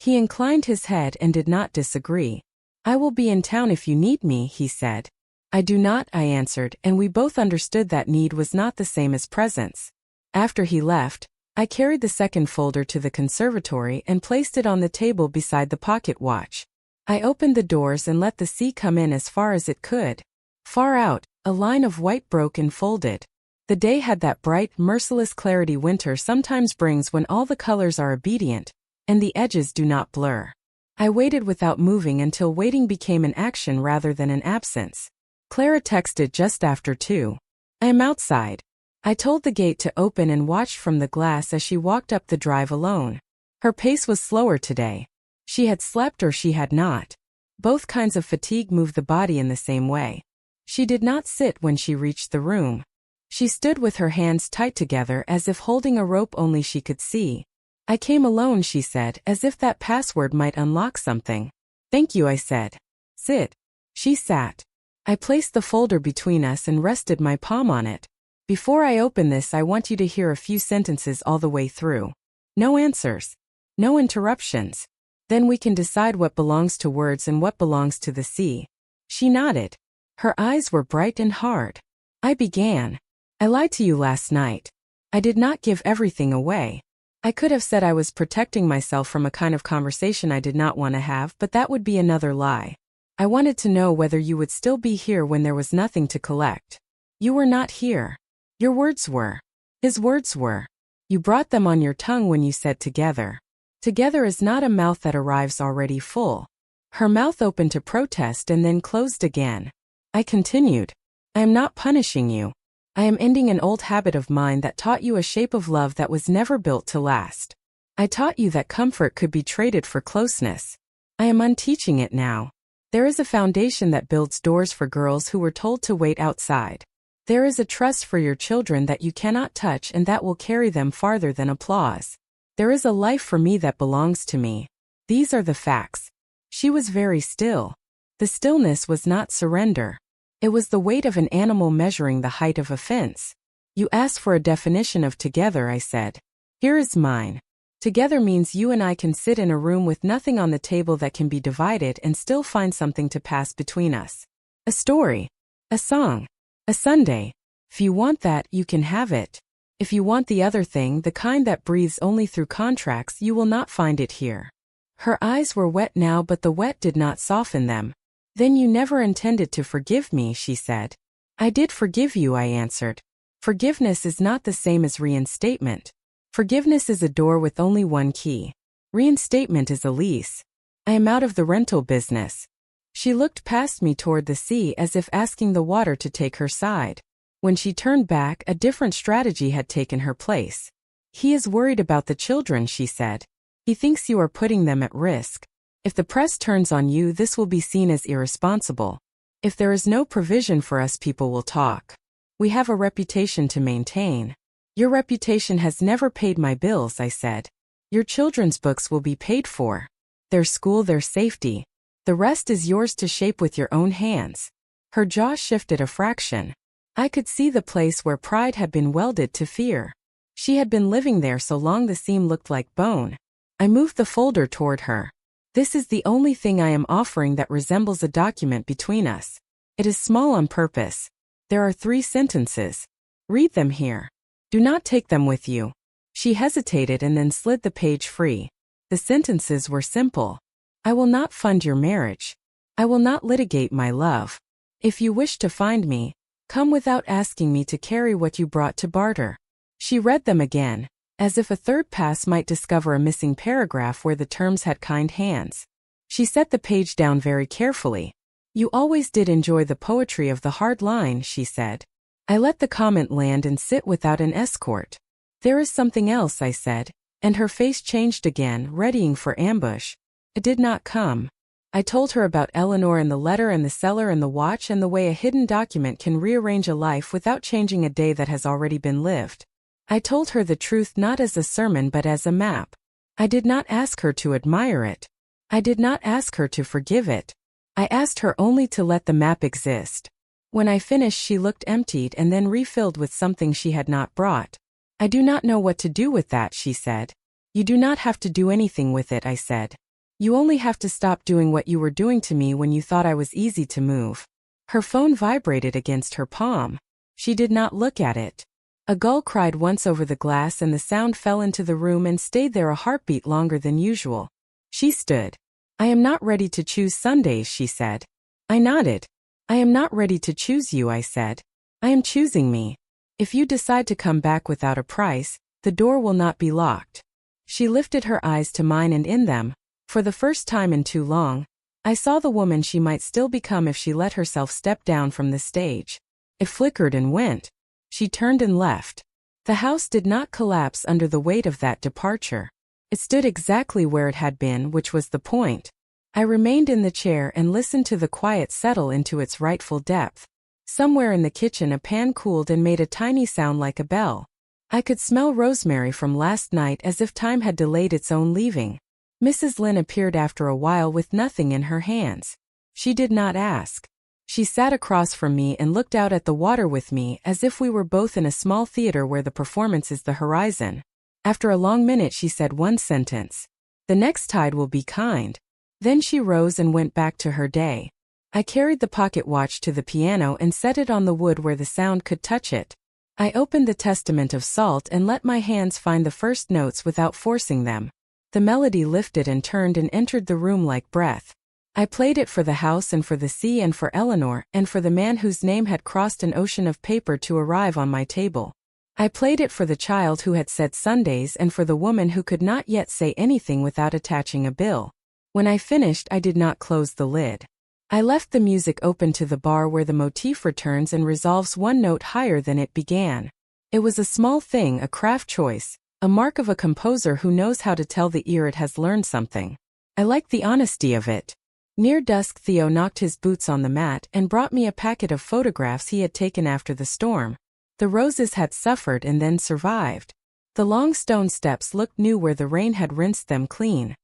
He inclined his head and did not disagree. I will be in town if you need me, he said. I do not, I answered, and we both understood that need was not the same as presence. After he left, I carried the second folder to the conservatory and placed it on the table beside the pocket watch. I opened the doors and let the sea come in as far as it could. Far out, a line of white broke and folded. The day had that bright, merciless clarity winter sometimes brings when all the colors are obedient, and the edges do not blur. I waited without moving until waiting became an action rather than an absence. Clara texted just after 2. I am outside. I told the gate to open and watched from the glass as she walked up the drive alone. Her pace was slower today. She had slept or she had not. Both kinds of fatigue move the body in the same way. She did not sit when she reached the room. She stood with her hands tight together as if holding a rope only she could see. I came alone, she said, as if that password might unlock something. Thank you, I said. Sit. She sat. I placed the folder between us and rested my palm on it. Before I open this, I want you to hear a few sentences all the way through. No answers. No interruptions. Then we can decide what belongs to words and what belongs to the sea. She nodded. Her eyes were bright and hard. I began. I lied to you last night. I did not give everything away. I could have said I was protecting myself from a kind of conversation I did not want to have, but that would be another lie. I wanted to know whether you would still be here when there was nothing to collect. You were not here. Your words were. His words were. You brought them on your tongue when you said together. Together is not a mouth that arrives already full. Her mouth opened to protest and then closed again. I continued. I am not punishing you. I am ending an old habit of mine that taught you a shape of love that was never built to last. I taught you that comfort could be traded for closeness. I am unteaching it now. There is a foundation that builds doors for girls who were told to wait outside. There is a trust for your children that you cannot touch and that will carry them farther than applause. There is a life for me that belongs to me. These are the facts. She was very still. The stillness was not surrender. It was the weight of an animal measuring the height of a fence. You asked for a definition of together, I said. Here is mine. Together means you and I can sit in a room with nothing on the table that can be divided and still find something to pass between us. A story. A song. A Sunday. If you want that, you can have it. If you want the other thing, the kind that breathes only through contracts, you will not find it here. Her eyes were wet now, but the wet did not soften them. Then you never intended to forgive me, she said. I did forgive you, I answered. Forgiveness is not the same as reinstatement. Forgiveness is a door with only one key. Reinstatement is a lease. I am out of the rental business. She looked past me toward the sea as if asking the water to take her side. When she turned back, a different strategy had taken her place. He is worried about the children, she said. He thinks you are putting them at risk. If the press turns on you, this will be seen as irresponsible. If there is no provision for us, people will talk. We have a reputation to maintain. Your reputation has never paid my bills, I said. Your children's books will be paid for. Their school, their safety. The rest is yours to shape with your own hands. Her jaw shifted a fraction. I could see the place where pride had been welded to fear. She had been living there so long the seam looked like bone. I moved the folder toward her. This is the only thing I am offering that resembles a document between us. It is small on purpose. There are 3 sentences. Read them here. Do not take them with you. She hesitated and then slid the page free. The sentences were simple. I will not fund your marriage. I will not litigate my love. If you wish to find me, come without asking me to carry what you brought to barter. She read them again, as if a third pass might discover a missing paragraph where the terms had kind hands. She set the page down very carefully. You always did enjoy the poetry of the hard line, she said. I let the comment land and sit without an escort. There is something else, I said, and her face changed again, readying for ambush. It did not come. I told her about Eleanor and the letter and the cellar and the watch and the way a hidden document can rearrange a life without changing a day that has already been lived. I told her the truth not as a sermon but as a map. I did not ask her to admire it. I did not ask her to forgive it. I asked her only to let the map exist. When I finished, she looked emptied and then refilled with something she had not brought. I do not know what to do with that, she said. You do not have to do anything with it, I said. You only have to stop doing what you were doing to me when you thought I was easy to move. Her phone vibrated against her palm. She did not look at it. A gull cried once over the glass and the sound fell into the room and stayed there a heartbeat longer than usual. She stood. I am not ready to choose Sundays, she said. I nodded. I am not ready to choose you, I said. I am choosing me. If you decide to come back without a price, the door will not be locked. She lifted her eyes to mine and in them, For the first time in too long, I saw the woman she might still become if she let herself step down from the stage. It flickered and went. She turned and left. The house did not collapse under the weight of that departure. It stood exactly where it had been, which was the point. I remained in the chair and listened to the quiet settle into its rightful depth. Somewhere in the kitchen a pan cooled and made a tiny sound like a bell. I could smell rosemary from last night as if time had delayed its own leaving. Mrs. Lynn appeared after a while with nothing in her hands. She did not ask. She sat across from me and looked out at the water with me as if we were both in a small theater where the performance is the horizon. After a long minute she said one sentence. "The next tide will be kind." Then she rose and went back to her day. I carried the pocket watch to the piano and set it on the wood where the sound could touch it. I opened the Testament of Salt and let my hands find the first notes without forcing them. The melody lifted and turned and entered the room like breath. I played it for the house and for the sea and for Eleanor and for the man whose name had crossed an ocean of paper to arrive on my table. I played it for the child who had said Sundays and for the woman who could not yet say anything without attaching a bill. When I finished, I did not close the lid. I left the music open to the bar where the motif returns and resolves one note higher than it began. It was a small thing, a craft choice, a mark of a composer who knows how to tell the ear it has learned something. I liked the honesty of it. Near dusk Theo knocked his boots on the mat and brought me a packet of photographs he had taken after the storm. The roses had suffered and then survived. The long stone steps looked new where the rain had rinsed them clean.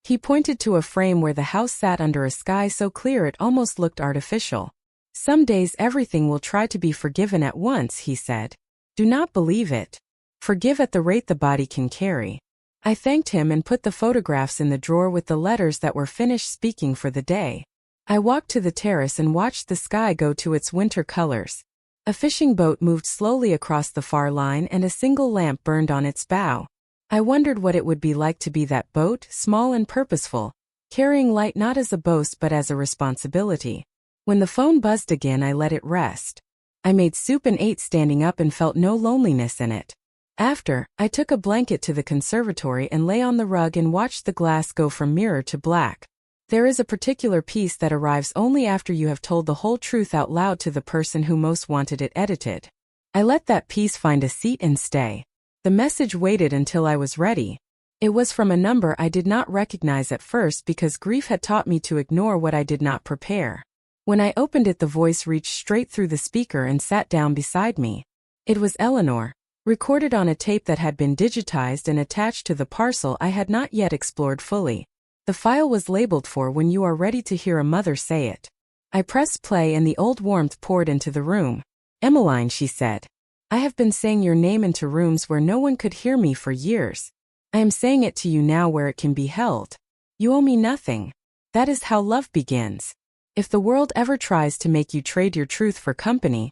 He pointed to a frame where the house sat under a sky so clear it almost looked artificial. "Some days everything will try to be forgiven at once," he said. "Do not believe it. Forgive at the rate the body can carry." I thanked him and put the photographs in the drawer with the letters that were finished speaking for the day. I walked to the terrace and watched the sky go to its winter colors. A fishing boat moved slowly across the far line and a single lamp burned on its bow. I wondered what it would be like to be that boat, small and purposeful, carrying light not as a boast but as a responsibility. When the phone buzzed again, I let it rest. I made soup and ate standing up and felt no loneliness in it. After, I took a blanket to the conservatory and lay on the rug and watched the glass go from mirror to black. There is a particular peace that arrives only after you have told the whole truth out loud to the person who most wanted it edited. I let that peace find a seat and stay. The message waited until I was ready. It was from a number I did not recognize at first because grief had taught me to ignore what I did not prepare. When I opened it, the voice reached straight through the speaker and sat down beside me. It was Eleanor, recorded on a tape that had been digitized and attached to the parcel I had not yet explored fully. The file was labeled "For when you are ready to hear a mother say it." I pressed play and the old warmth poured into the room. "Emmeline," she said. "I have been saying your name into rooms where no one could hear me for years. I am saying it to you now where it can be held. You owe me nothing. That is how love begins. If the world ever tries to make you trade your truth for company,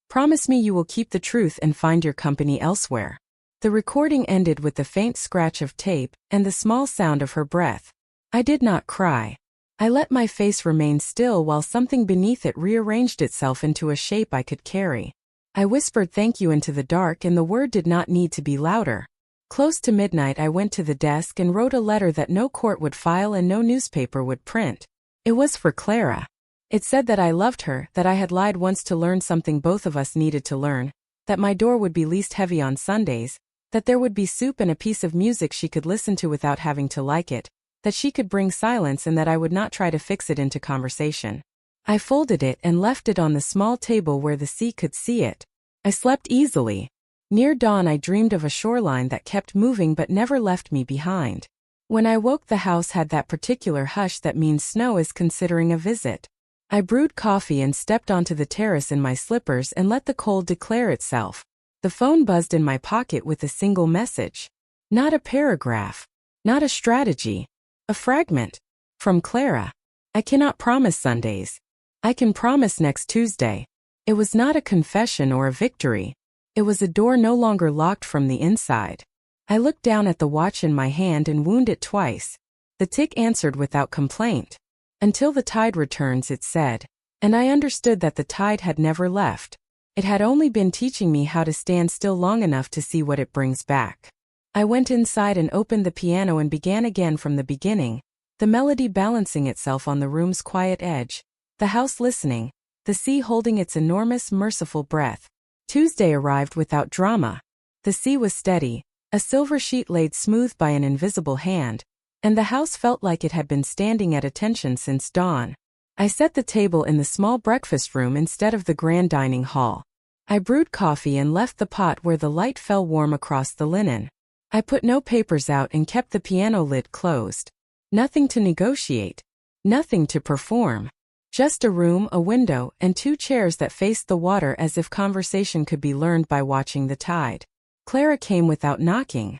promise me you will keep the truth and find your company elsewhere." The recording ended with the faint scratch of tape and the small sound of her breath. I did not cry. I let my face remain still while something beneath it rearranged itself into a shape I could carry. I whispered thank you into the dark and the word did not need to be louder. Close to midnight I went to the desk and wrote a letter that no court would file and no newspaper would print. It was for Clara. It said that I loved her, that I had lied once to learn something both of us needed to learn, that my door would be least heavy on Sundays, that there would be soup and a piece of music she could listen to without having to like it, that she could bring silence and that I would not try to fix it into conversation. I folded it and left it on the small table where the sea could see it. I slept easily. Near dawn I dreamed of a shoreline that kept moving but never left me behind. When I woke, the house had that particular hush that means snow is considering a visit. I brewed coffee and stepped onto the terrace in my slippers and let the cold declare itself. The phone buzzed in my pocket with a single message. Not a paragraph. Not a strategy. A fragment. From Clara. "I cannot promise Sundays. I can promise next Tuesday." It was not a confession or a victory. It was a door no longer locked from the inside. I looked down at the watch in my hand and wound it twice. The tick answered without complaint. "Until the tide returns," it said. And I understood that the tide had never left. It had only been teaching me how to stand still long enough to see what it brings back. I went inside and opened the piano and began again from the beginning, the melody balancing itself on the room's quiet edge, the house listening, the sea holding its enormous, merciful breath. Tuesday arrived without drama. The sea was steady, a silver sheet laid smooth by an invisible hand, and the house felt like it had been standing at attention since dawn. I set the table in the small breakfast room instead of the grand dining hall. I brewed coffee and left the pot where the light fell warm across the linen. I put no papers out and kept the piano lid closed. Nothing to negotiate. Nothing to perform. Just a room, a window, and 2 chairs that faced the water as if conversation could be learned by watching the tide. Clara came without knocking.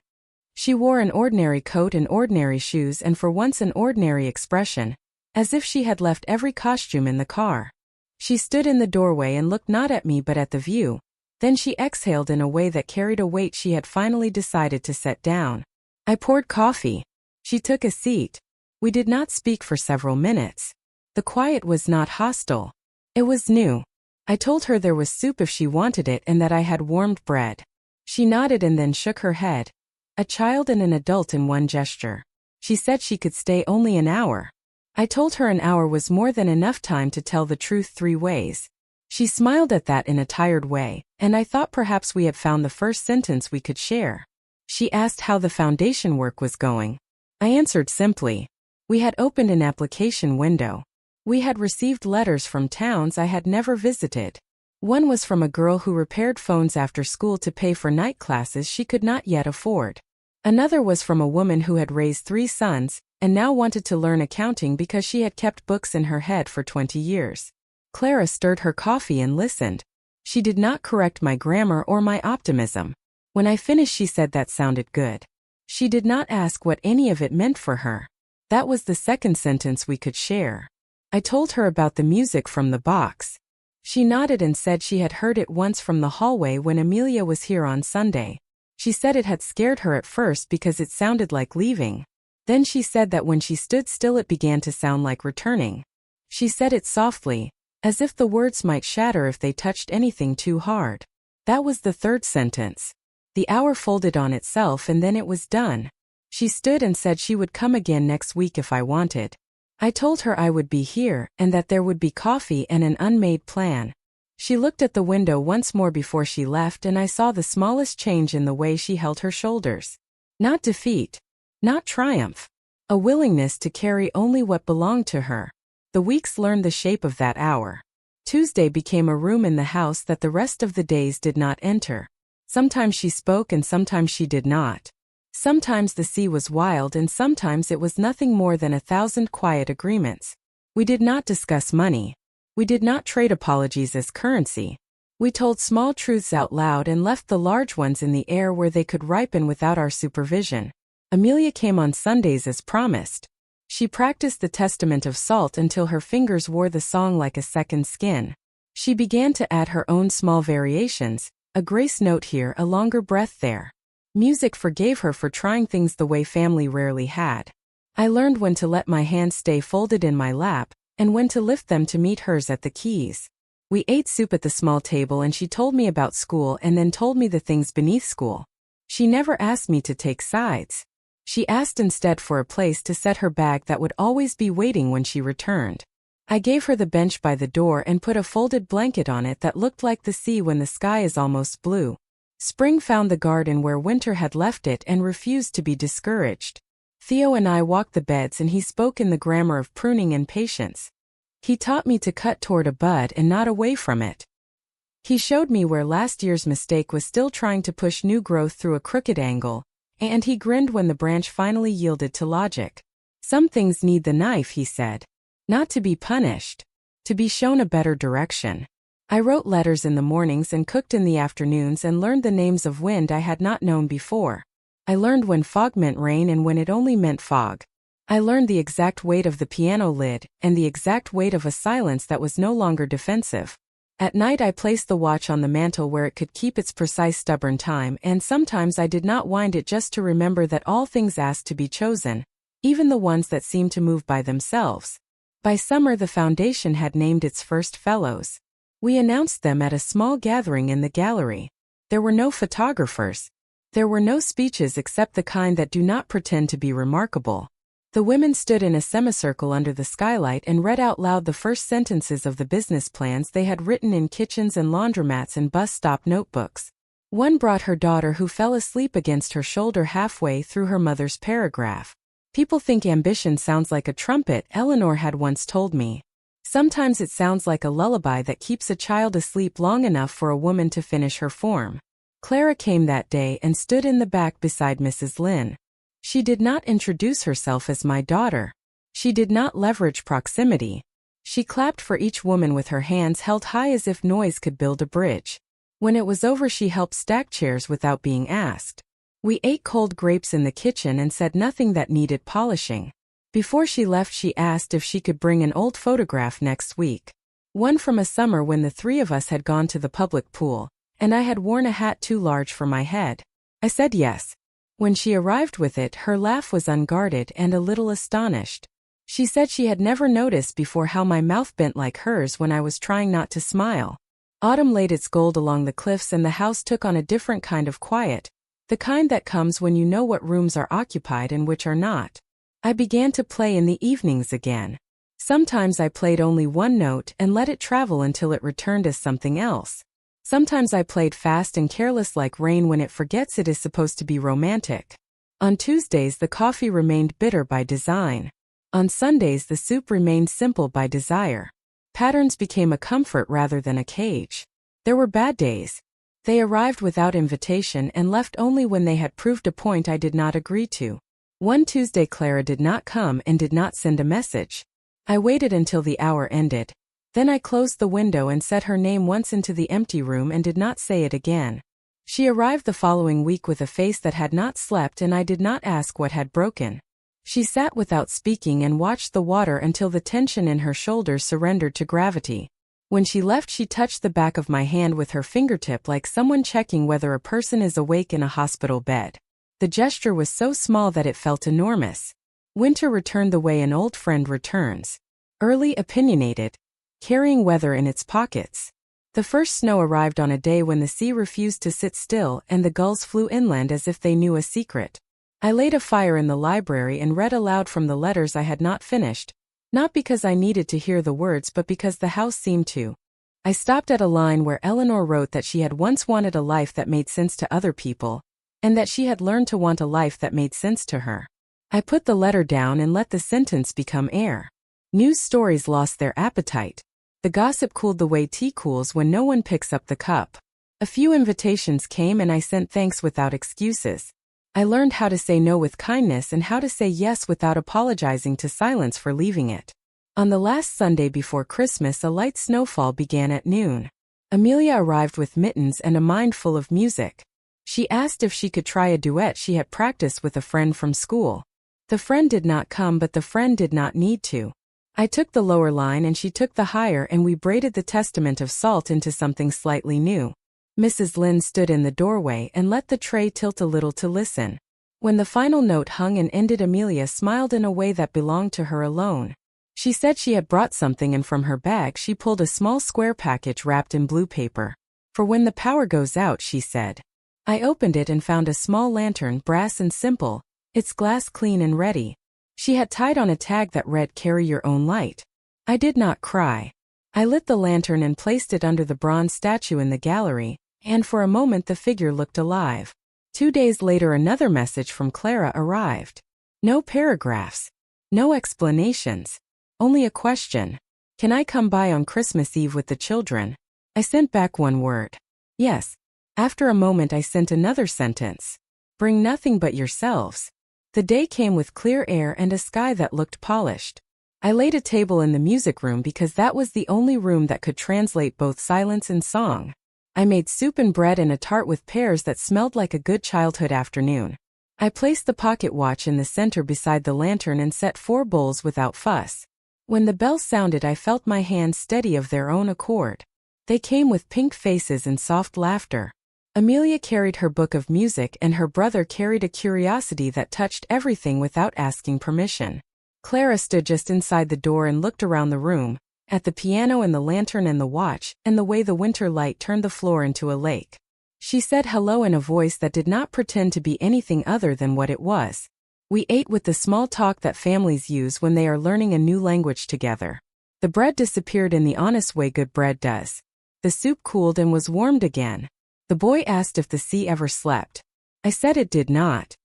She wore an ordinary coat and ordinary shoes and for once an ordinary expression, as if she had left every costume in the car. She stood in the doorway and looked not at me but at the view. Then she exhaled in a way that carried a weight she had finally decided to set down. I poured coffee. She took a seat. We did not speak for several minutes. The quiet was not hostile. It was new. I told her there was soup if she wanted it and that I had warmed bread. She nodded and then shook her head. A child and an adult in one gesture. She said she could stay only an hour. I told her an hour was more than enough time to tell the truth 3 ways. She smiled at that in a tired way, and I thought perhaps we had found the first sentence we could share. She asked how the foundation work was going. I answered simply. We had opened an application window. We had received letters from towns I had never visited. One was from a girl who repaired phones after school to pay for night classes she could not yet afford. Another was from a woman who had raised 3 sons, and now wanted to learn accounting because she had kept books in her head for 20 years. Clara stirred her coffee and listened. She did not correct my grammar or my optimism. When I finished she said that sounded good. She did not ask what any of it meant for her. That was the second sentence we could share. I told her about the music from the box. She nodded and said she had heard it once from the hallway when Amelia was here on Sunday. She said it had scared her at first because it sounded like leaving. Then she said that when she stood still it began to sound like returning. She said it softly, as if the words might shatter if they touched anything too hard. That was the third sentence. The hour folded on itself and then it was done. She stood and said she would come again next week if I wanted. I told her I would be here and that there would be coffee and an unmade plan. She looked at the window once more before she left and I saw the smallest change in the way she held her shoulders. Not defeat. Not triumph. A willingness to carry only what belonged to her. The weeks learned the shape of that hour. Tuesday became a room in the house that the rest of the days did not enter. Sometimes she spoke and sometimes she did not. Sometimes the sea was wild and sometimes it was nothing more than 1,000 quiet agreements. We did not discuss money. We did not trade apologies as currency. We told small truths out loud and left the large ones in the air where they could ripen without our supervision. Amelia came on Sundays as promised. She practiced the Testament of Salt until her fingers wore the song like a second skin. She began to add her own small variations, a grace note here, a longer breath there. Music forgave her for trying things the way family rarely had. I learned when to let my hands stay folded in my lap, and when to lift them to meet hers at the keys. We ate soup at the small table and she told me about school and then told me the things beneath school. She never asked me to take sides. She asked instead for a place to set her bag that would always be waiting when she returned. I gave her the bench by the door and put a folded blanket on it that looked like the sea when the sky is almost blue. Spring found the garden where winter had left it and refused to be discouraged. Theo and I walked the beds and he spoke in the grammar of pruning and patience. He taught me to cut toward a bud and not away from it. He showed me where last year's mistake was still trying to push new growth through a crooked angle, and he grinned when the branch finally yielded to logic. Some things need the knife, he said. Not to be punished. To be shown a better direction. I wrote letters in the mornings and cooked in the afternoons and learned the names of wind I had not known before. I learned when fog meant rain and when it only meant fog. I learned the exact weight of the piano lid, and the exact weight of a silence that was no longer defensive. At night I placed the watch on the mantel where it could keep its precise stubborn time, and sometimes I did not wind it just to remember that all things asked to be chosen, even the ones that seemed to move by themselves. By summer the foundation had named its first fellows. We announced them at a small gathering in the gallery. There were no photographers. There were no speeches except the kind that do not pretend to be remarkable. The women stood in a semicircle under the skylight and read out loud the first sentences of the business plans they had written in kitchens and laundromats and bus stop notebooks. One brought her daughter who fell asleep against her shoulder halfway through her mother's paragraph. People think ambition sounds like a trumpet, Eleanor had once told me. Sometimes it sounds like a lullaby that keeps a child asleep long enough for a woman to finish her form. Clara came that day and stood in the back beside Mrs. Lynn. She did not introduce herself as my daughter. She did not leverage proximity. She clapped for each woman with her hands held high as if noise could build a bridge. When it was over, she helped stack chairs without being asked. We ate cold grapes in the kitchen and said nothing that needed polishing. Before she left, she asked if she could bring an old photograph next week. One from a summer when the three of us had gone to the public pool, and I had worn a hat too large for my head. I said yes. When she arrived with it, her laugh was unguarded and a little astonished. She said she had never noticed before how my mouth bent like hers when I was trying not to smile. Autumn laid its gold along the cliffs and the house took on a different kind of quiet, the kind that comes when you know what rooms are occupied and which are not. I began to play in the evenings again. Sometimes I played only one note and let it travel until it returned as something else. Sometimes I played fast and careless like rain when it forgets it is supposed to be romantic. On Tuesdays the coffee remained bitter by design. On Sundays the soup remained simple by desire. Patterns became a comfort rather than a cage. There were bad days. They arrived without invitation and left only when they had proved a point I did not agree to. One Tuesday Clara did not come and did not send a message. I waited until the hour ended. Then I closed the window and said her name once into the empty room and did not say it again. She arrived the following week with a face that had not slept and I did not ask what had broken. She sat without speaking and watched the water until the tension in her shoulders surrendered to gravity. When she left, she touched the back of my hand with her fingertip like someone checking whether a person is awake in a hospital bed. The gesture was so small that it felt enormous. Winter returned the way an old friend returns. Early, opinionated, carrying weather in its pockets. The first snow arrived on a day when the sea refused to sit still and the gulls flew inland as if they knew a secret. I laid a fire in the library and read aloud from the letters I had not finished, not because I needed to hear the words but because the house seemed to. I stopped at a line where Eleanor wrote that she had once wanted a life that made sense to other people, and that she had learned to want a life that made sense to her. I put the letter down and let the sentence become air. News stories lost their appetite. The gossip cooled the way tea cools when no one picks up the cup. A few invitations came and I sent thanks without excuses. I learned how to say no with kindness and how to say yes without apologizing to silence for leaving it. On the last Sunday before Christmas, a light snowfall began at noon. Amelia arrived with mittens and a mind full of music. She asked if she could try a duet she had practiced with a friend from school. The friend did not come, but the friend did not need to. I took the lower line and she took the higher, and we braided the Testament of Salt into something slightly new. Mrs. Lynn stood in the doorway and let the tray tilt a little to listen. When the final note hung and ended, Amelia smiled in a way that belonged to her alone. She said she had brought something, and from her bag she pulled a small square package wrapped in blue paper. "For when the power goes out," she said. I opened it and found a small lantern, brass and simple, its glass clean and ready. She had tied on a tag that read, "Carry your own light." I did not cry. I lit the lantern and placed it under the bronze statue in the gallery, and for a moment the figure looked alive. 2 days later another message from Clara arrived. No paragraphs. No explanations. Only a question. "Can I come by on Christmas Eve with the children?" I sent back one word. Yes. After a moment I sent another sentence. "Bring nothing but yourselves." The day came with clear air and a sky that looked polished. I laid a table in the music room because that was the only room that could translate both silence and song. I made soup and bread and a tart with pears that smelled like a good childhood afternoon. I placed the pocket watch in the center beside the lantern and set 4 bowls without fuss. When the bell sounded, I felt my hands steady of their own accord. They came with pink faces and soft laughter. Amelia carried her book of music and her brother carried a curiosity that touched everything without asking permission. Clara stood just inside the door and looked around the room, at the piano and the lantern and the watch, and the way the winter light turned the floor into a lake. She said hello in a voice that did not pretend to be anything other than what it was. We ate with the small talk that families use when they are learning a new language together. The bread disappeared in the honest way good bread does. The soup cooled and was warmed again. The boy asked if the sea ever slept. I said it did not.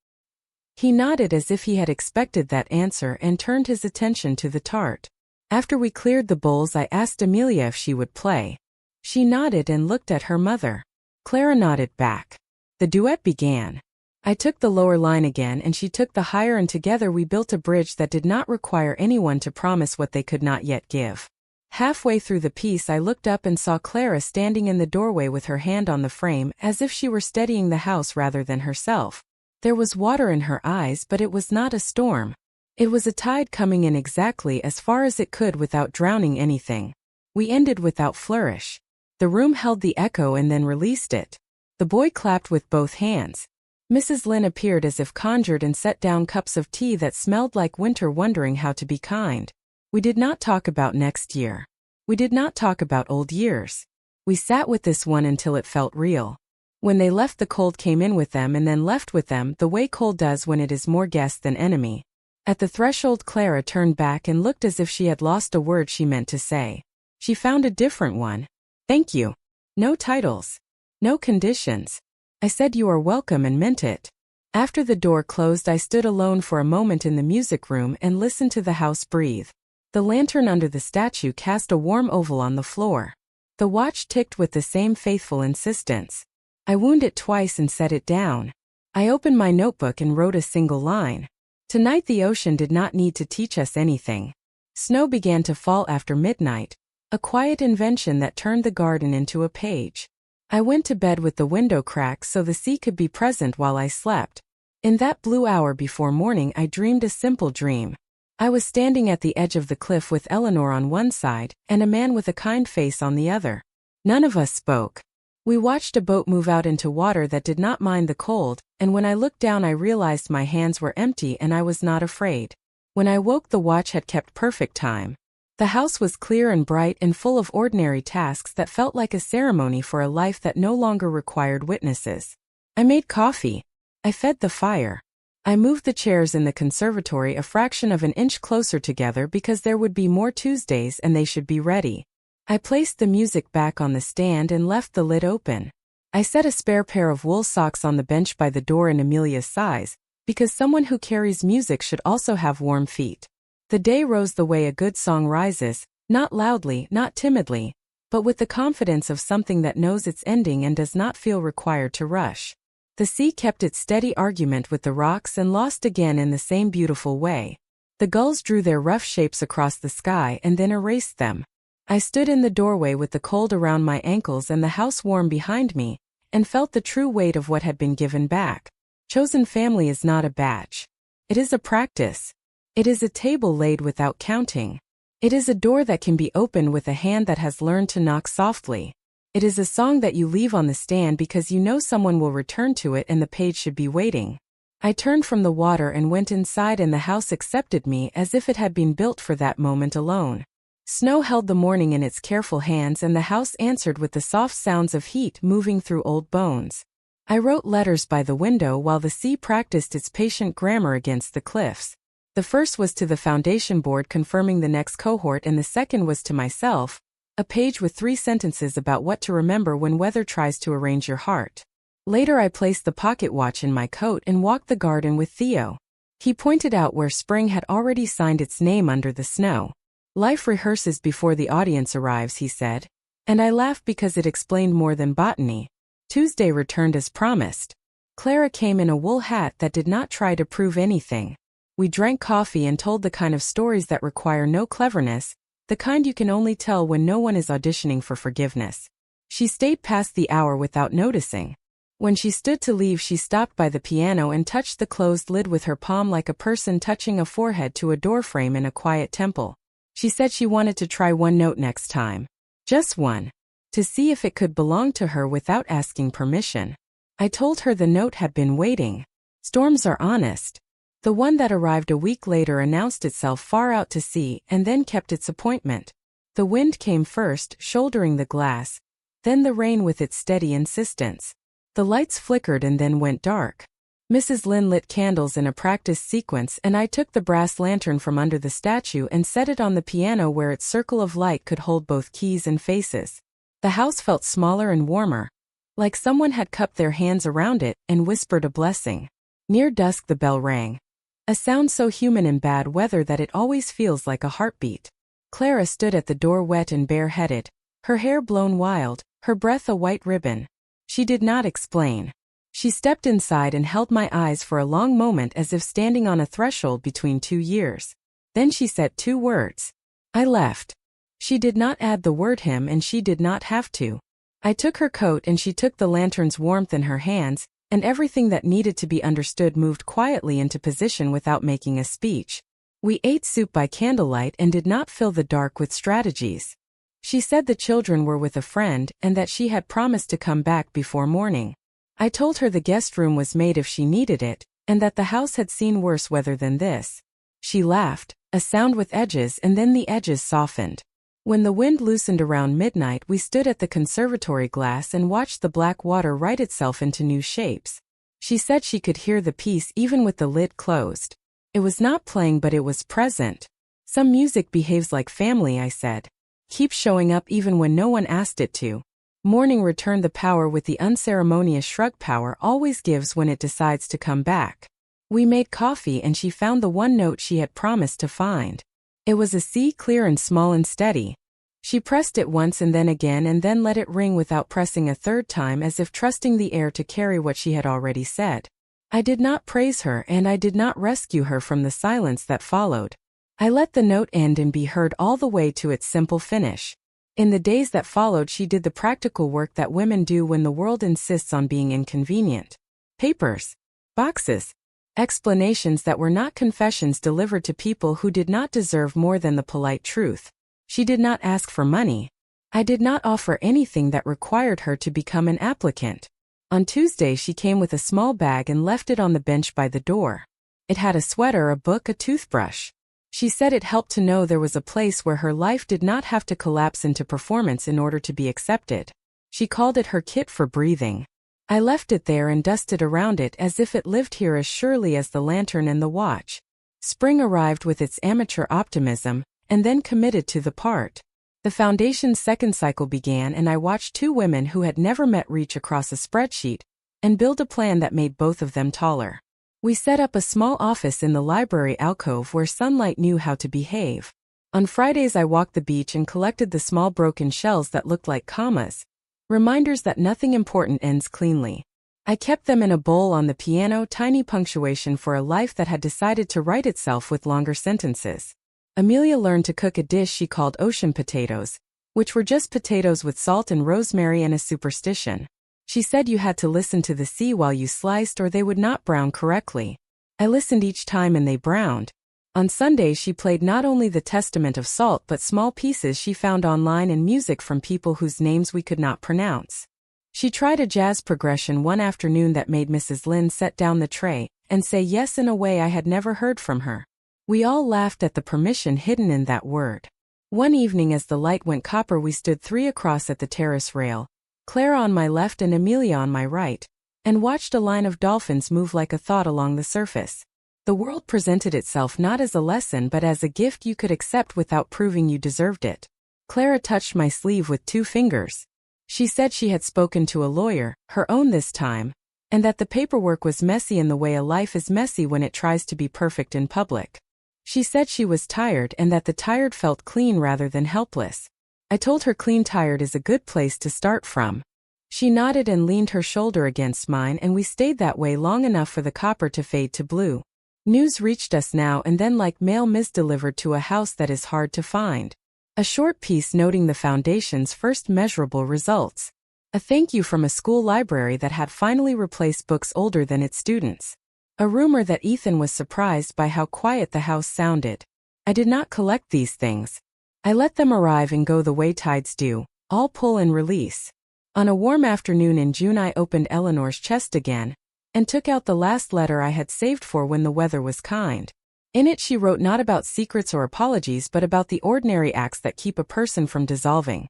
He nodded as if he had expected that answer and turned his attention to the tart. After we cleared the bowls, I asked Amelia if she would play. She nodded and looked at her mother. Clara nodded back. The duet began. I took the lower line again and she took the higher, and together we built a bridge that did not require anyone to promise what they could not yet give. Halfway through the piece I looked up and saw Clara standing in the doorway with her hand on the frame as if she were steadying the house rather than herself. There was water in her eyes, but it was not a storm. It was a tide coming in exactly as far as it could without drowning anything. We ended without flourish. The room held the echo and then released it. The boy clapped with both hands. Mrs. Lynn appeared as if conjured and set down cups of tea that smelled like winter, wondering how to be kind. We did not talk about next year. We did not talk about old years. We sat with this one until it felt real. When they left, the cold came in with them and then left with them, the way cold does when it is more guest than enemy. At the threshold Clara turned back and looked as if she had lost a word she meant to say. She found a different one. Thank you. No titles. No conditions. I said you are welcome and meant it. After the door closed I stood alone for a moment in the music room and listened to the house breathe. The lantern under the statue cast a warm oval on the floor. The watch ticked with the same faithful insistence. I wound it twice and set it down. I opened my notebook and wrote a single line. Tonight the ocean did not need to teach us anything. Snow began to fall after midnight, a quiet invention that turned the garden into a page. I went to bed with the window cracked so the sea could be present while I slept. In that blue hour before morning I dreamed a simple dream. I was standing at the edge of the cliff with Eleanor on one side and a man with a kind face on the other. None of us spoke. We watched a boat move out into water that did not mind the cold, and when I looked down I realized my hands were empty and I was not afraid. When I woke the watch had kept perfect time. The house was clear and bright and full of ordinary tasks that felt like a ceremony for a life that no longer required witnesses. I made coffee. I fed the fire. I moved the chairs in the conservatory a fraction of an inch closer together because there would be more Tuesdays and they should be ready. I placed the music back on the stand and left the lid open. I set a spare pair of wool socks on the bench by the door in Amelia's size, because someone who carries music should also have warm feet. The day rose the way a good song rises, not loudly, not timidly, but with the confidence of something that knows its ending and does not feel required to rush. The sea kept its steady argument with the rocks and lost again in the same beautiful way. The gulls drew their rough shapes across the sky and then erased them. I stood in the doorway with the cold around my ankles and the house warm behind me, and felt the true weight of what had been given back. Chosen family is not a batch. It is a practice. It is a table laid without counting. It is a door that can be opened with a hand that has learned to knock softly. It is a song that you leave on the stand because you know someone will return to it and the page should be waiting. I turned from the water and went inside, and the house accepted me as if it had been built for that moment alone. Snow held the morning in its careful hands and the house answered with the soft sounds of heat moving through old bones. I wrote letters by the window while the sea practiced its patient grammar against the cliffs. The first was to the foundation board confirming the next cohort, and the second was to myself, a page with 3 sentences about what to remember when weather tries to arrange your heart. Later I placed the pocket watch in my coat and walked the garden with Theo. He pointed out where spring had already signed its name under the snow. Life rehearses before the audience arrives, he said. And I laughed because it explained more than botany. Tuesday returned as promised. Clara came in a wool hat that did not try to prove anything. We drank coffee and told the kind of stories that require no cleverness, the kind you can only tell when no one is auditioning for forgiveness. She stayed past the hour without noticing. When she stood to leave, she stopped by the piano and touched the closed lid with her palm like a person touching a forehead to a doorframe in a quiet temple. She said she wanted to try one note next time. Just one. To see if it could belong to her without asking permission. I told her the note had been waiting. Storms are honest. The one that arrived a week later announced itself far out to sea and then kept its appointment. The wind came first, shouldering the glass, then the rain with its steady insistence. The lights flickered and then went dark. Mrs. Lin lit candles in a practice sequence and I took the brass lantern from under the statue and set it on the piano where its circle of light could hold both keys and faces. The house felt smaller and warmer, like someone had cupped their hands around it and whispered a blessing. Near dusk the bell rang. A sound so human in bad weather that it always feels like a heartbeat. Clara stood at the door wet and bareheaded, her hair blown wild, her breath a white ribbon. She did not explain. She stepped inside and held my eyes for a long moment as if standing on a threshold between 2 years. Then she said 2 words. I left. She did not add the word him and she did not have to. I took her coat and she took the lantern's warmth in her hands, and everything that needed to be understood moved quietly into position without making a speech. We ate soup by candlelight and did not fill the dark with strategies. She said the children were with a friend and that she had promised to come back before morning. I told her the guest room was made if she needed it, and that the house had seen worse weather than this. She laughed, a sound with edges, and then the edges softened. When the wind loosened around midnight, we stood at the conservatory glass and watched the black water write itself into new shapes. She said she could hear the piece even with the lid closed. It was not playing, but it was present. Some music behaves like family, I said. Keeps showing up even when no one asked it to. Morning returned the power with the unceremonious shrug power always gives when it decides to come back. We made coffee and she found the one note she had promised to find. It was a C, clear and small and steady. She pressed it once and then again and then let it ring without pressing a third time, as if trusting the air to carry what she had already said. I did not praise her and I did not rescue her from the silence that followed. I let the note end and be heard all the way to its simple finish. In the days that followed, she did the practical work that women do when the world insists on being inconvenient. Papers. Boxes. Explanations that were not confessions delivered to people who did not deserve more than the polite truth. She did not ask for money. I did not offer anything that required her to become an applicant. On Tuesday she came with a small bag and left it on the bench by the door. It had a sweater, a book, a toothbrush. She said it helped to know there was a place where her life did not have to collapse into performance in order to be accepted. She called it her kit for breathing. I left it there and dusted around it as if it lived here as surely as the lantern and the watch. Spring arrived with its amateur optimism, and then committed to the part. The foundation's second cycle began and I watched 2 women who had never met reach across a spreadsheet and build a plan that made both of them taller. We set up a small office in the library alcove where sunlight knew how to behave. On Fridays I walked the beach and collected the small broken shells that looked like commas, reminders that nothing important ends cleanly. I kept them in a bowl on the piano, tiny punctuation for a life that had decided to write itself with longer sentences. Amelia learned to cook a dish she called ocean potatoes, which were just potatoes with salt and rosemary and a superstition. She said you had to listen to the sea while you sliced or they would not brown correctly. I listened each time and they browned. On Sundays she played not only the Testament of Salt but small pieces she found online and music from people whose names we could not pronounce. She tried a jazz progression one afternoon that made Mrs. Lin set down the tray and say yes in a way I had never heard from her. We all laughed at the permission hidden in that word. One evening as the light went copper we stood 3 across at the terrace rail, Clara on my left and Amelia on my right, and watched a line of dolphins move like a thought along the surface. The world presented itself not as a lesson but as a gift you could accept without proving you deserved it. Clara touched my sleeve with 2 fingers. She said she had spoken to a lawyer, her own this time, and that the paperwork was messy in the way a life is messy when it tries to be perfect in public. She said she was tired and that the tired felt clean rather than helpless. I told her clean tired is a good place to start from. She nodded and leaned her shoulder against mine and we stayed that way long enough for the copper to fade to blue. News reached us now and then like mail misdelivered to a house that is hard to find. A short piece noting the foundation's first measurable results. A thank you from a school library that had finally replaced books older than its students. A rumor that Ethan was surprised by how quiet the house sounded. I did not collect these things. I let them arrive and go the way tides do, all pull and release. On a warm afternoon in June I opened Eleanor's chest again, and took out the last letter I had saved for when the weather was kind. In it she wrote not about secrets or apologies but about the ordinary acts that keep a person from dissolving.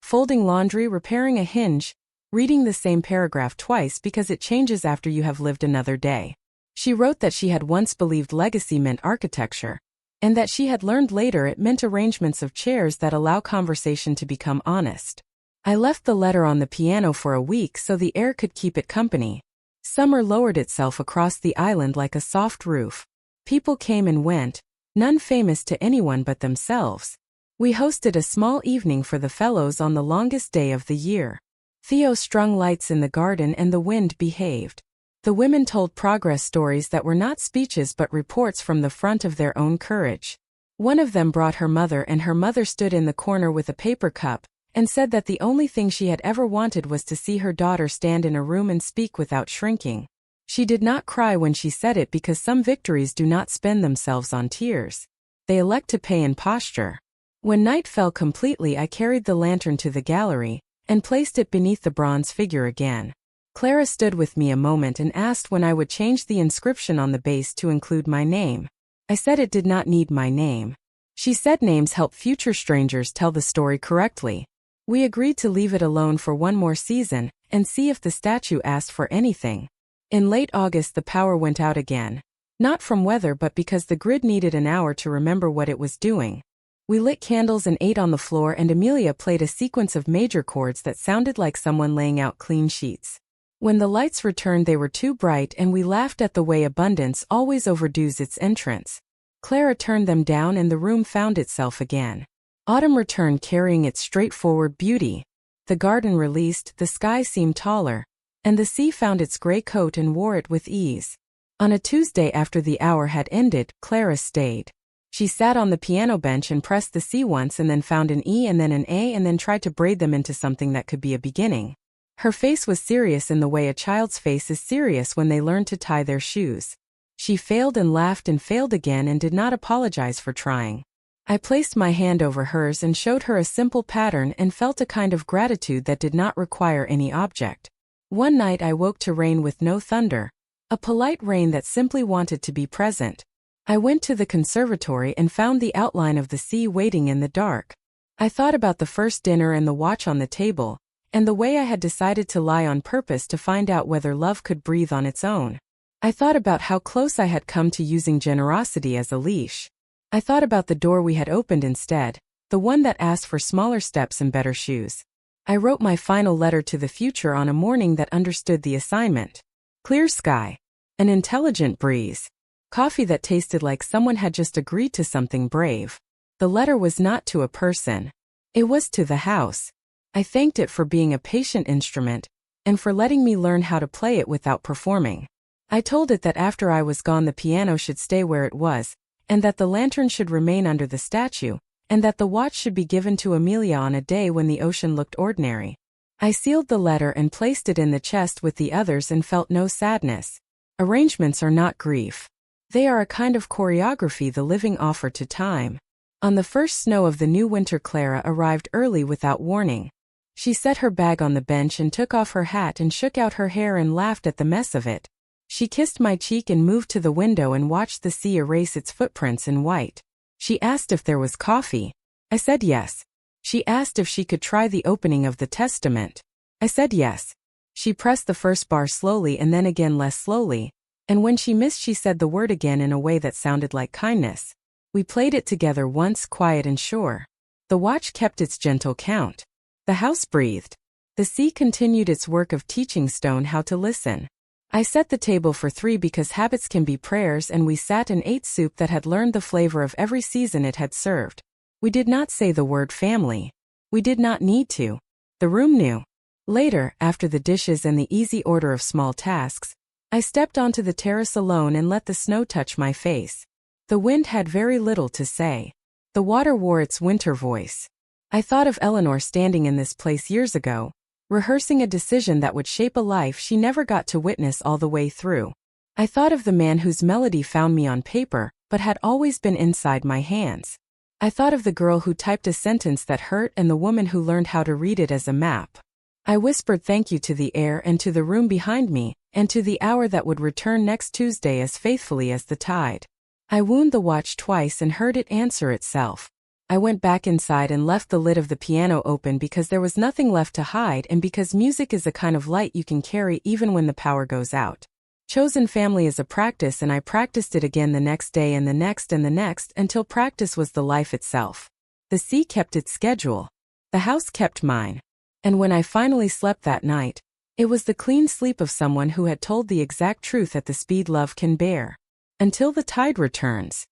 Folding laundry, repairing a hinge, reading the same paragraph twice because it changes after you have lived another day. She wrote that she had once believed legacy meant architecture, and that she had learned later it meant arrangements of chairs that allow conversation to become honest. I left the letter on the piano for a week so the air could keep it company. Summer lowered itself across the island like a soft roof. People came and went, none famous to anyone but themselves. We hosted a small evening for the fellows on the longest day of the year. Theo strung lights in the garden and the wind behaved. The women told progress stories that were not speeches but reports from the front of their own courage. One of them brought her mother, and her mother stood in the corner with a paper cup and said that the only thing she had ever wanted was to see her daughter stand in a room and speak without shrinking. She did not cry when she said it because some victories do not spend themselves on tears. They elect to pay in posture. When night fell completely, I carried the lantern to the gallery and placed it beneath the bronze figure again. Clara stood with me a moment and asked when I would change the inscription on the base to include my name. I said it did not need my name. She said names help future strangers tell the story correctly. We agreed to leave it alone for one more season and see if the statue asked for anything. In late August the power went out again. Not from weather but because the grid needed an hour to remember what it was doing. We lit candles and ate on the floor, and Amelia played a sequence of major chords that sounded like someone laying out clean sheets. When the lights returned they were too bright and we laughed at the way abundance always overdoes its entrance. Clara turned them down and the room found itself again. Autumn returned carrying its straightforward beauty. The garden released, the sky seemed taller, and the sea found its gray coat and wore it with ease. On a Tuesday after the hour had ended, Clara stayed. She sat on the piano bench and pressed the C once and then found an E and then an A and then tried to braid them into something that could be a beginning. Her face was serious in the way a child's face is serious when they learn to tie their shoes. She failed and laughed and failed again and did not apologize for trying. I placed my hand over hers and showed her a simple pattern and felt a kind of gratitude that did not require any object. One night I woke to rain with no thunder, a polite rain that simply wanted to be present. I went to the conservatory and found the outline of the sea waiting in the dark. I thought about the first dinner and the watch on the table, and the way I had decided to lie on purpose to find out whether love could breathe on its own. I thought about how close I had come to using generosity as a leash. I thought about the door we had opened instead, the one that asked for smaller steps and better shoes. I wrote my final letter to the future on a morning that understood the assignment. Clear sky. An intelligent breeze. Coffee that tasted like someone had just agreed to something brave. The letter was not to a person. It was to the house. I thanked it for being a patient instrument, and for letting me learn how to play it without performing. I told it that after I was gone the piano should stay where it was, and that the lantern should remain under the statue, and that the watch should be given to Amelia on a day when the ocean looked ordinary. I sealed the letter and placed it in the chest with the others and felt no sadness. Arrangements are not grief. They are a kind of choreography the living offer to time. On the first snow of the new winter Clara arrived early without warning. She set her bag on the bench and took off her hat and shook out her hair and laughed at the mess of it. She kissed my cheek and moved to the window and watched the sea erase its footprints in white. She asked if there was coffee. I said yes. She asked if she could try the opening of the Testament. I said yes. She pressed the first bar slowly and then again less slowly, and when she missed she said the word again in a way that sounded like kindness. We played it together once, quiet and sure. The watch kept its gentle count. The house breathed. The sea continued its work of teaching stone how to listen. I set the table for 3 because habits can be prayers, and we sat and ate soup that had learned the flavor of every season it had served. We did not say the word family. We did not need to. The room knew. Later, after the dishes and the easy order of small tasks, I stepped onto the terrace alone and let the snow touch my face. The wind had very little to say. The water wore its winter voice. I thought of Eleanor standing in this place years ago, rehearsing a decision that would shape a life she never got to witness all the way through. I thought of the man whose melody found me on paper, but had always been inside my hands. I thought of the girl who typed a sentence that hurt and the woman who learned how to read it as a map. I whispered thank you to the air and to the room behind me, and to the hour that would return next Tuesday as faithfully as the tide. I wound the watch twice and heard it answer itself. I went back inside and left the lid of the piano open because there was nothing left to hide and because music is a kind of light you can carry even when the power goes out. Chosen family is a practice, and I practiced it again the next day and the next and the next until practice was the life itself. The sea kept its schedule. The house kept mine. And when I finally slept that night, it was the clean sleep of someone who had told the exact truth at the speed love can bear. Until the tide returns.